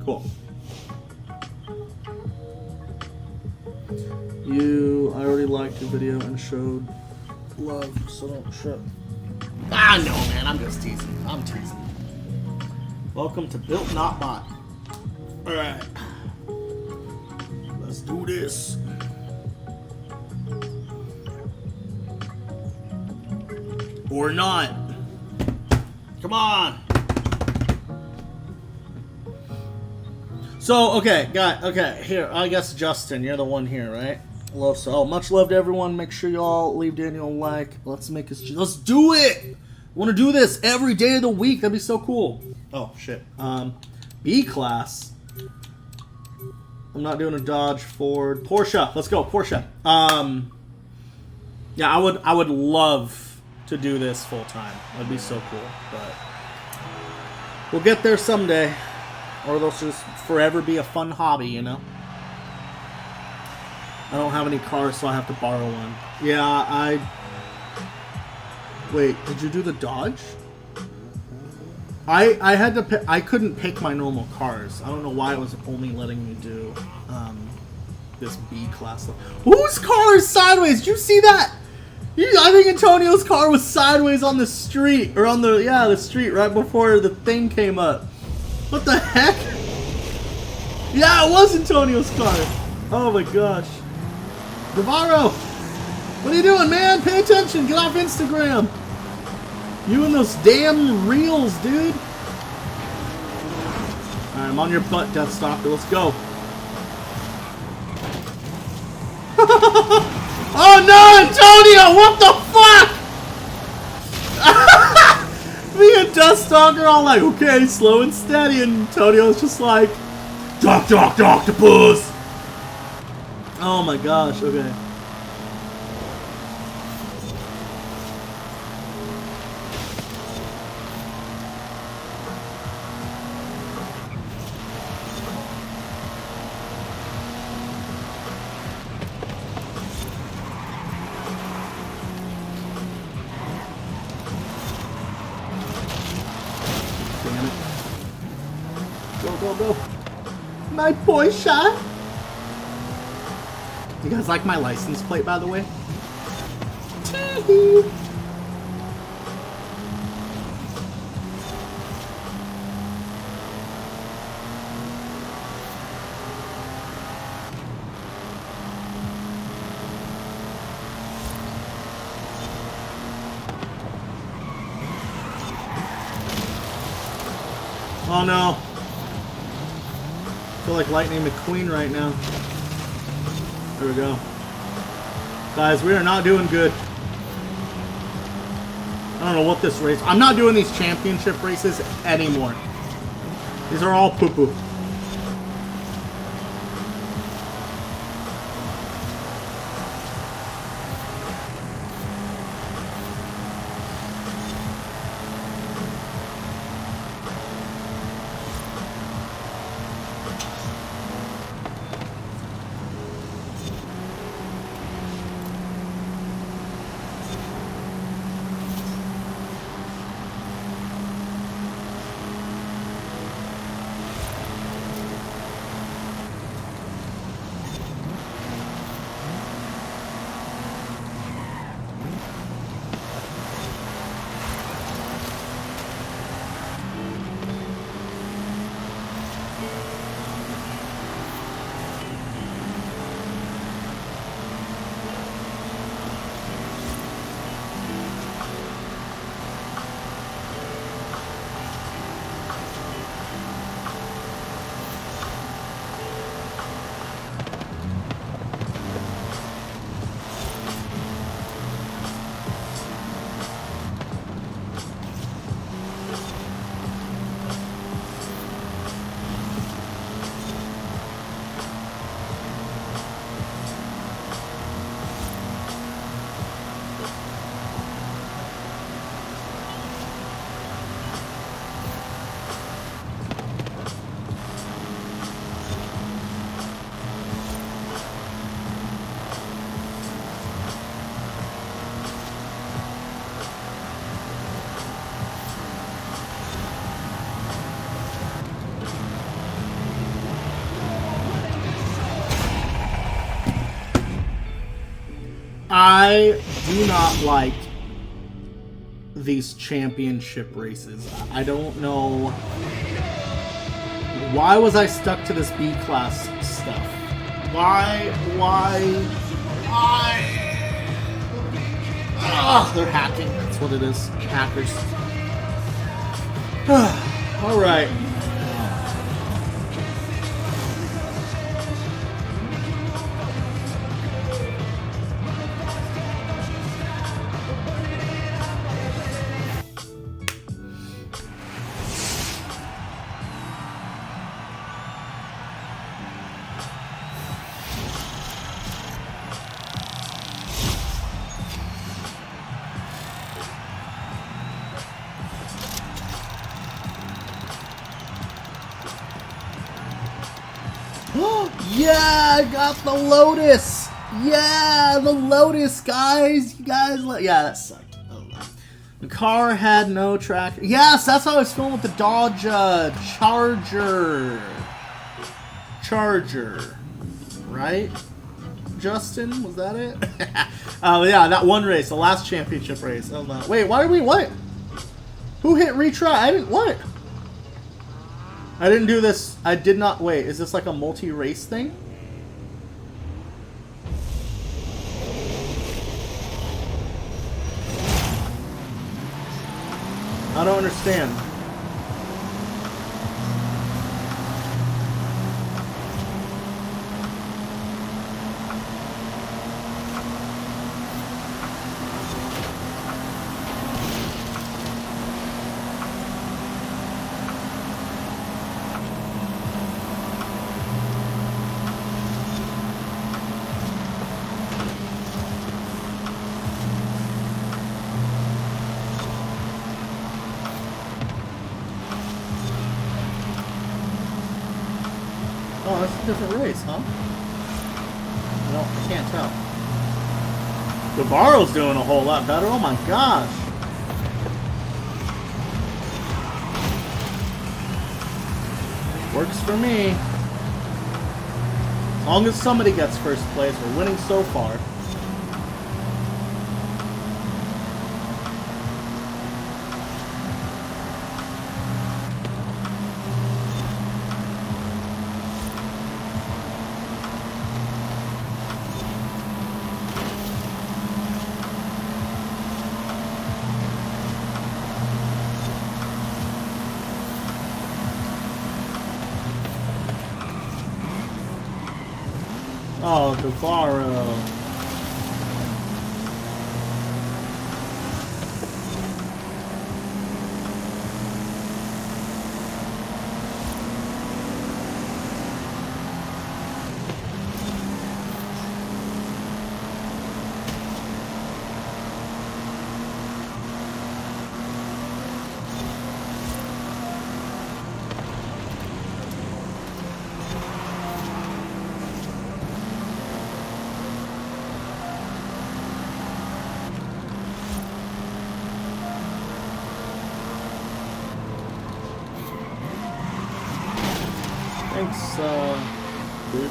Cool. I already liked your video and showed love, so don't shut. Ah, no, man, I'm just teasing. I'm teasing. Welcome to Built Not Bought. Alright. Let's do this. Or not. Come on. So, okay, here, I guess Justin, you're the one here, right? Oh, much love to everyone. Make sure y'all leave Daniel a like. Let's make this, let's do it! I want to do this every day of the week. That'd be so cool. Oh, shit. B class. I'm not doing a Dodge, Ford, Porsche. Let's go, Porsche. Yeah, I would love to do this full time. That'd be so cool, but we'll get there someday. Or they'll just forever be a fun hobby, you know? I don't have any cars, so I have to borrow one. Yeah, Wait, did you do the Dodge? I had to pick, I couldn't pick my normal cars. I don't know why it was only letting me do this B class. Whose car is sideways? Did you see that? I think Antonio's car was sideways on the street, or on the street right before the thing came up. What the heck? Yeah, it was Antonio's car. Oh my gosh. Navarro! What are you doing, man? Pay attention. Get off Instagram. You and those damn reels, dude. Alright, I'm on your butt, Deathstalker. Let's go. Oh no, Antonio! What the fuck? Me and Deathstalker all like, okay, slow and steady, and Antonio's just like, octopus! Oh my gosh, okay. Go. My Porsche. You guys like my license plate, by the way? Tee-hee. Oh no. I feel like Lightning McQueen right now. There we go. Guys, we are not doing good. I don't know what this race... I'm not doing these championship races anymore. These are all poo-poo. I do not like these championship races. I don't know. Why was I stuck to this B class stuff? Why? Ugh, they're hacking. That's what it is. Hackers. Alright. Yeah, I got the Lotus. Yeah, the Lotus, guys. You guys, yeah, that sucked. Oh, no. The car had no track. Yes, that's how I was feeling with the Dodge Charger, right? Justin, was that it? Yeah, that one race, the last championship race. Oh, no. Wait, why are we what? Who hit retry? I didn't what? I didn't do this. I did not. Wait, is this like a multi-race thing? I don't understand. Oh, that's a different race, huh? No, I can't tell. Guevaro's doing a whole lot better. Oh my gosh. Works for me. As long as somebody gets first place, we're winning so far. Oh, Guevaro. Thanks, dude.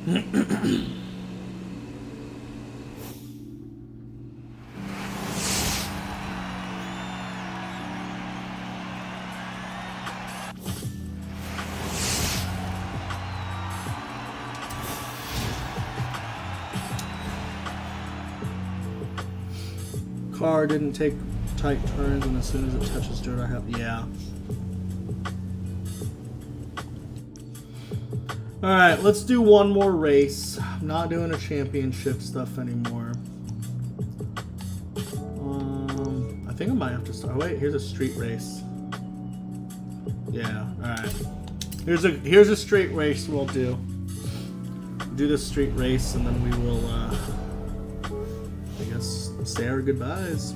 Car didn't take tight turns, and as soon as it touches dirt, I have. Yeah. Alright, let's do one more race. I'm not doing a championship stuff anymore. I think I might have to start. Wait, here's a street race. Yeah, alright. Here's a street race we'll do. Do this street race, and then we will, I guess, say our goodbyes.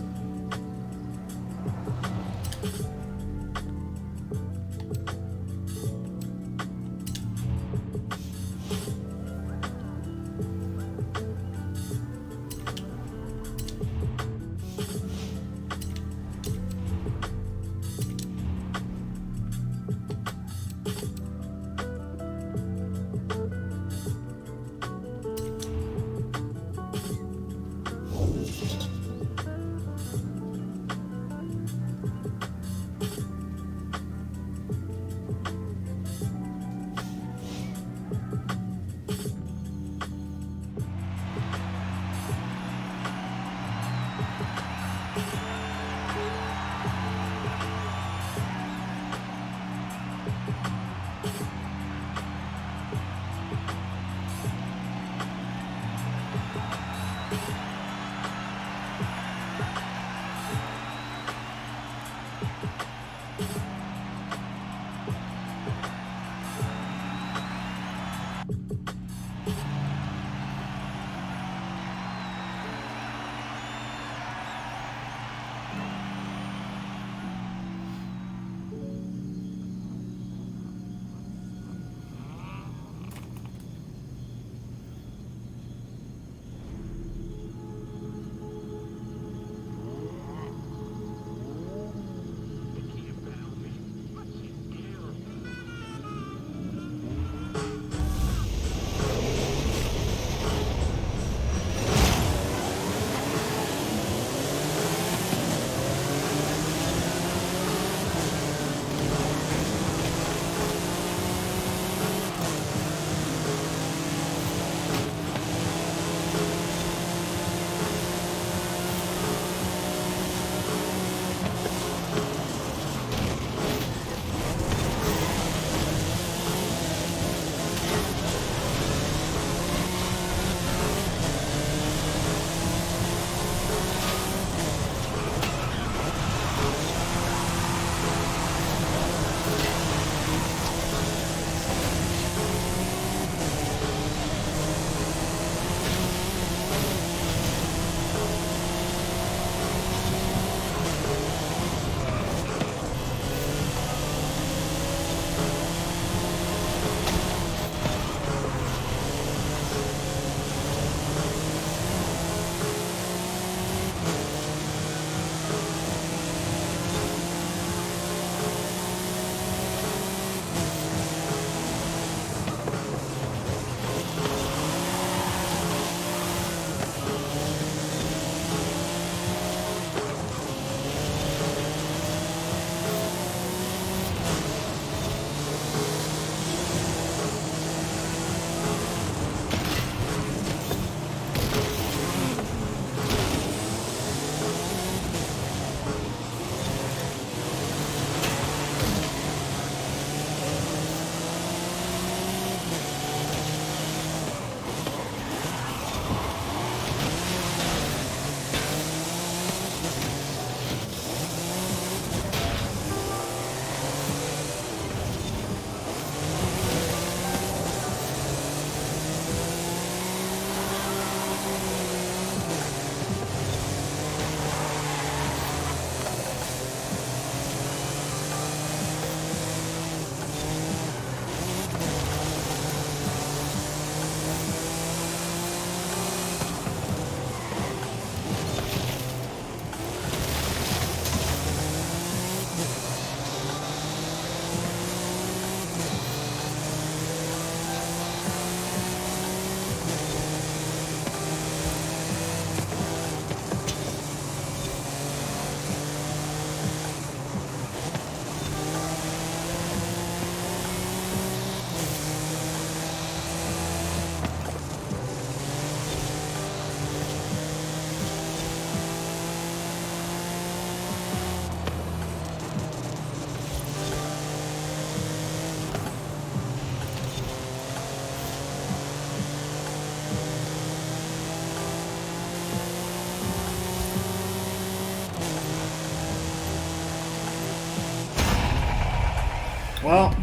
Well,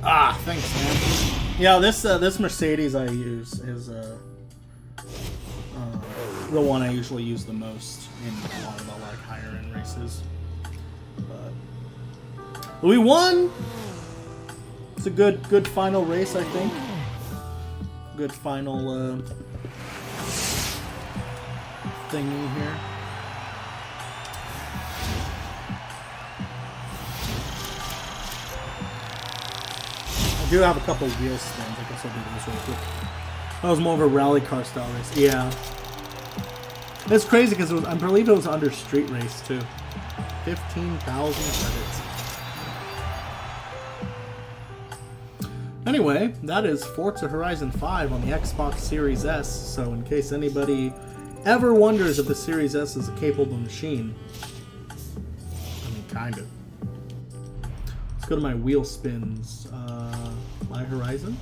Thanks, man. yeah, this Mercedes I use is the one I usually use the most in a lot of the like higher end races. But we won. It's a good final race, I think. Good final thingy here. I do have a couple wheel spins. I guess I'll do those real quick. That was more of a rally car style race. Yeah. It's crazy because I believe it was under street race too. 15,000 credits. Anyway, that is Forza Horizon 5 on the Xbox Series S. So in case anybody ever wonders if the Series S is a capable machine, I mean, kind of. Let's go to my wheel spins. My Horizon?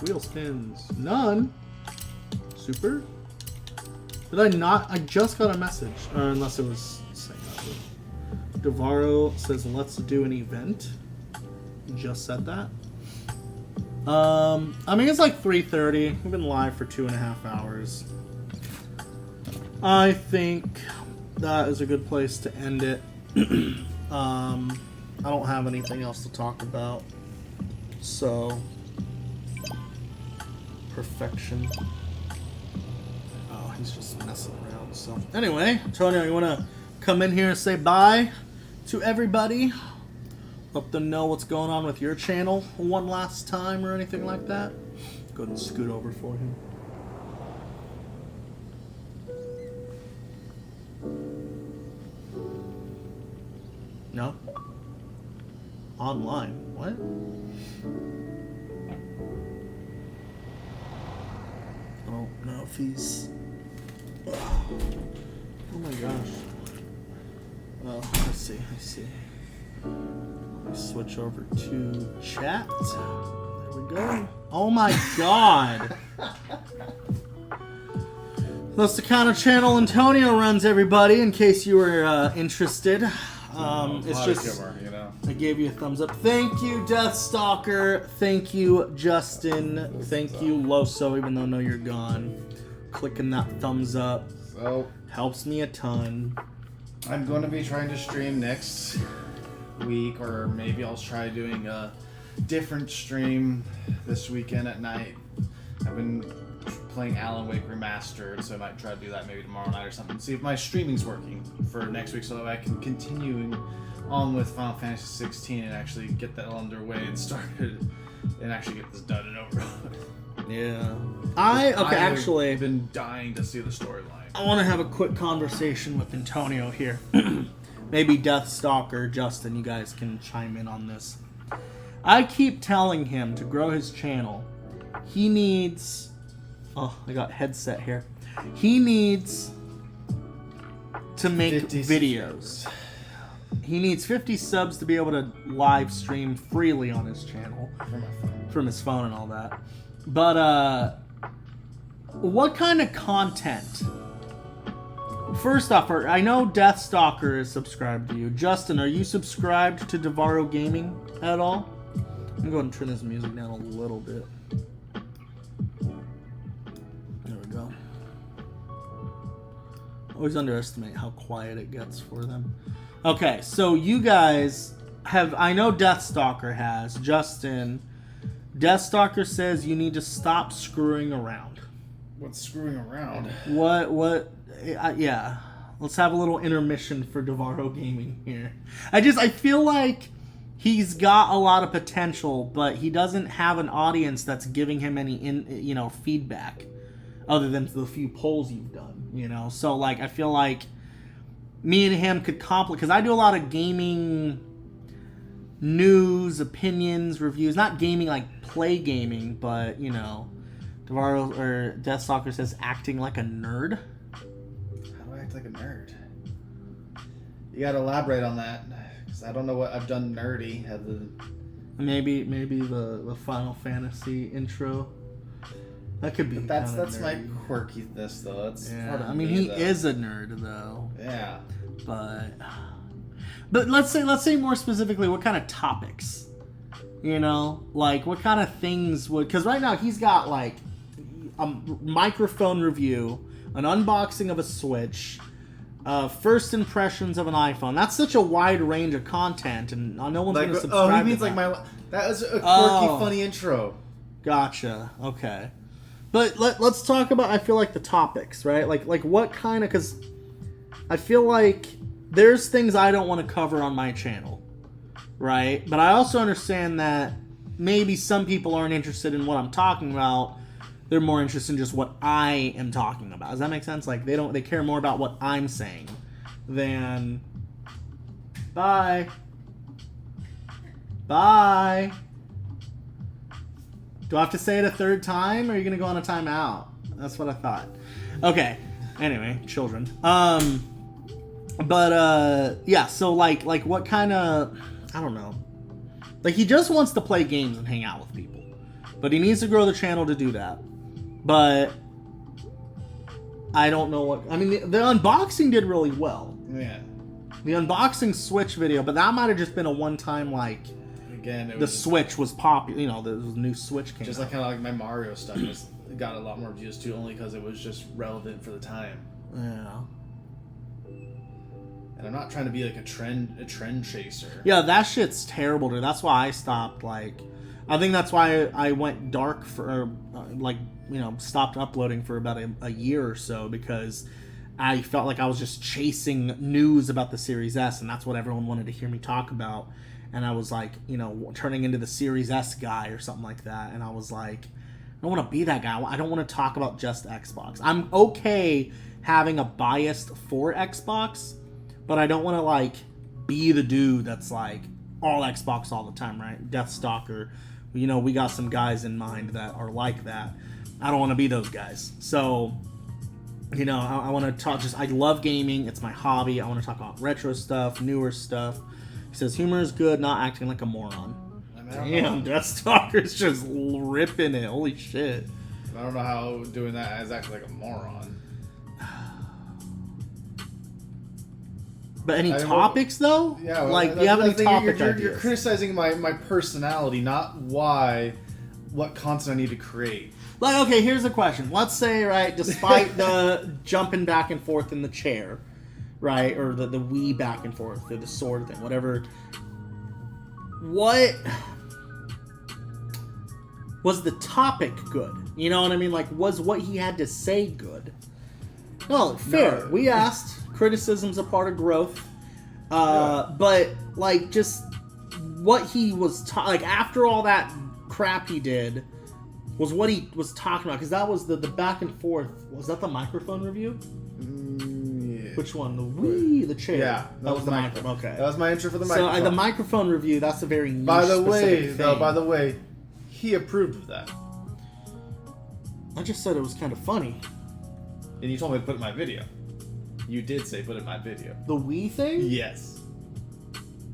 Wheel spins. None. Super. Did I not? I just got a message. Or unless it was saying that. Devaro says, let's do an event. Just said that. I mean, it's like 3:30. We've been live for 2.5 hours. I think that is a good place to end it. I don't have anything else to talk about. So, perfection. Oh, he's just messing around. So, anyway, Antonio, you want to come in here and say bye to everybody? Let them know what's going on with your channel one last time or anything like that. Go ahead and scoot over for him. No? Online? What? I don't know if he's... Oh my gosh. Oh, I see. Let me switch over to chat. There we go. Oh my god. That's the kind of channel Antonio runs, everybody, in case you were interested. It's just... you know. I gave you a thumbs up. Thank you, Deathstalker. Thank you, Justin. Thank you, Loso, even though I know you're gone. Clicking that thumbs up. So, Helps me a ton. I'm going to be trying to stream next week, or maybe I'll try doing a different stream this weekend at night. I've been playing Alan Wake Remastered, so I might try to do that maybe tomorrow night or something. See if my streaming's working for next week, so that I can continue on with Final Fantasy 16 and actually get that underway and started, and actually get this done and over with. Yeah. Actually, I've been dying to see the storyline. I want to have a quick conversation with Antonio here. Maybe Deathstalker, Justin, you guys can chime in on this. I keep telling him to grow his channel. He needs... Oh, I got headset here. He needs to make videos. He needs 50 subs to be able to live stream freely on his channel. From his phone and all that. But, what kind of content? First off, I know Deathstalker is subscribed to you. Justin, are you subscribed to Devaro Gaming at all? I'm going to go ahead and turn this music down a little bit. There we go. Always underestimate how quiet it gets for them. Okay, so you guys have... I know Deathstalker has. Justin... Deathstalker says you need to stop screwing around. What's screwing around? Yeah. Let's have a little intermission for Devaro Gaming here. I feel like he's got a lot of potential, but he doesn't have an audience that's giving him any feedback other than the few polls you've done, So, like, I feel like me and him could complicate, because I do a lot of gaming news, opinions, reviews, not gaming like play gaming, but Devaro or Deathstalker says acting like a nerd. How do I act like a nerd? You gotta elaborate on that, because I don't know what I've done nerdy. Maybe the Final Fantasy intro. That could be. But that's my quirkiness though. That's yeah. I mean, he is a nerd though. Yeah. But But let's say more specifically, what kind of topics? You know, like what kind of things would? Because right now he's got like a microphone review, an unboxing of a Switch, first impressions of an iPhone. That's such a wide range of content, and no one's going to subscribe. Oh, he means to like that. that was a quirky, funny intro. Gotcha. Okay. But let's talk about, I feel like, the topics, right? Like what kind of, because I feel like there's things I don't want to cover on my channel, right? But I also understand that maybe some people aren't interested in what I'm talking about. They're more interested in just what I am talking about. Does that make sense? Like they care more about what I'm saying than bye. Do I have to say it a third time, or are you gonna go on a timeout? That's what I thought. Okay. Anyway, children. Yeah. So like what kind of? I don't know. Like he just wants to play games and hang out with people, but he needs to grow the channel to do that. But I don't know what. I mean, the unboxing did really well. Yeah. The unboxing Switch video, but that might have just been a one-time like. Again, the Switch was popular. You know, the new Switch came just out. like kind of like my Mario stuff got a lot more views too, only because it was just relevant for the time. Yeah. And I'm not trying to be like a trend chaser. Yeah, that shit's terrible, dude. That's why I stopped. Like, I think that's why I went dark for stopped uploading for about a year or so, because I felt like I was just chasing news about the Series S, and that's what everyone wanted to hear me talk about. And I was like, turning into the Series S guy or something like that. And I was like, I don't want to be that guy. I don't want to talk about just Xbox. I'm okay having a bias for Xbox, but I don't want to like be the dude that's like all Xbox all the time, right? Deathstalker. We got some guys in mind that are like that. I don't want to be those guys. So, I want to talk. I love gaming. It's my hobby. I want to talk about retro stuff, newer stuff. He says humor is good, not acting like a moron. Damn, Deathstalker's just ripping it. Holy shit. I don't know how doing that is acting like a moron. But any topics though? Yeah, well, like do you have any topic you're, ideas? You're criticizing my personality, not what content I need to create. Like, okay, here's a question. Let's say, right, despite the jumping back and forth in the chair, right, or the Wii back and forth, or the sword thing, whatever. What was the topic good? You know what I mean? Like, was what he had to say good? No, fair. No. We asked. Criticism's a part of growth. But, like, just what he was like, after all that crap he did, was what he was talking about. Because that was the back and forth. Was that the microphone review? Yeah. Which one? The Wii, the chair. Yeah, that was the microphone. Okay, that was my intro for the so microphone. the microphone review. That's a very niche By the way, he approved of that. I just said it was kind of funny. And you told me to put it in my video. You did say put it in my video. The Wii thing? Yes.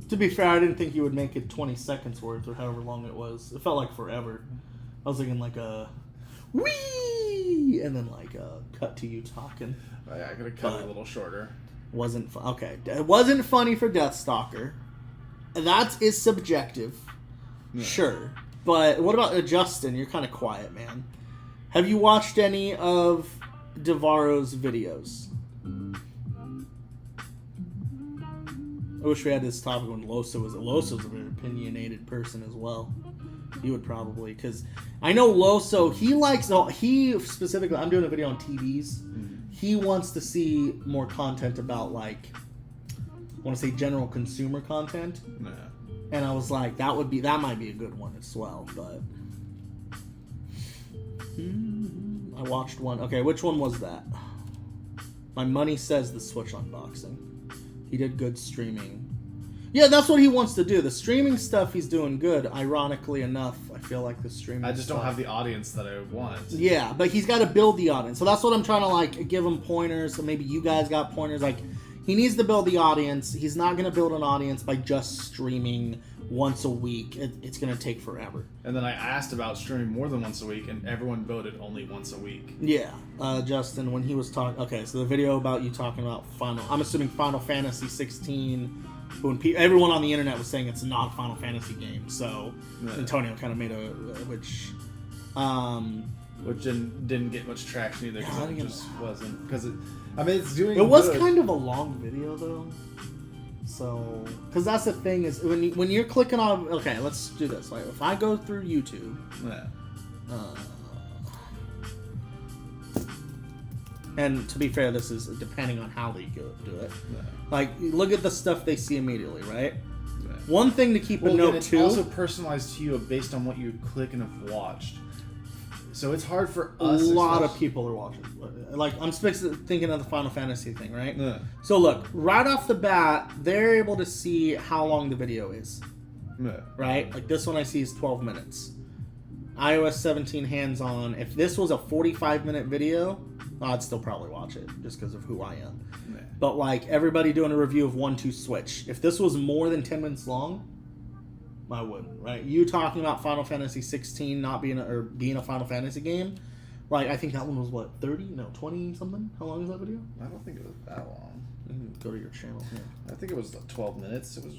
To be fair, I didn't think you would make it 20 seconds worth or however long it was. It felt like forever. I was thinking like a Wii, and then like a cut to you talking. I could have cut it a little shorter. Wasn't fun. Okay, it wasn't funny for Deathstalker. That is subjective. Yeah. Sure. But what about Justin? You're kind of quiet, man. Have you watched any of Devaro's videos? I wish we had this topic when Loso was. Loso's a very opinionated person as well. He would probably, because I know Loso. He specifically. I'm doing a video on TVs. He wants to see more content about like, I want to say general consumer content. Yeah. And I was like, that might be a good one as well. But I watched one. Okay, which one was that? My money says the Switch unboxing. He did good streaming. Yeah, that's what he wants to do. The streaming stuff he's doing good. Ironically enough, I feel like the streaming I just stuff, don't have the audience that I want. Yeah, but he's got to build the audience. So that's what I'm trying to like give him pointers. So maybe you guys got pointers. Like, he needs to build the audience. He's not going to build an audience by just streaming once a week. It's going to take forever. And then I asked about streaming more than once a week, and everyone voted only once a week. Yeah, Justin, when he was talking... Okay, so the video about you talking about I'm assuming Final Fantasy 16 But when everyone on the internet was saying it's not a Final Fantasy game, so Antonio kind of made which didn't get much traction either because it just wasn't. Because it's doing. It was kind of a long video though. So, because that's the thing is when you're clicking on. Okay, let's do this. Like if I go through YouTube. Yeah. And to be fair, this is depending on how they do it. Yeah. Like, look at the stuff they see immediately, right? Yeah. One thing to keep a note it's too. also personalized to you based on what you click and have watched. So it's hard for us. A lot of people are watching. Like, I'm thinking of the Final Fantasy thing, right? Yeah. So look, right off the bat, they're able to see how long the video is. Yeah. Right? Like this one I see is 12 minutes. iOS 17 hands-on. If this was a 45-minute video, I'd still probably watch it just because of who I am. Yeah. But like everybody doing a review of 1-2 Switch, if this was more than 10 minutes long, I wouldn't. Right? You talking about Final Fantasy 16 not being being a Final Fantasy game? Like I think that one was what 30? No, 20 something. How long is that video? I don't think it was that long. Go to your channel here. I think it was 12 minutes. It was.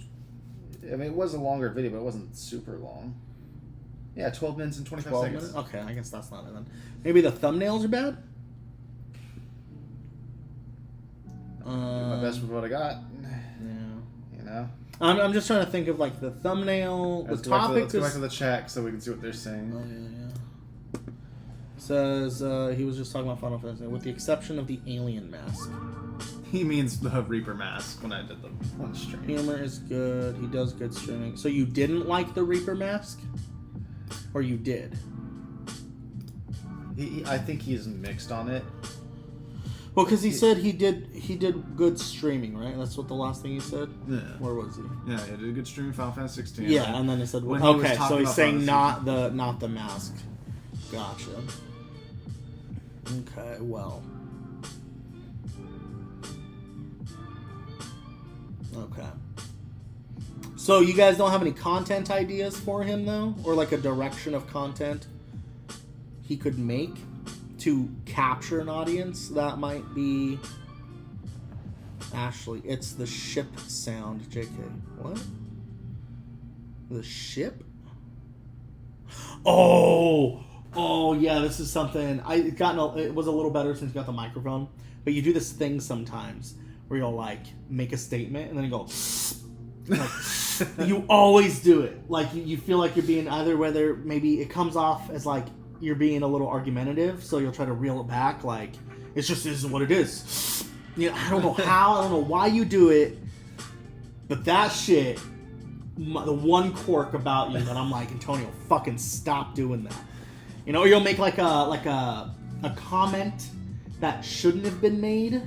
I mean, it was a longer video, but it wasn't super long. Yeah, 12 minutes and 25 seconds. Minutes? Okay, I guess that's not it then. Maybe the thumbnails are bad? Do my best with what I got. Yeah. You know? I'm just trying to think of like the thumbnail, Let's the go topic. back to the chat so we can see what they're saying. Oh, yeah. Says he was just talking about Final Fantasy, with the exception of the alien mask. He means the Reaper mask when I did the one stream. Humor is good. He does good streaming. So you didn't like the Reaper mask? Or you did? I think he's mixed on it. Well, because he said he did good streaming, right? That's what the last thing he said? Yeah. Where was he? Yeah, he did a good stream Final Fantasy 16. Yeah, and then he said, when he was okay, talking so he's about saying Final not the mask. Gotcha. Okay, well. Okay. So you guys don't have any content ideas for him, though? Or like a direction of content he could make to capture an audience? That might be... Ashley, it's the ship sound, JK. What? The ship? Oh, yeah, this is something... it was a little better since you got the microphone. But you do this thing sometimes where you'll, like, make a statement and then you go... Like, you always do it. Like, you feel like you're being whether maybe it comes off as, like, you're being a little argumentative, so you'll try to reel it back, like, it's just isn't what it is. You know, I don't know how, I don't know why you do it, but that shit, the one quirk about you that I'm like, Antonio, fucking stop doing that. You know, or you'll make like a comment that shouldn't have been made,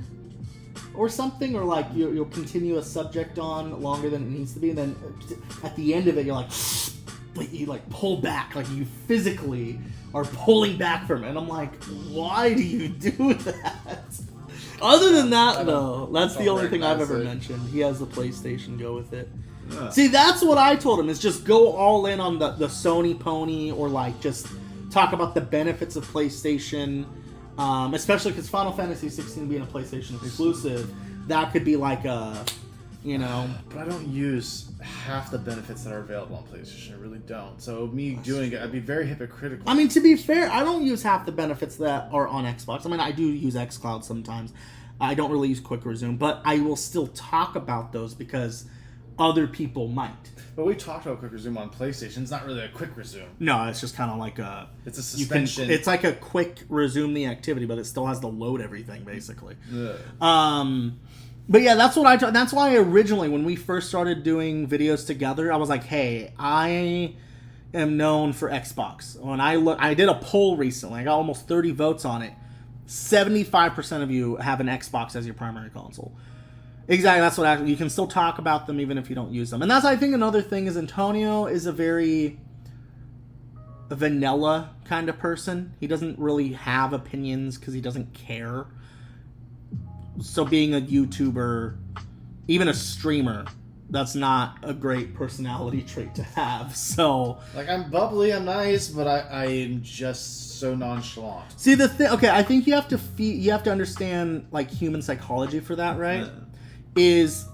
or something, or like you'll continue a subject on longer than it needs to be, and then at the end of it, you're like, you like pull back, like you physically are pulling back from it, and I'm like, why do you do that? Other than that, though, that's the only thing I've ever mentioned. He has the PlayStation, go with it. Yeah. See, that's what I told him, is just go all in on the Sony pony, or like just talk about the benefits of PlayStation, especially because Final Fantasy 16 being a PlayStation exclusive, that could be like a, you know. But I don't use half the benefits that are available on PlayStation. I really don't. So me doing it, I'd be very hypocritical. I mean, to be fair, I don't use half the benefits that are on Xbox. I mean, I do use xCloud sometimes. I don't really use Quick Resume, but I will still talk about those because other people might. But we talked about Quick Resume on PlayStation. It's not really a Quick Resume. No, it's just kind of like a... It's a suspension. It's like a quick resume the activity, but it still has to load everything, basically. Yeah. But yeah, that's what that's why originally, when we first started doing videos together, I was like, hey, I am known for Xbox. When I did a poll recently. I got almost 30 votes on it. 75% of you have an Xbox as your primary console. Exactly, that's what you can still talk about them even if you don't use them. And that's, I think, another thing is Antonio is a very vanilla kind of person. He doesn't really have opinions because he doesn't care. So being a YouTuber, even a streamer, that's not a great personality trait to have. So, like, I'm bubbly, I'm nice, but I am just so nonchalant. See, the thing, okay, I think you have to understand like human psychology for that, right? Yeah. Is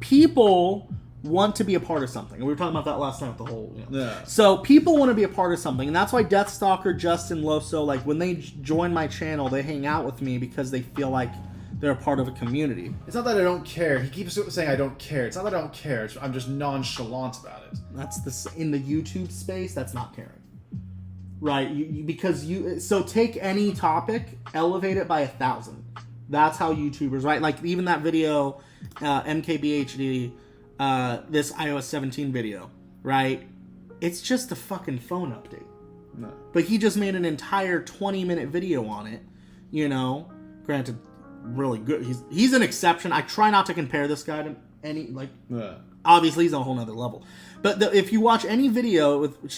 people want to be a part of something. And we were talking about that last night with the whole. Yeah. So people want to be a part of something, and that's why Deathstalker, Justin, Loso, like when they join my channel, they hang out with me because they feel like they're a part of a community. It's not that I don't care. He keeps saying I don't care. It's not that I don't care. I'm just nonchalant about it. That's in the YouTube space. That's not caring, right? So take any topic, elevate it by 1,000. That's how YouTubers, right? Like even that video, MKBHD, this iOS 17 video, right? It's just a fucking phone update. No. But he just made an entire 20-minute video on it. Granted, really good. He's an exception. I try not to compare this guy to any obviously he's on a whole nother level. But if you watch any video with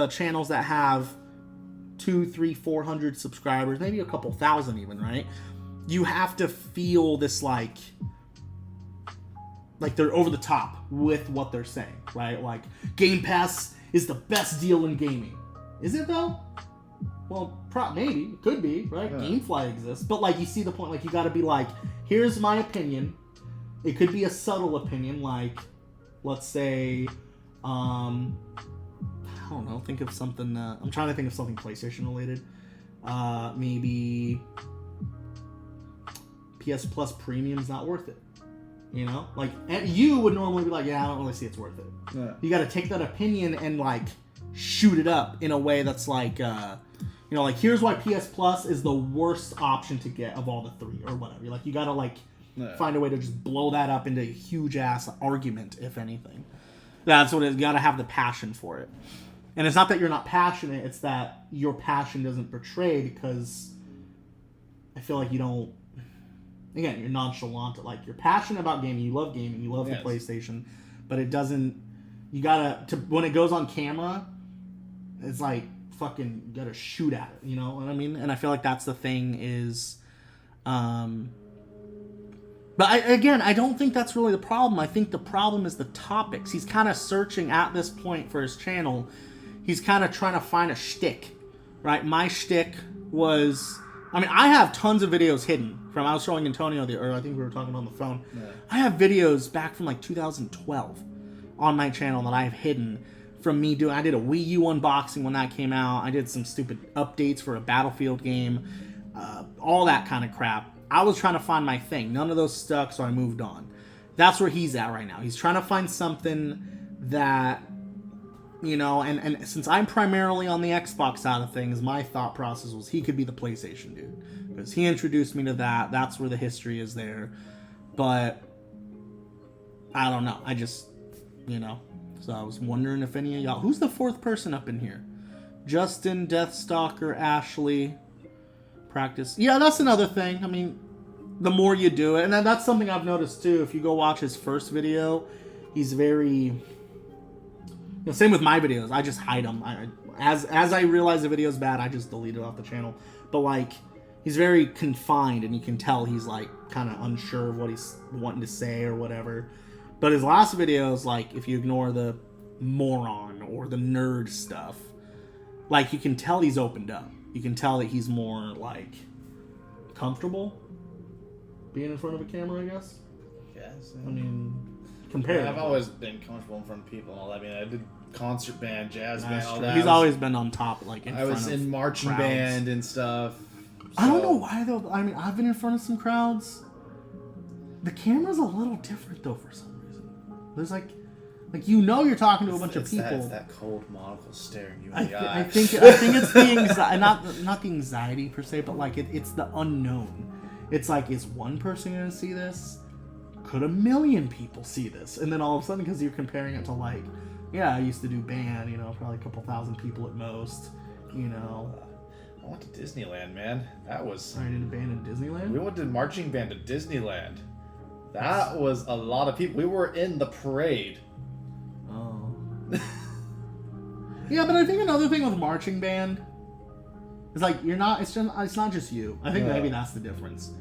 channels that have 200, 300, 400 subscribers, maybe a couple thousand even, right? You have to feel this like they're over the top with what they're saying, right? Like Game Pass is the best deal in gaming. Is it though? Well, maybe. It could be, right? Yeah. Gamefly exists. But, you see the point. You got to be here's my opinion. It could be a subtle opinion, let's say, I don't know, think of something, I'm trying to think of something PlayStation related. Maybe PS Plus Premium's not worth it. And you would normally be yeah, I don't really see it's worth it. Yeah. You got to take that opinion and, shoot it up in a way that's here's why PS Plus is the worst option to get of all the three or whatever. You gotta find a way to just blow that up into a huge ass argument, if anything. That's what it is. You gotta have the passion for it. And it's not that you're not passionate, it's that your passion doesn't portray because I feel like you don't. Again, you're nonchalant. You're passionate about gaming, you love the PlayStation, but it doesn't. You gotta when it goes on camera, it's fucking you gotta shoot at it, you know what I mean? And I feel like that's the thing is but I don't think that's really the problem. I think the problem is the topics. He's kind of searching at this point for his channel. He's kind of trying to find a shtick, right? My shtick was, I have tons of videos hidden from, I was showing Antonio or I think we were talking on the phone. Yeah. I have videos back from 2012 on my channel that I have hidden from me doing. I did a Wii U unboxing when that came out. I did some stupid updates for a Battlefield game, all that kind of crap. I was trying to find my thing. None of those stuck, so I moved on. That's where he's at right now. He's trying to find something that, and since I'm primarily on the Xbox side of things, my thought process was he could be the PlayStation dude. Because he introduced me to that. That's where the history is there. But, I don't know. I just, So I was wondering if any of y'all... Who's the fourth person up in here? Justin, Deathstalker, Ashley, Practice. Yeah, that's another thing. The more you do it... And that's something I've noticed, too. If you go watch his first video, he's very... same with my videos. I just hide them. As I realize the video's bad, I just delete it off the channel. But, he's very confined, and you can tell he's, kind of unsure of what he's wanting to say or whatever. But his last videos, if you ignore the moron or the nerd stuff, you can tell he's opened up. You can tell that he's more, comfortable being in front of a camera, I guess. Yes. Compared. I've always been comfortable in front of people and all that. I did concert band, jazz band, all that. He's always been on top, in front of I was in marching crowds. band and stuff. So. I don't know why, though. I've been in front of some crowds. The camera's a little different, though, for some reason. There's you're talking to a bunch of people. It's that cold monocle staring you in the eye. I think it's the anxiety, not the anxiety per se, but it's the unknown. It's is one person gonna see this? Could 1 million people see this? And then all of a sudden, because you're comparing it to I used to do band, probably a couple thousand people at most, I went to Disneyland, man. That was... I did a band in Disneyland? We went to marching band to Disneyland. That was a lot of people. We were in the parade. Oh. Yeah, but I think another thing with marching band is you're not. It's not just you. I think maybe that's the difference.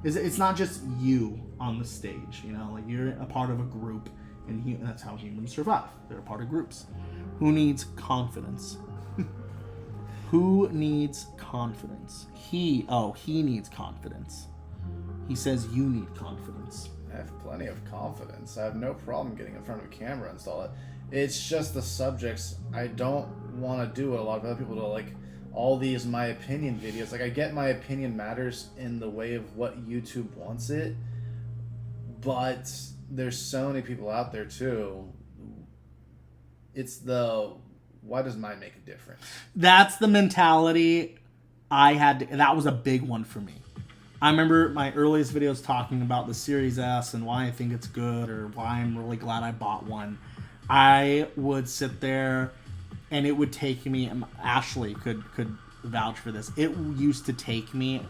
It's not just you on the stage. You're a part of a group, and that's how humans survive. They're a part of groups. Who needs confidence? Who needs confidence? He needs confidence. He says you need confidence. I have plenty of confidence. I have no problem getting in front of a camera and install it. It's just the subjects I don't want to do. A lot of other people do, like all these my opinion videos. Like I get my opinion matters in the way of what YouTube wants it, but there's so many people out there too. It's the why does mine make a difference? That's the mentality I had. That was a big one for me. I remember my earliest videos talking about the Series S and why I think it's good or why I'm really glad I bought one. I would sit there and it would take me, and Ashley could vouch for this, it used to take me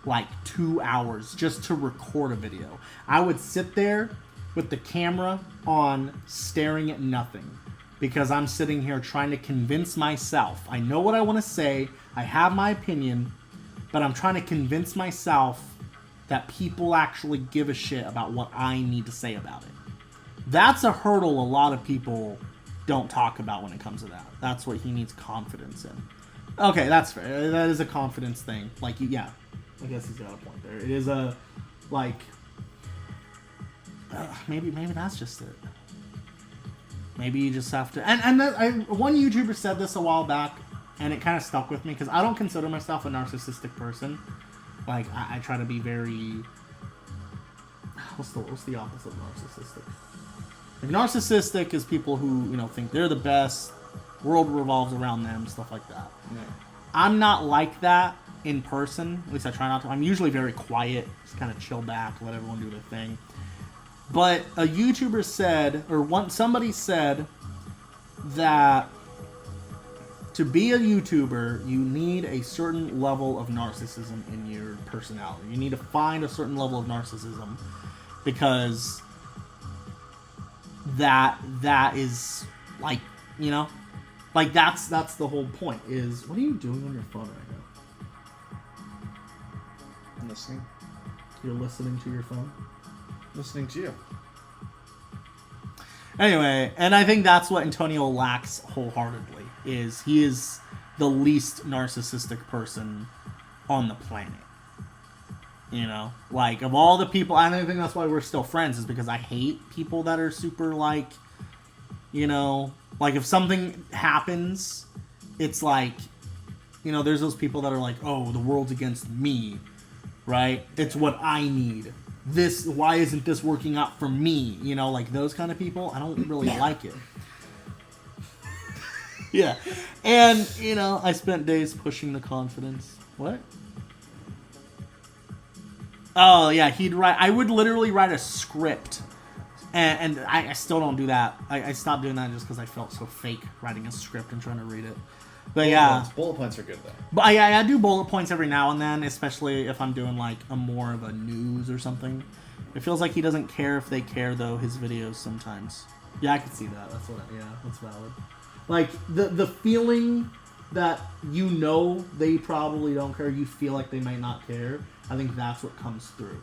like 2 hours just to record a video. I would sit there with the camera on, staring at nothing, because I'm sitting here trying to convince myself. I know what I want to say, I have my opinion, but I'm trying to convince myself that people actually give a shit about what I need to say about it. That's a hurdle a lot of people don't talk about when it comes to that. That's what he needs confidence in. Okay, that's fair. That is a confidence thing. Like, yeah, I guess he's got a point there. It is a, like, maybe that's just it. Maybe you just have to. And one YouTuber said this a while back, and it kind of stuck with me because I don't consider myself a narcissistic person. Like, I try to be very. What's the opposite of narcissistic? Like, narcissistic is people who, you know, think they're the best, world revolves around them, stuff like that. Yeah. I'm not like that in person. At least I try not to. I'm usually very quiet, just kind of chill back, let everyone do their thing. But a YouTuber said, somebody said that to be a YouTuber, you need a certain level of narcissism in your personality. You need to find a certain level of narcissism because that is like, you know, like that's the whole point. Is what are you doing on your phone right now? I'm listening. You're listening to your phone? Listening to you. Anyway, and I think that's what Antonio lacks wholeheartedly. Is he is the least narcissistic person on the planet. You know, like of all the people, I don't think that's why we're still friends. Is because I hate people that are super like, you know, like if something happens, it's like, you know, there's those people that are like, oh, the world's against me, right? It's what I need. This, why isn't this working out for me? You know, like those kind of people, I don't really like it. Yeah. And, you know, I spent days pushing the confidence. What? Oh, yeah, I would literally write a script. And I still don't do that. I stopped doing that just because I felt so fake writing a script and trying to read it. But yeah. Bullet points are good, though. But I do bullet points every now and then, especially if I'm doing like a more of a news or something. It feels like he doesn't care if they care, though, his videos sometimes. Yeah, I can see that. That's valid. Like, the feeling that you know they probably don't care, you feel like they might not care, I think that's what comes through.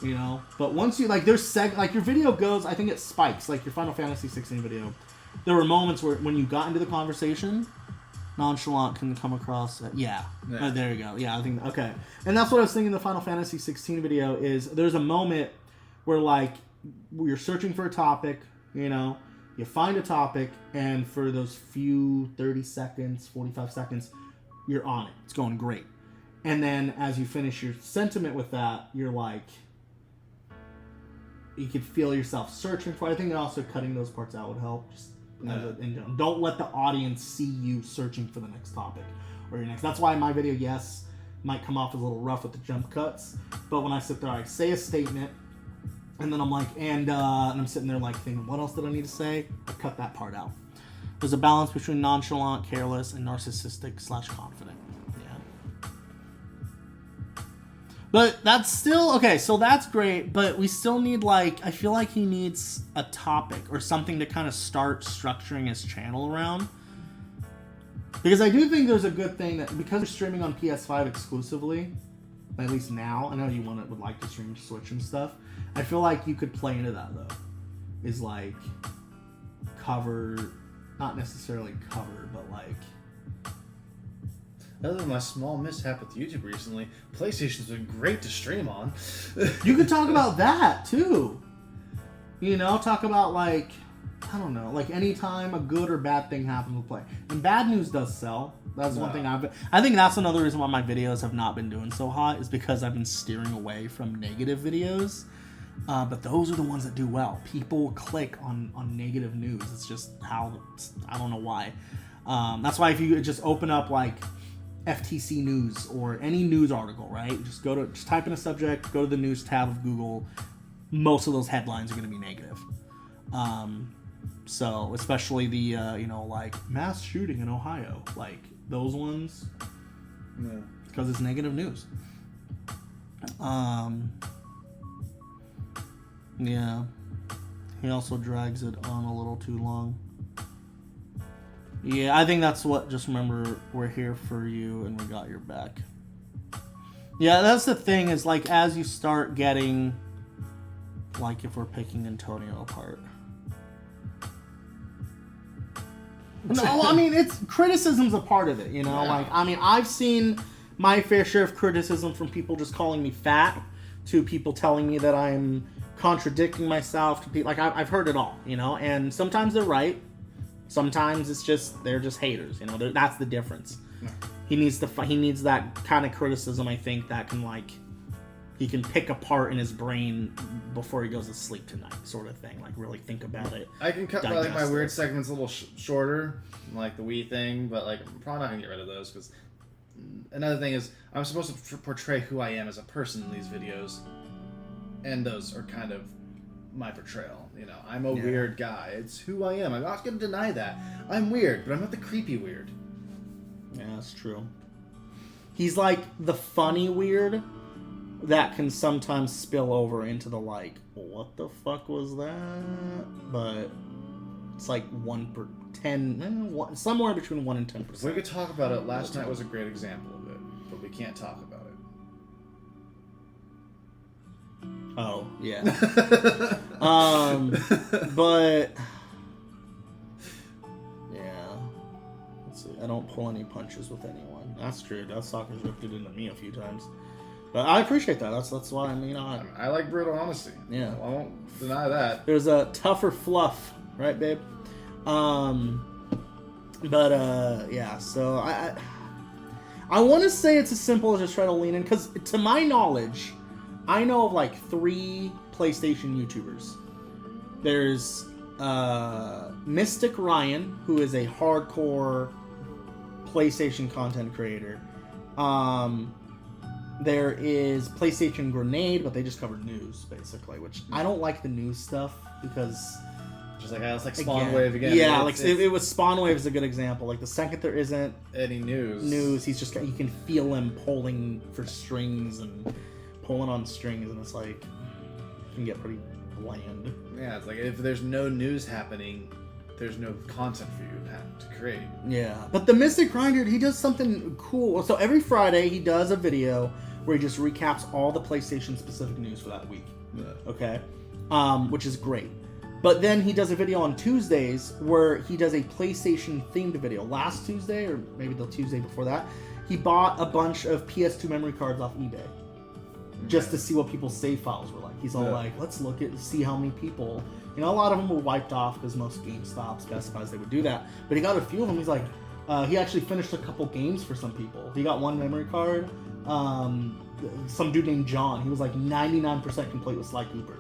You know? But once you, like, there's like, your video goes, I think it spikes, like your Final Fantasy 16 video. There were moments where, when you got into the conversation, nonchalant can come across. Yeah. There you go. Yeah, I think, okay. And that's what I was thinking in the Final Fantasy 16 video is there's a moment where, like, you're searching for a topic, you know, you find a topic, and for those few 30 seconds, 45 seconds, you're on it. It's going great. And then as you finish your sentiment with that, you're like, you could feel yourself searching for it. I think also cutting those parts out would help. Just and don't let the audience see you searching for the next topic or your next. That's why my video, yes, might come off as a little rough with the jump cuts, but when I sit there, I say a statement, and then I'm like, and I'm sitting there like thinking, what else did I need to say? I cut that part out. There's a balance between nonchalant, careless, and narcissistic/confident. Yeah. But that's still okay. So that's great, but we still need, like, I feel like he needs a topic or something to kind of start structuring his channel around. Because I do think there's a good thing that because we're streaming on PS5 exclusively, at least now, I know you would like to stream Switch and stuff. I feel like you could play into that though. Is like cover, not necessarily cover, but like. Other than my small mishap with YouTube recently, PlayStation's been great to stream on. You could talk about that too. You know, talk about like, I don't know, like anytime a good or bad thing happens with play. And bad news does sell. That's one thing I think that's another reason why my videos have not been doing so hot is because I've been steering away from negative videos. But those are the ones that do well. People click on negative news. It's just how, I don't know why. That's why if you just open up like FTC news or any news article, right? Just type in a subject, go to the news tab of Google. Most of those headlines are going to be negative. So especially the, like mass shooting in Ohio, like those ones, because it's negative news. Yeah. He also drags it on a little too long. Yeah, I think that's what, just remember, we're here for you and we got your back. Yeah, that's the thing is, like, as you start getting, like, if we're picking Antonio apart. No, I mean, criticism's a part of it, you know? Yeah. Like, I mean, I've seen my fair share of criticism from people just calling me fat, to people telling me that I'm contradicting myself, to people, like, I've heard it all, you know? And sometimes they're right. Sometimes it's just, they're just haters, you know? That's the difference. Yeah. He needs that kind of criticism, I think, that can, like, he can pick apart in his brain before he goes to sleep tonight, sort of thing. Like, really think about it. I can cut like my weird segments a little shorter, like the Wii thing, but like I'm probably not gonna get rid of those because another thing is I'm supposed to portray who I am as a person in these videos, and those are kind of my portrayal. You know, I'm a weird guy. It's who I am. I'm not gonna deny that. I'm weird, but I'm not the creepy weird. Yeah, that's true. He's like the funny weird that can sometimes spill over into the like, what the fuck was that? But it's like 1/10, somewhere between 1 and 10%. We could talk about it. Last night was a great example of it, but we can't talk about it. Oh yeah. But yeah. Let's see. I don't pull any punches with anyone. That's true. Deathstalker's ripped it into me a few times. But I appreciate that. That's why I like brutal honesty. Yeah, I won't deny that. There's a tougher fluff, right, babe? Yeah. So I want to say it's as simple as just try to lean in, because to my knowledge, I know of like 3 PlayStation YouTubers. There's Mystic Ryan, who is a hardcore PlayStation content creator. There is PlayStation Grenade, but they just cover news, basically, which I don't like the news stuff, because... Just like, it's like Spawnwave again. Yeah, it was Spawnwave is a good example. Like, the second there isn't... any news, you can feel him pulling for strings and pulling on strings, and it's like, it can get pretty bland. Yeah, it's like, if there's no news happening, there's no content for you to create. Yeah, but the Mystic Grinder, he does something cool. So every Friday, he does a video where he just recaps all the PlayStation-specific news for that week. Yeah. Okay? Which is great. But then he does a video on Tuesdays where he does a PlayStation-themed video. Last Tuesday, or maybe the Tuesday before that, he bought a bunch of PS2 memory cards off eBay. Just to see what people's save files were like. He's all like, let's look at see how many people... You know, a lot of them were wiped off because most GameStops, Best Buys, they would do that. But he got a few of them. He's like, he actually finished a couple games for some people. He got one memory card. Some dude named John. He was like 99% complete with Sly Cooper.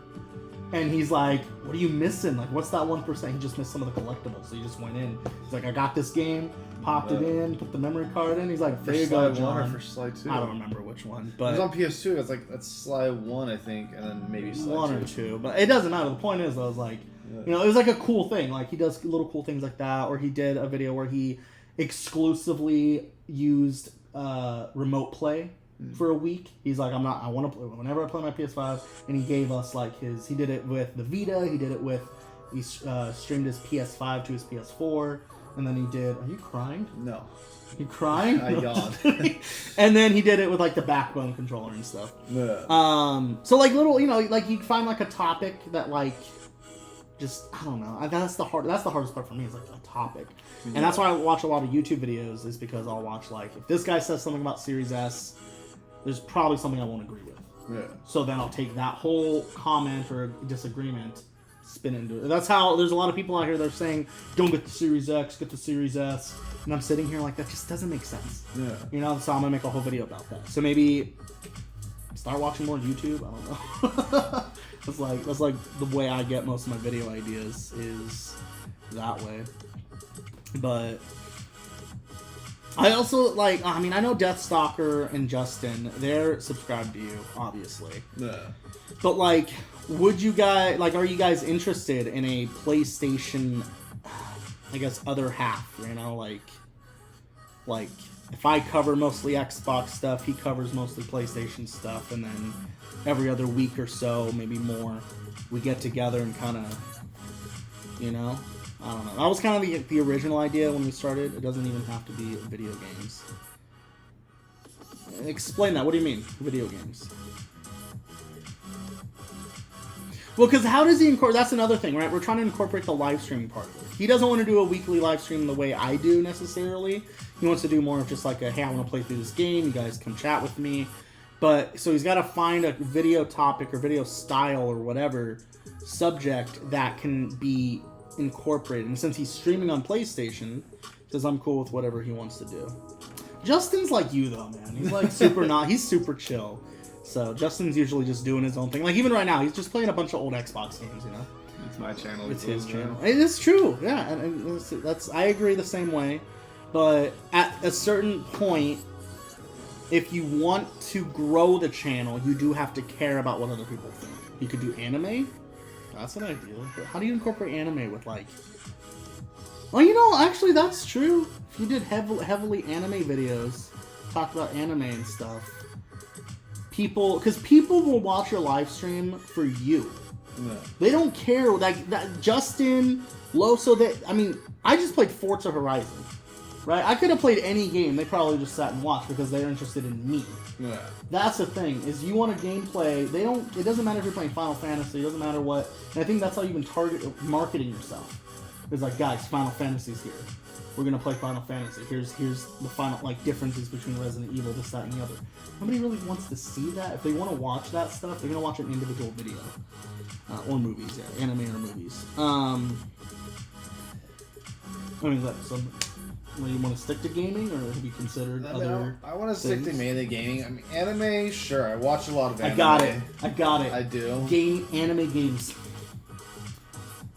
And he's like, what are you missing? Like, what's that 1%? He just missed some of the collectibles. So he just went in. He's like, I got this game, popped it in, put the memory card in. He's like, there you go, John. Or for Sly 2? I don't remember which one. But it was on PS2. It's like, that's Sly 1, I think, and then maybe Sly 1 2. or 2. But it doesn't matter. The point is, I was like, you know, it was like a cool thing. Like, he does little cool things like that. Or he did a video where he exclusively used remote play for a week. He's like, I want to play whenever I play my PS5, and he gave us like he did it with the Vita, he streamed his PS5 to his PS4, and then he did, are you crying? No. You crying? I yawned. And then he did it with like the Backbone controller and stuff. Yeah. So like little, you know, like you find like a topic that like, just, I don't know. That's the hardest part for me, is like a topic. And that's why I watch a lot of YouTube videos, is because I'll watch like, if this guy says something about Series S, there's probably something I won't agree with. Yeah. So then I'll take that whole comment or disagreement, spin it into it. That's how there's a lot of people out here that are saying, don't get the Series X, get the Series S. And I'm sitting here like, that just doesn't make sense. Yeah. You know, so I'm going to make a whole video about that. So maybe start watching more YouTube. I don't know. That's like the way I get most of my video ideas is that way. But I also like, I mean, I know Deathstalker and Justin, they're subscribed to you, obviously. Yeah. But like, would you guys, like, are you guys interested in a PlayStation, I guess, other half, you know, like if I cover mostly Xbox stuff, he covers mostly PlayStation stuff, and then every other week or so, maybe more, we get together and kind of, you know, I don't know. That was kind of the original idea when we started. It doesn't even have to be video games. Explain that. What do you mean, video games? Well, because how does he incorporate... That's another thing, right? We're trying to incorporate the live streaming part of it. He doesn't want to do a weekly live stream the way I do, necessarily. He wants to do more of just like a, hey, I want to play through this game. You guys come chat with me. But, so he's got to find a video topic or video style or whatever subject that can be incorporated. And since he's streaming on PlayStation, he says I'm cool with whatever he wants to do. Justin's like you, though, man. He's like he's super chill. So Justin's usually just doing his own thing. Like even right now, he's just playing a bunch of old Xbox games. You know, It's my channel. it's his channel. It is true, yeah. And that's I agree the same way. But at a certain point, if you want to grow the channel, you do have to care about what other people think. You could do anime. That's an idea. But how do you incorporate anime with like? Well, you know, actually, that's true. If you did heavily anime videos, talk about anime and stuff. Because people will watch your live stream for you. Yeah. They don't care. Like that, Justin, Loso. I mean, I just played Forza Horizon, right? I could have played any game. They probably just sat and watched because they're interested in me. Yeah. That's the thing. Is you want a gameplay. They don't. It doesn't matter if you're playing Final Fantasy. It doesn't matter what. And I think that's how you've been marketing yourself. It's like, guys, Final Fantasy's here. We're gonna play Final Fantasy. Here's the final differences between Resident Evil, this, that, and the other. Nobody really wants to see that. If they want to watch that stuff, they're gonna watch an individual video or movies, yeah, anime or movies. I mean, so you want to stick to gaming, or have you considered other? I want to stick to mainly gaming. I mean, anime, sure. I watch a lot of anime. I got it. I do. Anime games.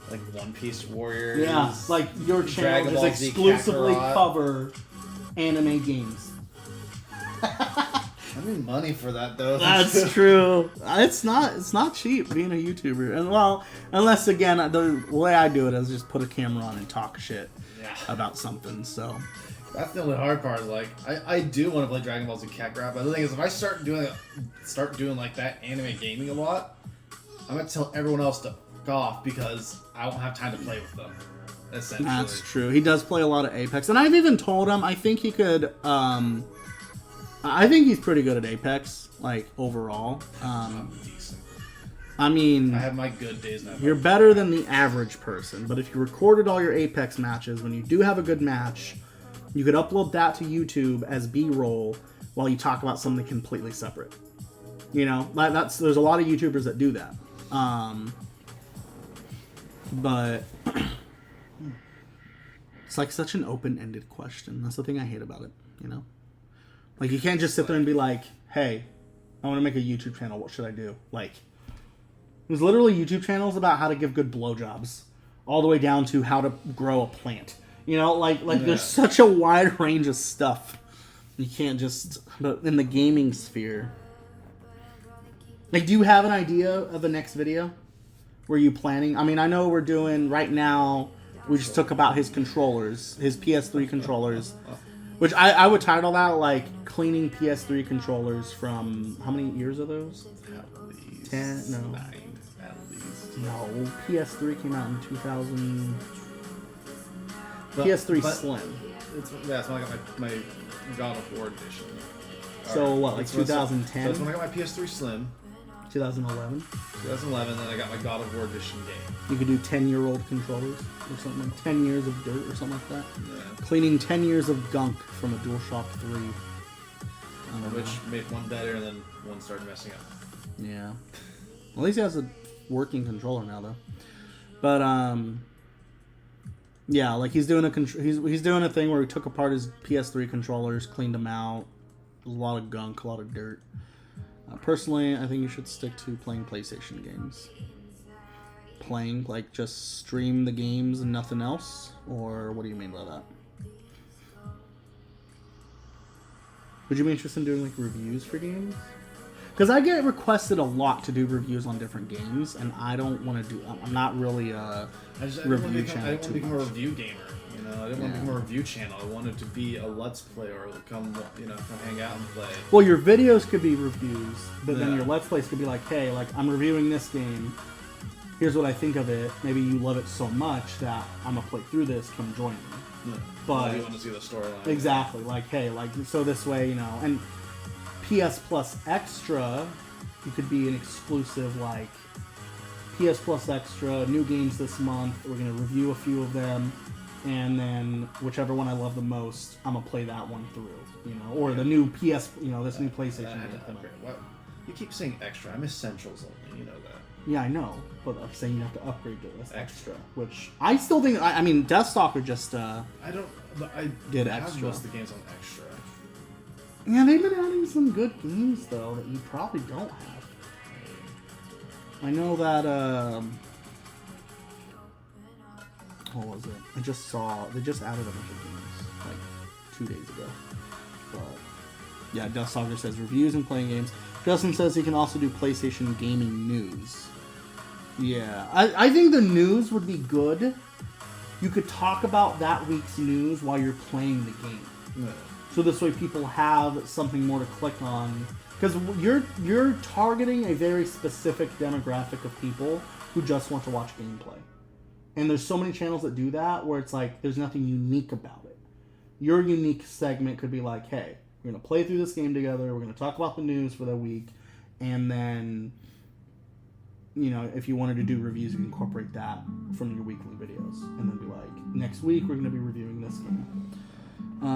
Like One Piece Warriors. Yeah, like your channel Dragon just Ball Z exclusively Kakarot. cover anime games. I need money for that though. That's true. It's not cheap being a YouTuber. And well, unless again the way I do it is just put a camera on and talk shit about something. So That's the only hard part. Like, I do want to play Dragon Ball Z Kakarot, but the thing is, if I start doing like that anime gaming a lot, I'm gonna tell everyone else to fuck off because I won't have time to play with them. Essentially. that's true. He does play a lot of Apex, and I've even told him I think he could. I think he's pretty good at Apex, like overall. I'm decent. I mean, I have my good days now. you're better than the average person, but if you recorded all your Apex matches, when you do have a good match, you could upload that to YouTube as B-roll while you talk about something completely separate. You know, there's a lot of YouTubers that do that. But it's like such an open-ended question. That's the thing I hate about it, you know? Like, you can't just sit there and be like, hey, I want to make a YouTube channel. What should I do? Like, there's literally YouTube channels about how to give good blowjobs, all the way down to how to grow a plant. You know, like there's such a wide range of stuff. You can't just, but in the gaming sphere. Like, do you have an idea of the next video? Were you planning? I mean, I know we're doing, right now, we just took about his controllers, his PS3 controllers, which I would title that, like, cleaning PS3 controllers from, how many years are those? At least 10? No. 9, at least. No, PS3 came out in 2000. PS3 but Slim. It's when I got my God of War edition. So what, like that's when- 2010? So that's when I got my PS3 Slim. 2011. 2011, then I got my God of War edition game. You could do 10-year-old controllers or something like 10 years of dirt or something like that. Yeah. Cleaning 10 years of gunk from a DualShock 3. Which made one better and then one started messing up. Yeah. Well, at least he has a working controller now, though. But yeah, like he's doing he's doing a thing where he took apart his PS3 controllers, cleaned them out. There's a lot of gunk, a lot of dirt. Personally, I think you should stick to playing PlayStation games. Playing, like, just stream the games and nothing else? Or what do you mean by that? Would you be interested in doing, like, reviews for games? Because I get requested a lot to do reviews on different games, and I don't want to do... I'm not really a review channel. I didn't want to become a review gamer. You know, I didn't want to become a review channel. I wanted to be a Let's Play or come hang out and play. Well, your videos could be reviews, but then your Let's Plays could be like, hey, like, I'm reviewing this game. Here's what I think of it. Maybe you love it so much that I'm going to play through this. Come join me. Yeah. But you want to see the storyline. Exactly. Like, hey, like, so this way, you know, and PS Plus Extra, you could be an exclusive, like, PS Plus Extra, new games this month. We're going to review a few of them. And then whichever one I love the most, I'm going to play that one through, you know, or the new PS, you know, this new PlayStation game. What? You keep saying extra. I'm Essentials only. You know that. Yeah, I know, but I'm saying you have to upgrade to this Extra. which I still think. I mean, Deathstalker just I don't. I did have extra. most of the games on extra. Yeah, they've been adding some good games though that you probably don't have. I know that. What was it? I just saw they just added a bunch of games like 2 days ago. But yeah, Deathstalker says reviews and playing games. Justin says he can also do PlayStation gaming news. Yeah, I think the news would be good. You could talk about that week's news while you're playing the game. Yeah. So this way people have something more to click on. Because you're targeting a very specific demographic of people who just want to watch gameplay. And there's so many channels that do that where it's like there's nothing unique about it. Your unique segment could be like, hey, we're going to play through this game together. We're going to talk about the news for the week. And then, you know, if you wanted to do reviews, you can incorporate that from your weekly videos. And then be like, next week we're going to be reviewing this game.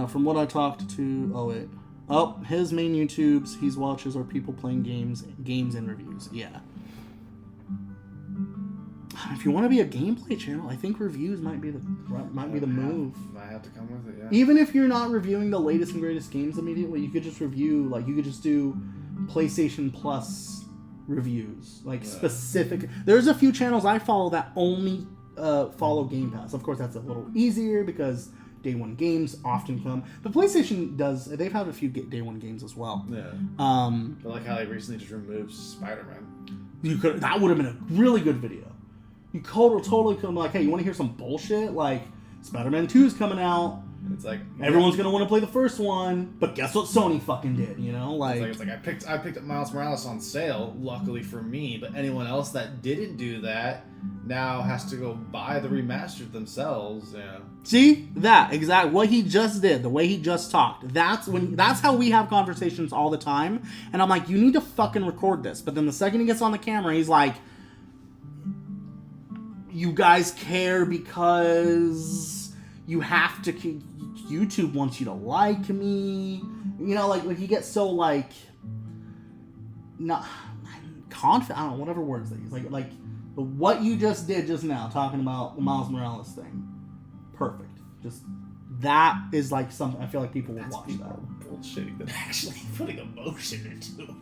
From what I talked to... his main YouTubes he watches are people playing games and reviews. Yeah. If you want to be a gameplay channel, I think reviews might be the move. Might have to come with it, yeah. Even if you're not reviewing the latest and greatest games immediately, you could just review, like, you could just do PlayStation Plus reviews, like specific. There's a few channels I follow that only follow Game Pass. Of course, that's a little easier because day one games often come. But PlayStation they've had a few day one games as well. Yeah. But like how they recently just removed Spider-Man. That would have been a really good video. You totally could have been like, hey, you want to hear some bullshit? Like, Spider-Man 2 is coming out. It's like everyone's gonna want to play the first one, but guess what Sony fucking did? You know, it's like I picked up Miles Morales on sale, luckily for me. But anyone else that didn't do that now has to go buy the remastered themselves. Yeah. See that exactly what he just did, the way he just talked. That's how we have conversations all the time. And I'm like, you need to fucking record this. But then the second he gets on the camera, he's like, you guys care because you have to. YouTube wants you to like me. You know, like he gets so like not confident. I don't know, whatever words they use. Like what you just did just now, talking about the Miles Morales thing. Perfect. Just that is like something I feel like people will watch that. Bullshitting than actually putting emotion into it.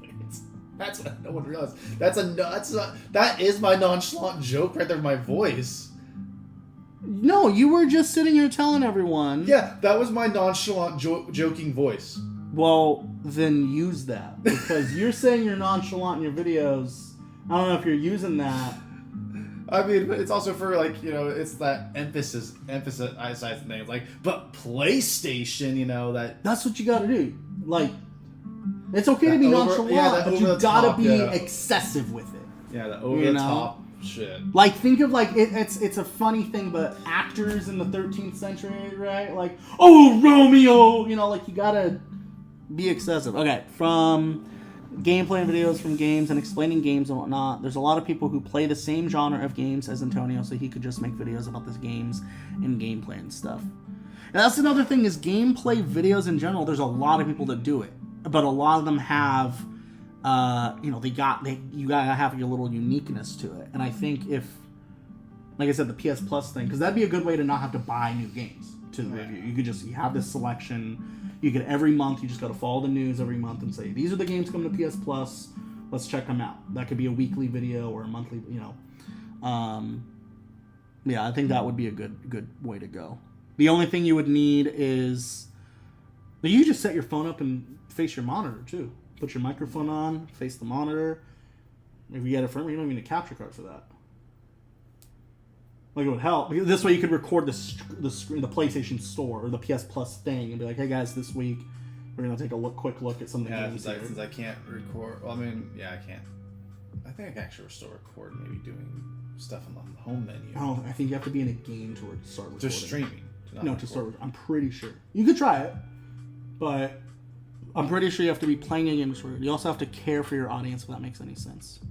That's what no one realized. That is my nonchalant joke right there. My voice. No, you were just sitting here telling everyone. Yeah, that was my nonchalant joking voice. Well, then use that. Because you're saying you're nonchalant in your videos. I don't know if you're using that. I mean, it's also for, like, you know, it's that emphasis thing. Like, but PlayStation, you know, that... That's what you gotta do. Like, it's okay to be nonchalant, but you gotta be excessive with it. Yeah, the over-the-top shit. Like, think of, like, it's a funny thing, but actors in the 13th century, right? Like, oh, Romeo! You know, like, you gotta be excessive. Okay, from gameplay videos from games and explaining games and whatnot, there's a lot of people who play the same genre of games as Antonio, so he could just make videos about these games and gameplay and stuff. And that's another thing, is gameplay videos in general, there's a lot of people that do it. But a lot of them have... you gotta have your little uniqueness to it. And I think if like I said, the PS Plus thing, because that'd be a good way to not have to buy new games to review. You could just you have this selection. You could every month you just got to follow the news every month and say these are the games coming to PS Plus. Let's check them out. That could be a weekly video or a monthly. Yeah, I think that would be a good way to go. The only thing you would need is you just set your phone up and face your monitor too. Put your microphone on, face the monitor. If you get it firmware, you don't even need a capture card for that. Like it would help. This way you could record the screen, the PlayStation Store or the PS Plus thing, and be like, "Hey guys, this week we're gonna take a quick look at some of the games." Since I can't record. Well, I mean, yeah, I can't. I think I can actually still record, maybe doing stuff on the home menu. Oh, I think you have to be in a game to start recording. Just streaming. To start. I'm pretty sure you could try it, but I'm pretty sure you have to be playing a game to start. You also have to care for your audience, if that makes any sense,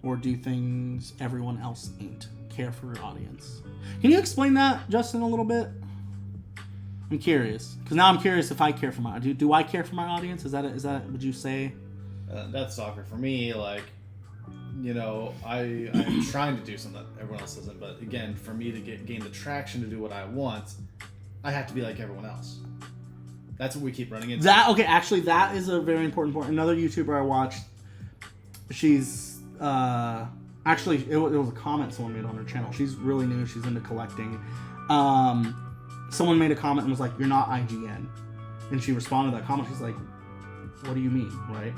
or do things everyone else ain't. Care for your audience. Can you explain that, Justin, a little bit? I'm curious because now I'm curious if I care for my. Do I care for my audience? Is that would you say? That's soccer for me. Like, I'm trying to do something that everyone else doesn't. But again, for me to gain the traction to do what I want, I have to be like everyone else. That's what we keep running into. Actually, that is a very important point. Another YouTuber I watched, she's actually it was a comment someone made on her channel. She's really new. She's into collecting. Someone made a comment and was like, "You're not IGN," and she responded to that comment. She's like, "What do you mean?" Right?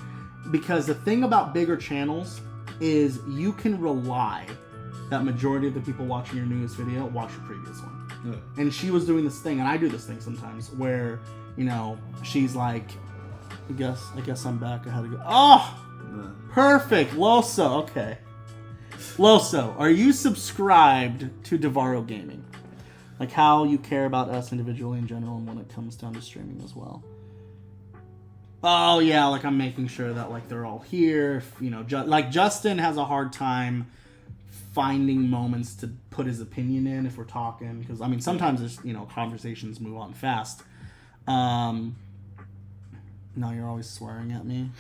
Because the thing about bigger channels is you can rely that majority of the people watching your newest video watch your previous one. Yeah. And she was doing this thing, and I do this thing sometimes, where she's like, I guess I'm back. I had to go. Oh, perfect, Loso. Okay, Loso, are you subscribed to Devaro Gaming? Like how you care about us individually in general, and when it comes down to streaming as well. Oh yeah, like I'm making sure that like they're all here. Like Justin has a hard time finding moments to put his opinion in if we're talking, because I mean sometimes there's conversations move on fast. No, you're always swearing at me.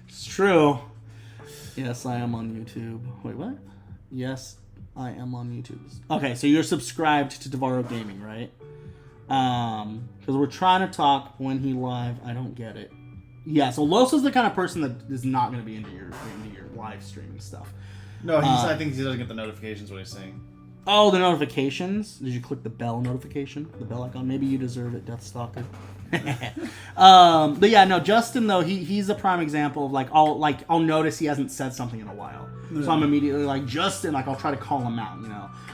It's true. Yes, I am on YouTube. Wait, what? Yes, I am on YouTube. Okay, so you're subscribed to Devaro Gaming, right? Because we're trying to talk when he live. I don't get it. Yeah, so Loso's the kind of person that is not going to be into your live streaming stuff. No, I think he doesn't get the notifications when he's saying. Oh, the notifications? Did you click the bell notification? The bell icon? Maybe you deserve it, Deathstalker. But yeah, no, Justin though, he's a prime example of I'll notice he hasn't said something in a while. So I'm immediately like, Justin, I'll try to call him out,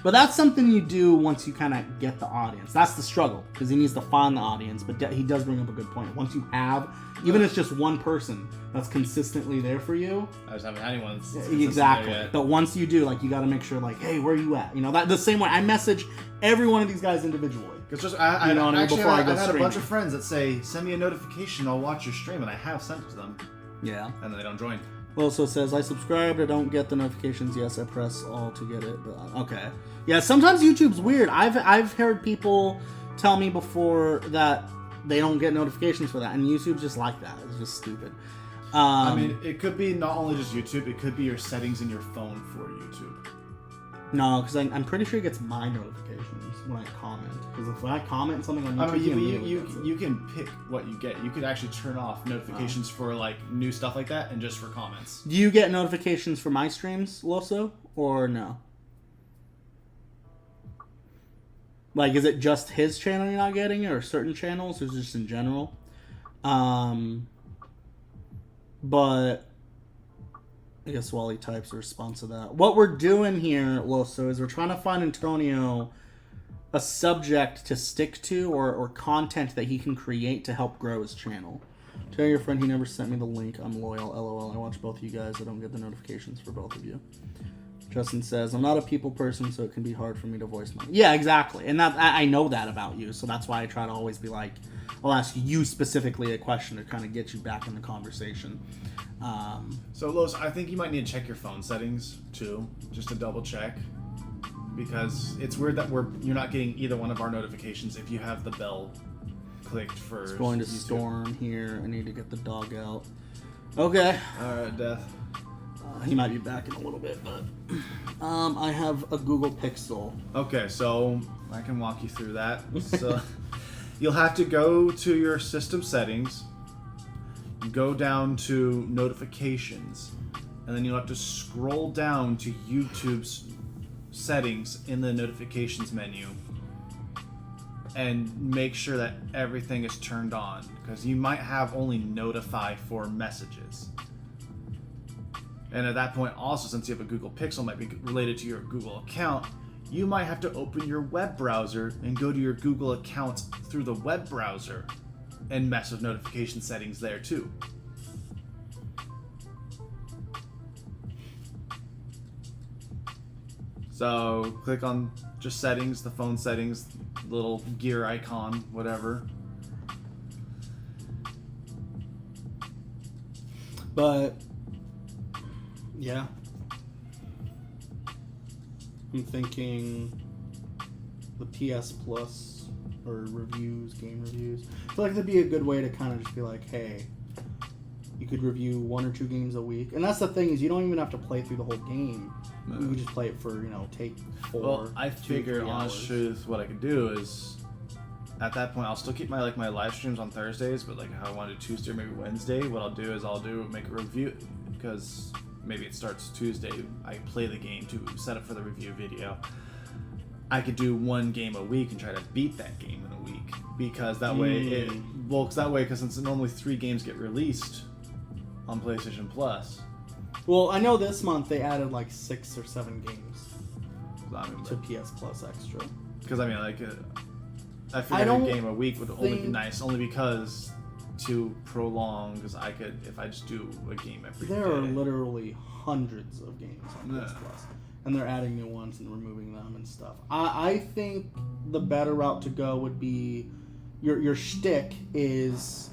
But that's something you do once you kind of get the audience. That's the struggle, because he needs to find the audience, but he does bring up a good point. Once you have, even if it's just one person that's consistently there for you. I just haven't had anyone. Exactly. But once you do, you got to make sure, hey, where are you at? That the same way I message every one of these guys individually. Because I've had a bunch of friends that say, send me a notification, I'll watch your stream, and I have sent it to them. Yeah. And then they don't join. Well, so it says, I subscribed, I don't get the notifications. Yes, I press all to get it. But, okay. Yeah, sometimes YouTube's weird. I've heard people tell me before that they don't get notifications for that, and YouTube's just like that. It's just stupid. I mean, it could be not only just YouTube, it could be your settings in your phone for YouTube. No, because I'm pretty sure it gets my notifications when I comment. Because if I comment something on YouTube, you can pick what you get. You could actually turn off notifications for new stuff like that, and just for comments. Do you get notifications for my streams, Loso, or no? Is it just his channel you're not getting it, or certain channels, or just in general? But I guess Wally types a response to that. What we're doing here, Loso, is we're trying to find Antonio a subject to stick to or content that he can create to help grow his channel. Tell your friend he never sent me the link. I'm loyal. LOL. I watch both of you guys. I don't get the notifications for both of you. Justin says, I'm not a people person, so it can be hard for me to voice my... Yeah, exactly. And that I know that about you, so that's why I try to always be I'll ask you specifically a question to kind of get you back in the conversation. So, Los, I think you might need to check your phone settings, too, just to double check. Because it's weird that you're not getting either one of our notifications if you have the bell clicked for It's going to storm here. I need to get the dog out. Okay. Alright, Death. He might be back in a little bit, but I have a Google Pixel. Okay, so I can walk you through that. So you'll have to go to your system settings, go down to notifications, and then you'll have to scroll down to YouTube's settings in the notifications menu and make sure that everything is turned on, because you might have only notify for messages. And at that point also, since you have a Google Pixel, might be related to your Google account, you might have to open your web browser and go to your Google account through the web browser and mess with notification settings there too. So click on just settings, the phone settings, little gear icon, whatever. But yeah, I'm thinking the PS Plus or reviews, game reviews. I feel like that'd be a good way to kind of just be like, hey, you could review 1 or 2 games a week. And that's the thing, is you don't even have to play through the whole game. No. You could just play it for, take 4. Well, I 2, figure 3 honest hours. truth, what I could do is, at that point, I'll still keep my my live streams on Thursdays, but like how I want to do Tuesday or maybe Wednesday. What I'll do is make a review, because maybe it starts Tuesday. I play the game to set up for the review video. I could do 1 game a week and try to beat that game in a week, because that way because since normally 3 games get released on PlayStation Plus. Well, I know this month they added like 6 or 7 games I mean, to PS Plus Extra. because I I don't figure a game a week would only be think- nice, only because to prolong, because I could, if I just do a game every day. There are literally hundreds of games on PS Yeah. Plus, and they're adding new ones and removing them and stuff. I think the better route to go would be your shtick is.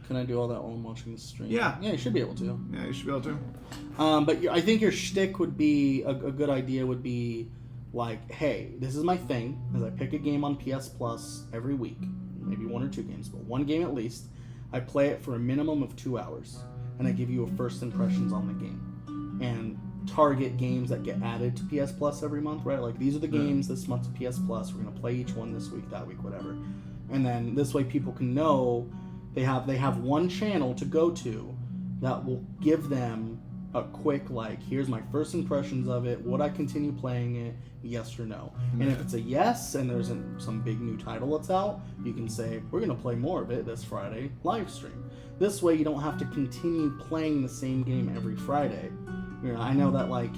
Can I do all that while I'm watching the stream? Yeah. Yeah, you should be able to. Yeah, you should be able to. But I think your shtick would be a good idea. Would be like, hey, this is my thing. Is I pick a game on PS Plus every week, maybe 1 or 2 games, but 1 game at least. I play it for a minimum of 2 hours, and I give you a first impressions on the game, and target games that get added to PS Plus every month. Right, like these are the games this month's PS Plus. We're gonna play each one this week, that week, whatever, and then this way people can know. They have one channel to go to that will give them a quick, like, here's my first impressions of it, would I continue playing it, yes or no. And if it's a yes and there's some big new title that's out, you can say, we're going to play more of it this Friday, live stream. This way you don't have to continue playing the same game every Friday. I know that, like,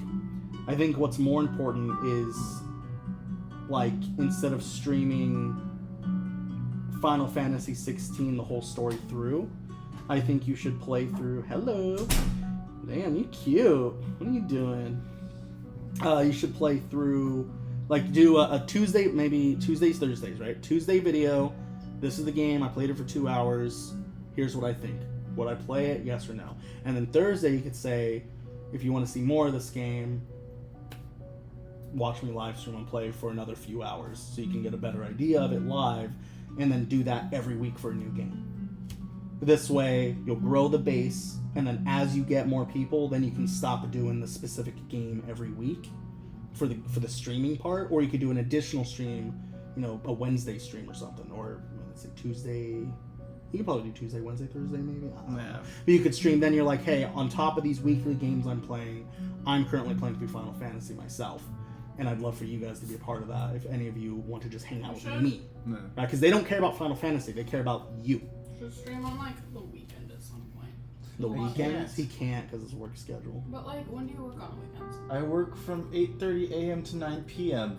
I think what's more important is, like, instead of streaming Final Fantasy 16 the whole story through, I think you should play through. Hello, damn, you cute. What are you doing? You should play through, like, do a Tuesday, maybe Tuesdays, Thursdays, right? Tuesday video. This is the game. I played it for 2 hours. Here's what I think. Would I play it? Yes or no? And then Thursday you could say, if you want to see more of this game, watch me live stream and play for another few hours, so you can get a better idea of it live. And then do that every week for a new game. This way, you'll grow the base, and then as you get more people, then you can stop doing the specific game every week for the streaming part, or you could do an additional stream, a Wednesday stream or something, or let's say Tuesday. You could probably do Tuesday, Wednesday, Thursday, maybe. I don't know. But you could stream. Then you're like, hey, on top of these weekly games I'm playing, I'm currently playing through Final Fantasy myself. And I'd love for you guys to be a part of that if any of you want to just hang out with me. No. Right? Because they don't care about Final Fantasy. They care about you. Should stream on like the weekend at some point. The Well, weekends? yes. He can't because his work schedule. But like, when do you work on weekends? I work from 8:30 a.m. to 9 p.m.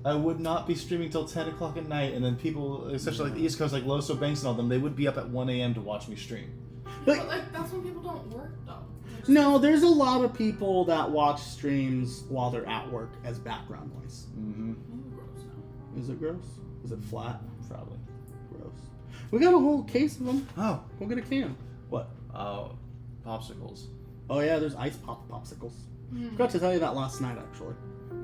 I would not be streaming till 10 o'clock at night, and then people, especially like the East Coast, like Loso Banks and all them, they would be up at 1 a.m. to watch me stream. But like, that's when people don't work though. No, there's a lot of people that watch streams while they're at work as background noise. Mm-hmm. Gross now. Is it gross? Is it flat? Probably. Gross. We got a whole case of them. Oh. We'll get a can. What? Oh, popsicles. Oh yeah, there's ice popsicles. Forgot to tell you that last night, actually.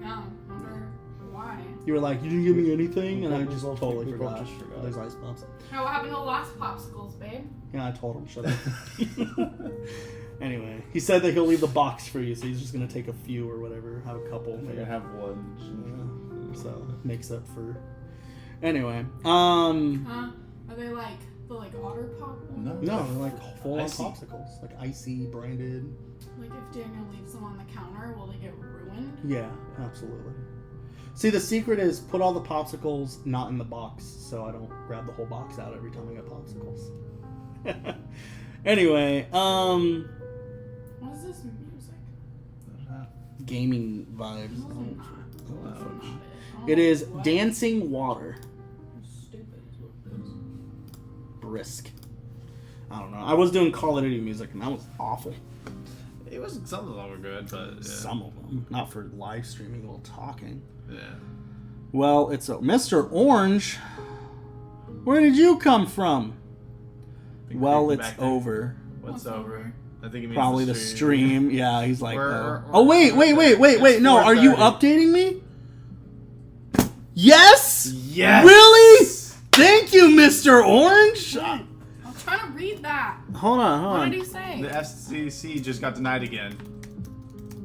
Yeah, wonder why. You were like, you didn't give me anything, and I We just both- totally we both forgot. just forgot. There's ice pops. Hey, what happened to the last popsicles, babe? Yeah, I told him, shut up. Anyway, he said that he'll leave the box for you, so he's just gonna take a few or whatever, have a couple. I have one. Yeah, so makes up for. Anyway, Huh? Are they like the otter pop ones? no, they're like full on Icy. popsicles, like icy branded. Like if Daniel leaves them on the counter, will they get ruined? Yeah, absolutely. See, the secret is put all the popsicles not in the box, so I don't grab the whole box out every time I get popsicles. Anyway, What is this music? gaming vibes. No, it's not. That's not it. It is What? Dancing Water. Stupid is what it is. Brisk. I don't know. I was doing Call of Duty music, and that was awful. It was some of them were good, but yeah. Some of them, not for live streaming while talking. Yeah. Well, it's Mr. Orange. Where did you come from? Well, it's Back there. over. What's over? I think it means Probably the stream. Yeah, he's like, We're- oh wait. It's No, are you 4:30. updating me? Yes. Yes. Really? Thank you, Mr. Orange. I was trying to read that. Hold on. What did he say? The FTC just got denied again.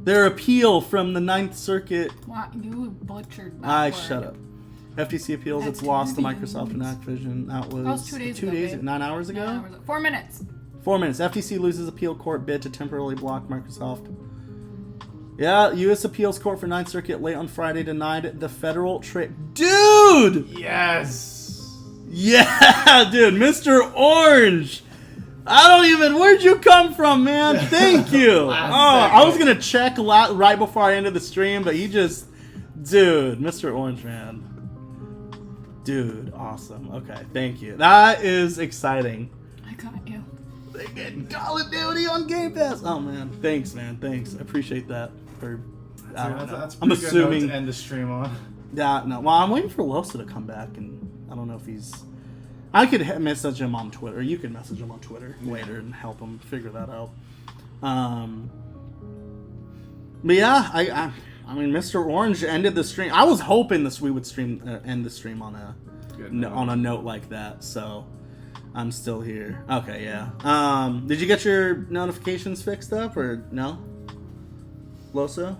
Their appeal from the Ninth Circuit. Wow, you butchered that I word. shut up. FTC appeals its loss to Microsoft and Activision. That was 2 days ago, babe. 9 hours ago. 9 hours ago. 4 minutes. 4 minutes. FTC loses appeal court bid to temporarily block Microsoft. Yeah, U.S. Appeals Court for Ninth Circuit late on Friday denied the federal trade. Dude! Yes. Yeah, dude, Mr. Orange. I don't even. Where'd you come from, man? Thank you. I was gonna check right before I ended the stream, but he just, dude, Mr. Orange, man. Dude, awesome. Okay, thank you. That is exciting. I got you. They get Call of Duty on Game Pass. Oh man, thanks, man. Thanks. I appreciate that. I don't know. That's a I'm pretty good note assuming. to end the stream on. Yeah, no. Well, I'm waiting for Losa to come back, and I don't know if he's. I could message him on Twitter. You could message him on Twitter later and help him figure that out. But yeah, I mean, Mr. Orange ended the stream. I was hoping we would end the stream on a on a note like that. So I'm still here. Okay, yeah. Did you get your notifications fixed up or no, Losa?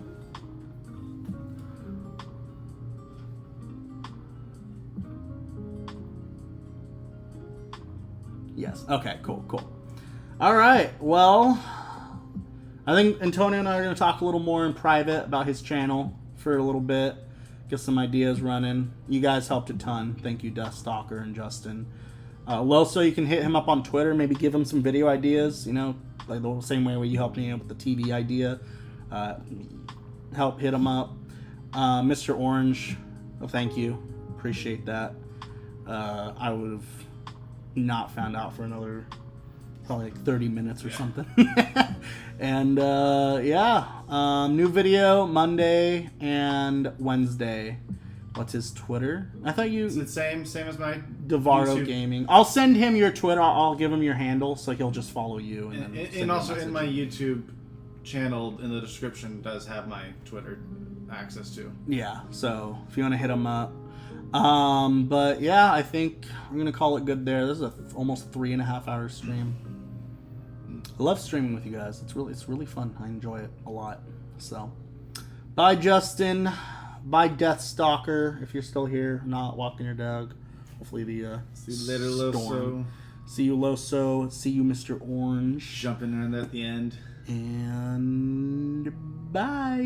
Yes. Okay, cool. All right, well, I think Antonio and I are going to talk a little more in private about his channel for a little bit, get some ideas running. You guys helped a ton. Thank you, Death Stalker and Justin. Loso, you can hit him up on Twitter, maybe give him some video ideas, like the same way you helped me out with the TV idea. Help hit him up. Mr. Orange, well, thank you. Appreciate that. I would have not found out for another probably like 30 minutes or something. And new video Monday and Wednesday. What's his Twitter? I thought It's the same as my Devardo YouTube. Gaming. I'll send him your Twitter. I'll give him your handle so he'll just follow you. And, then send And you a also in message. my YouTube channel in the description does have my Twitter access to. Yeah, so if you want to hit him up. But yeah, I think I'm gonna call it good there. This is almost 3.5 hour stream. I love streaming with you guys. It's really fun. I enjoy it a lot. So, bye Justin. Bye Death Stalker. If you're still here, not walking your dog. Hopefully the See you later, storm. Loso. See you Loso. See you Mr. Orange. Jumping in at the end. And bye.